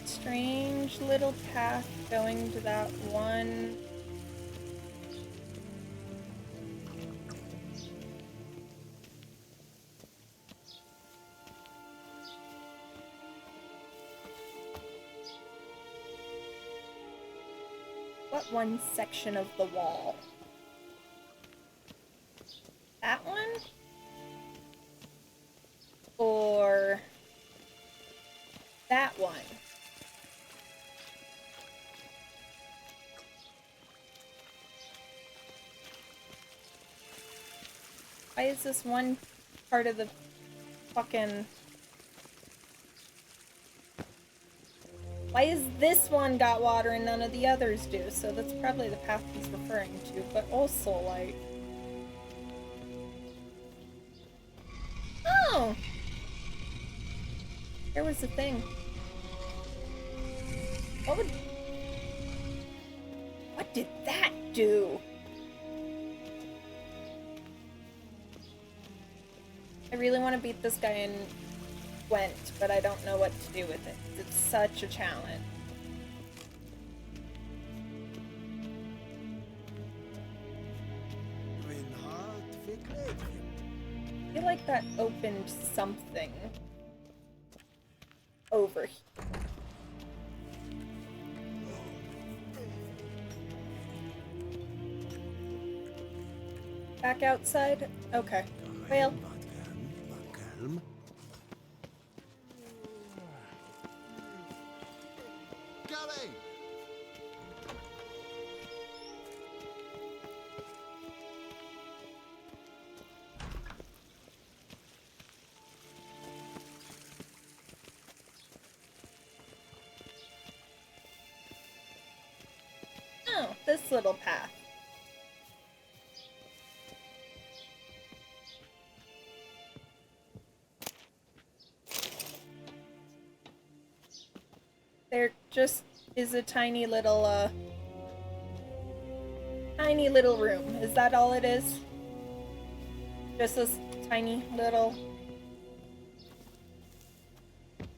Strange little path going to that one... What one section of the wall? That one? Or that one? Why is this one part of the fucking... Why is this one got water and none of the others do? So that's probably the path he's referring to, but also, like... Oh! There was a thing. What did that do? I really want to beat this guy in Gwent, but I don't know what to do with it. It's such a challenge. I feel like that opened something over here. Back outside? Okay. Well. Gully! Oh, this little path. There just is a tiny little room. Is that all it is? Just this tiny little...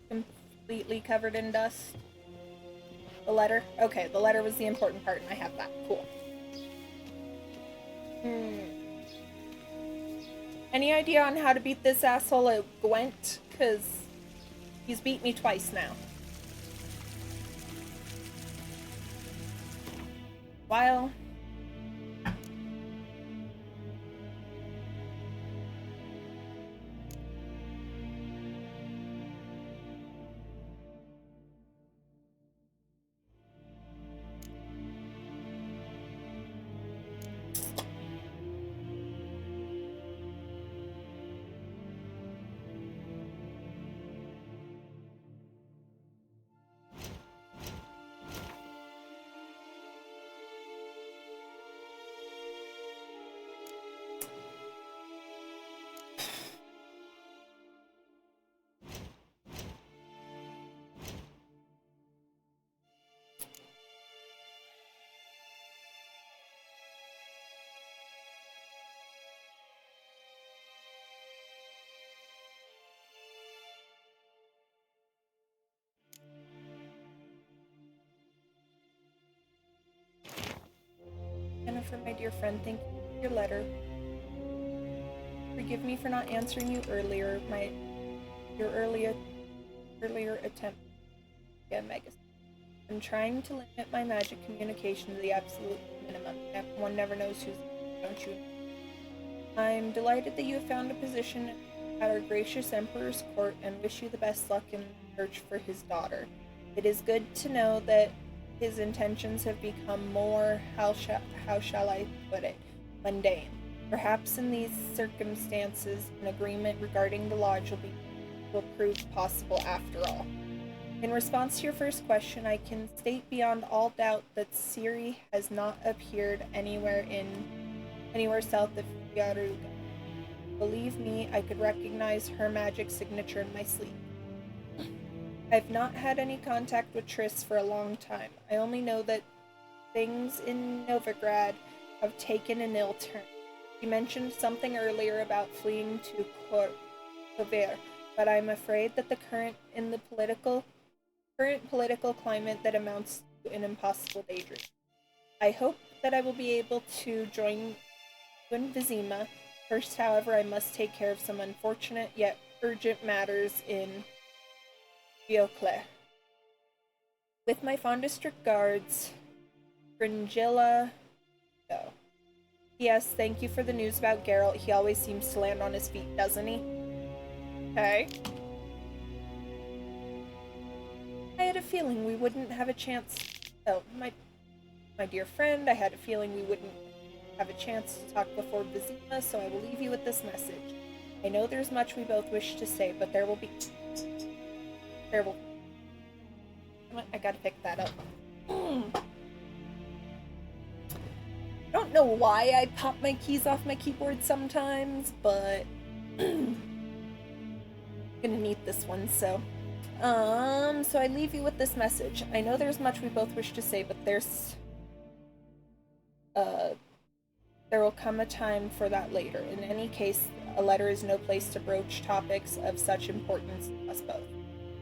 completely covered in dust? The letter? Okay, the letter was the important part, and I have that. Cool. Any idea on how to beat this asshole at Gwent? Because he's beat me twice now. While... Yennefer, my dear friend, thank you for your letter. Forgive me for not answering you earlier. Your earlier attempt to get Megas. I'm trying to limit my magic communication to the absolute minimum. One never knows who's, don't you? I'm delighted that you have found a position at our gracious Emperor's court and wish you the best luck in the search for his daughter. It is good to know that his intentions have become more, how shall I put it, mundane. Perhaps in these circumstances, an agreement regarding the lodge will prove possible after all. In response to your first question, I can state beyond all doubt that Ciri has not appeared anywhere south of Yaruga. Believe me, I could recognize her magic signature in my sleep. I've not had any contact with Triss for a long time. I only know that things in Novigrad have taken an ill turn. You mentioned something earlier about fleeing to Kovir, but I'm afraid that the current political climate that amounts to an impossible daydream. I hope that I will be able to join you in Vizima. First, however, I must take care of some unfortunate yet urgent matters in Beauclair. With my fondest regards, Fringilla. Go. Yes, thank you for the news about Geralt. He always seems to land on his feet, doesn't he? Okay. I had a feeling we wouldn't have a chance. Oh, my dear friend, I had a feeling we wouldn't have a chance to talk before Vizima, so I will leave you with this message. I know there's much we both wish to say, but I gotta pick that up. I don't know why I pop my keys off my keyboard sometimes, but I'm gonna need this one, so I leave you with this message. I know there's much we both wish to say, but there will come a time for that later. In any case, a letter is no place to broach topics of such importance to us both.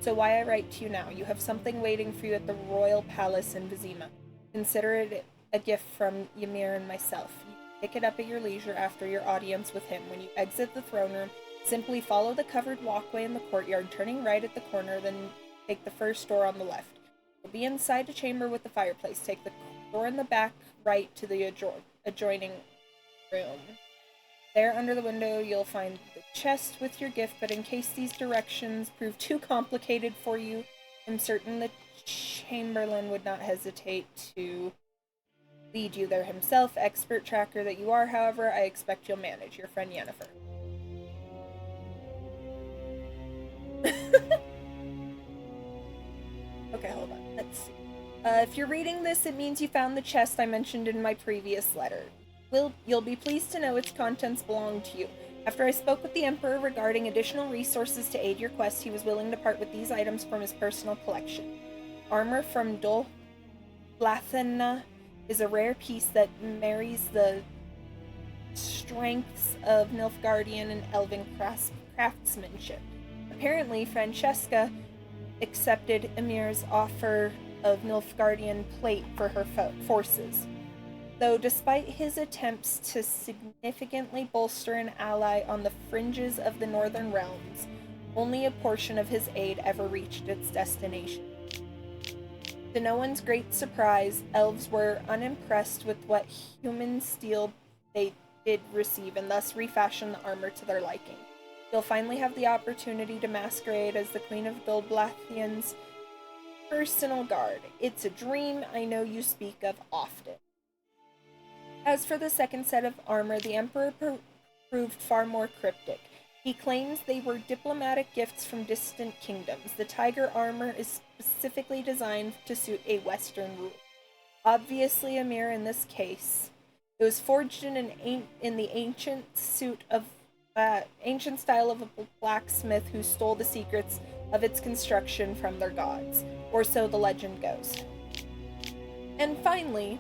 So why I write to you now? You have something waiting for you at the royal palace in Vizima. Consider it a gift from Ymir and myself. You pick it up at your leisure after your audience with him. When you exit the throne room, simply follow the covered walkway in the courtyard, turning right at the corner, then take the first door on the left. You'll be inside a chamber with the fireplace. Take the door in the back right to the adjoining room. There, under the window, you'll find the chest with your gift, but in case these directions prove too complicated for you, I'm certain the Chamberlain would not hesitate to lead you there himself. Expert tracker that you are, however, I expect you'll manage. Your friend Yennefer. Okay, hold on. Let's see. If you're reading this, it means you found the chest I mentioned in my previous letter. You'll be pleased to know its contents belong to you. After I spoke with the Emperor regarding additional resources to aid your quest, he was willing to part with these items from his personal collection. Armor from Dol Blathanna is a rare piece that marries the strengths of Nilfgaardian and Elven craftsmanship. Apparently, Francesca accepted Ymir's offer of Nilfgaardian plate for her forces. Though despite his attempts to significantly bolster an ally on the fringes of the Northern Realms, only a portion of his aid ever reached its destination. To no one's great surprise, elves were unimpressed with what human steel they did receive and thus refashioned the armor to their liking. You'll finally have the opportunity to masquerade as the Queen of Dol Blathian's personal guard. It's a dream I know you speak of often. As for the second set of armor, the Emperor proved far more cryptic. He claims they were diplomatic gifts from distant kingdoms. The tiger armor is specifically designed to suit a Western rule. Obviously, Ymir in this case. It was forged in the ancient style of a blacksmith who stole the secrets of its construction from their gods, or so the legend goes. And finally,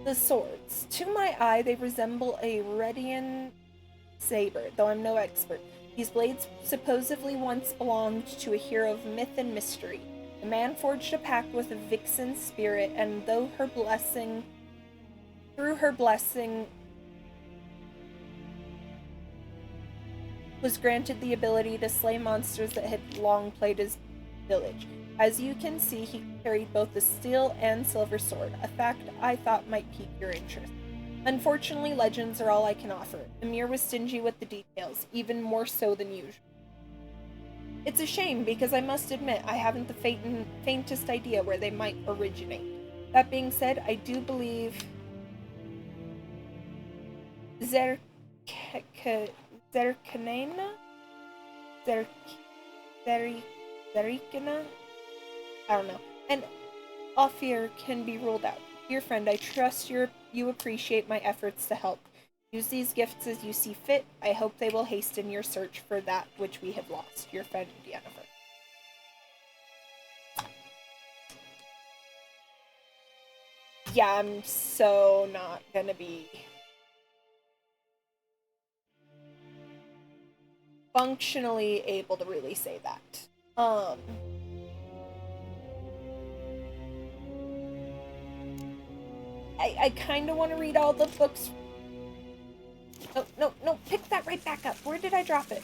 the swords. To my eye, they resemble a Redian saber, though I'm no expert. These blades supposedly once belonged to a hero of myth and mystery. The man forged a pact with a vixen spirit, and though her blessing through her blessing, was granted the ability to slay monsters that had long plagued his village. As you can see, he carried both the steel and silver sword, a fact I thought might pique your interest. Unfortunately, legends are all I can offer. Emir was stingy with the details, even more so than usual. It's a shame, because I must admit I haven't the faintest idea where they might originate. That being said, I do believe Zerkanena? Zerikana? I don't know. And Ophir can be ruled out. Dear friend, I trust you appreciate my efforts to help. Use these gifts as you see fit. I hope they will hasten your search for that which we have lost. Your friend, Yennefer. Yeah, I'm so not gonna be functionally able to really say that. I kind of want to read all the books. No, pick that right back up. Where did I drop it?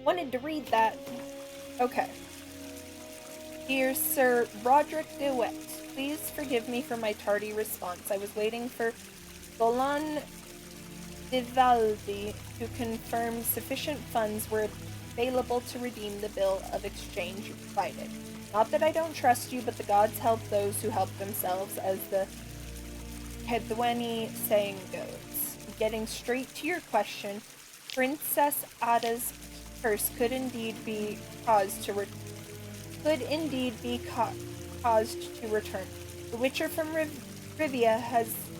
Wanted to read that. Okay. Dear Sir Roderick DeWitt, please forgive me for my tardy response. I was waiting for Golan Vivaldi to confirm sufficient funds were available to redeem the bill of exchange you provided. Not that I don't trust you, but the gods help those who help themselves, as the Hedweni saying goes. Getting straight to your question, Princess Ada's curse could indeed be caused to return. The Witcher from Rivia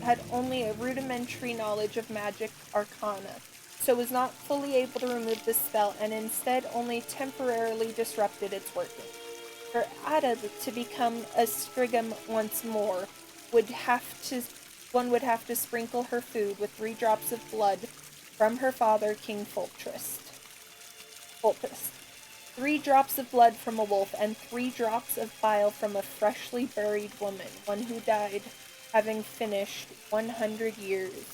had only a rudimentary knowledge of magic arcana, so was not fully able to remove the spell, and instead only temporarily disrupted its working. For Ada to become a Strigum once more, one would have to sprinkle her food with 3 drops of blood from her father, King Foltest. 3 drops of blood from a wolf, and 3 drops of bile from a freshly buried woman, one who died having finished 100 years,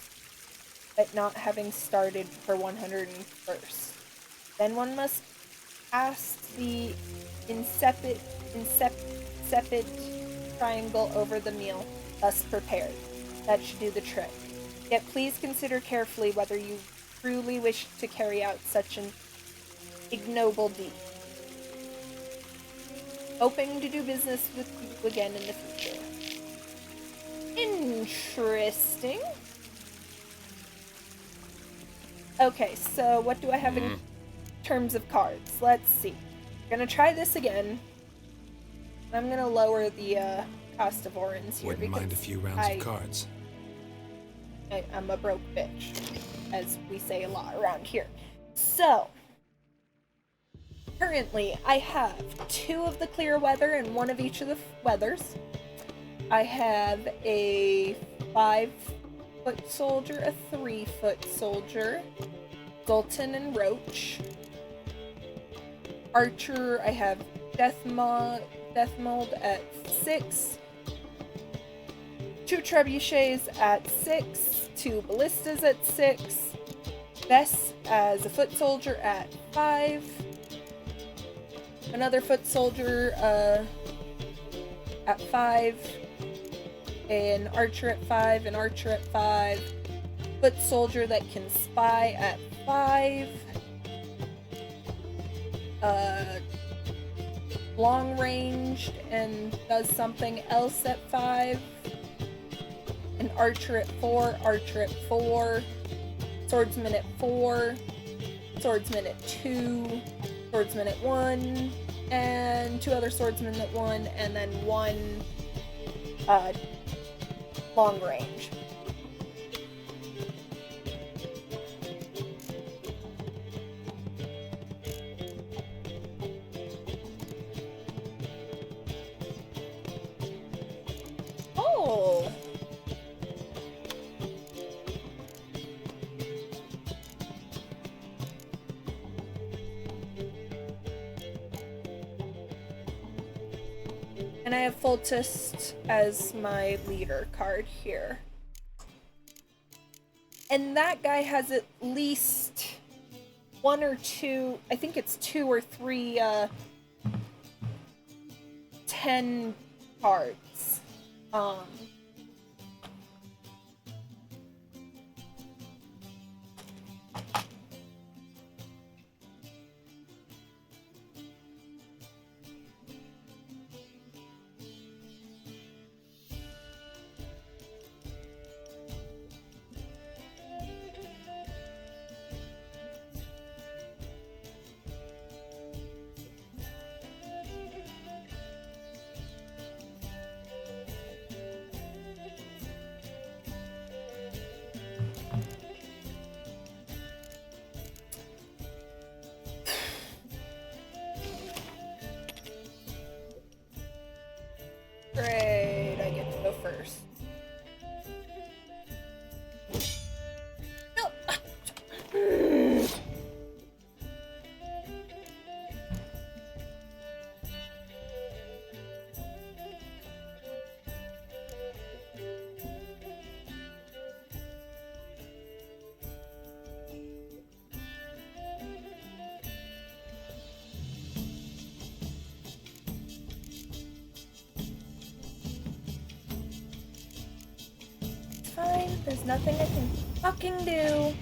but not having started her 101st. Then one must cast the insipid triangle over the meal, thus prepared. That should do the trick. Yet please consider carefully whether you truly wish to carry out such an ignoble deed. Hoping to do business with you again in the future. Interesting. Okay, so what do I have in terms of cards? Let's see. I'm gonna try this again. I'm gonna lower the cost of Orans here. Wouldn't mind a few rounds of cards. I'm a broke bitch, as we say a lot around here. So, currently I have 2 of the clear weather and 1 of each of the weathers. I have a 5-foot soldier, a 3-foot soldier, Sultan and Roach. Archer, I have Death Mold at 6, 2 trebuchets at 6, 2 ballistas at 6, Bess as a foot soldier at 5, another foot soldier at 5, an archer at 5, an archer at 5, foot soldier that can spy at 5, long ranged and does something else at 5, an archer at 4, archer at 4, swordsman at 4, swordsman at 2, swordsman at 1, and 2 other swordsmen at 1, and then 1 long range. Oh! And I have Foltest as my leader card here. And that guy has at least 1 or 2, I think it's 2 or 3, 10 cards. Great, I get to go first. No. It's fine, there's nothing I can fucking do.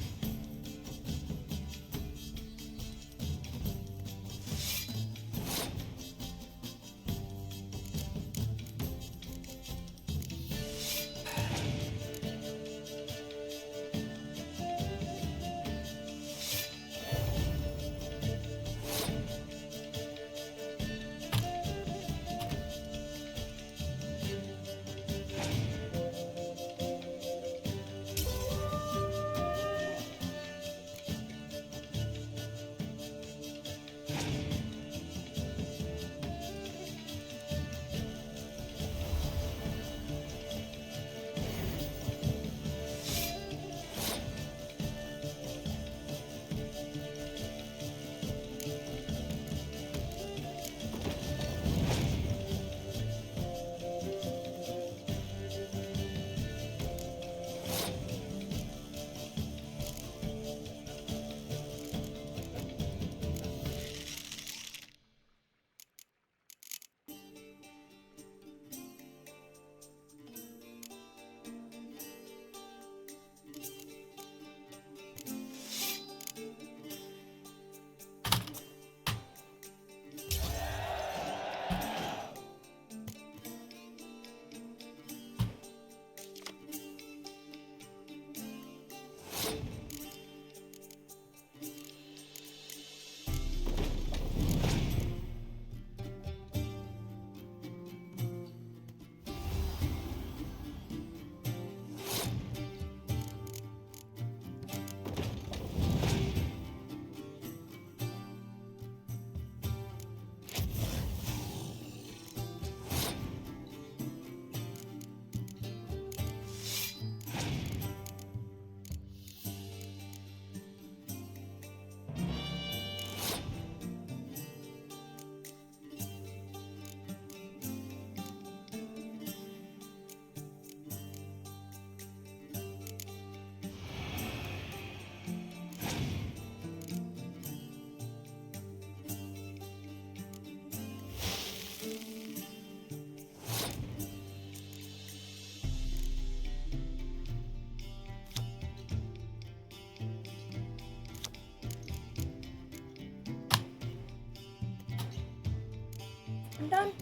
I'm done.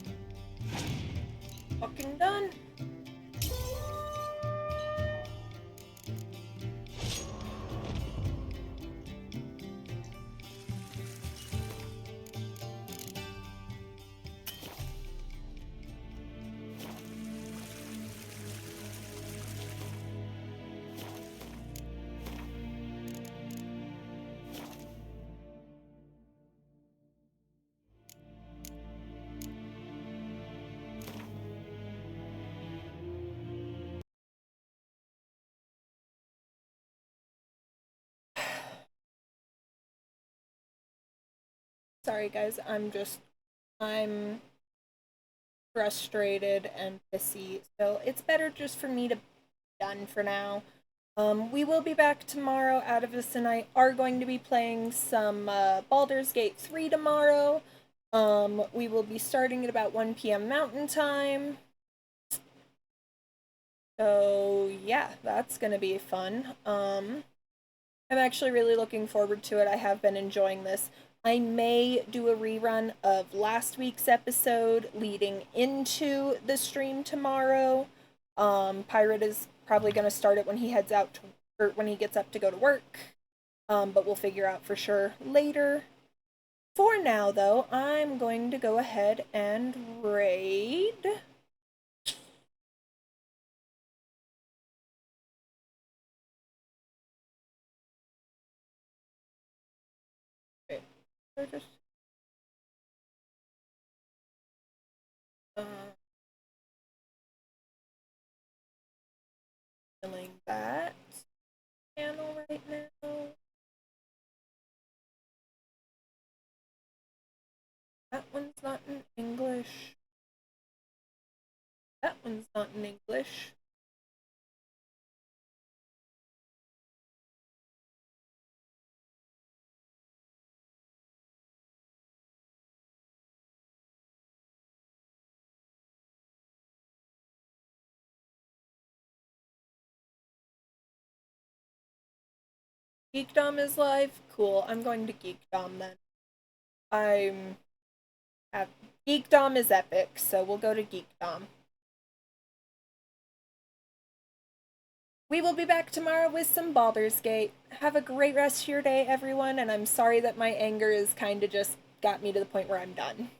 Fucking done. Sorry guys, I'm frustrated and pissy, so it's better just for me to be done for now. We will be back tomorrow. Atavus and I are going to be playing some Baldur's Gate 3 tomorrow. We will be starting at about 1 p.m. Mountain Time. So, yeah, that's going to be fun. I'm actually really looking forward to it. I have been enjoying this. I may do a rerun of last week's episode leading into the stream tomorrow. Pirate is probably going to start it when he heads out to, or when he gets up to go to work. But we'll figure out for sure later. For now, though, I'm going to go ahead and raid. Or just filling that channel right now. That one's not in English. That one's not in English. Geekdom is live? Cool. I'm going to Geekdom then. Geekdom is epic, so we'll go to Geekdom. We will be back tomorrow with some Baldur's Gate. Have a great rest of your day, everyone, and I'm sorry that my anger is kind of just got me to the point where I'm done.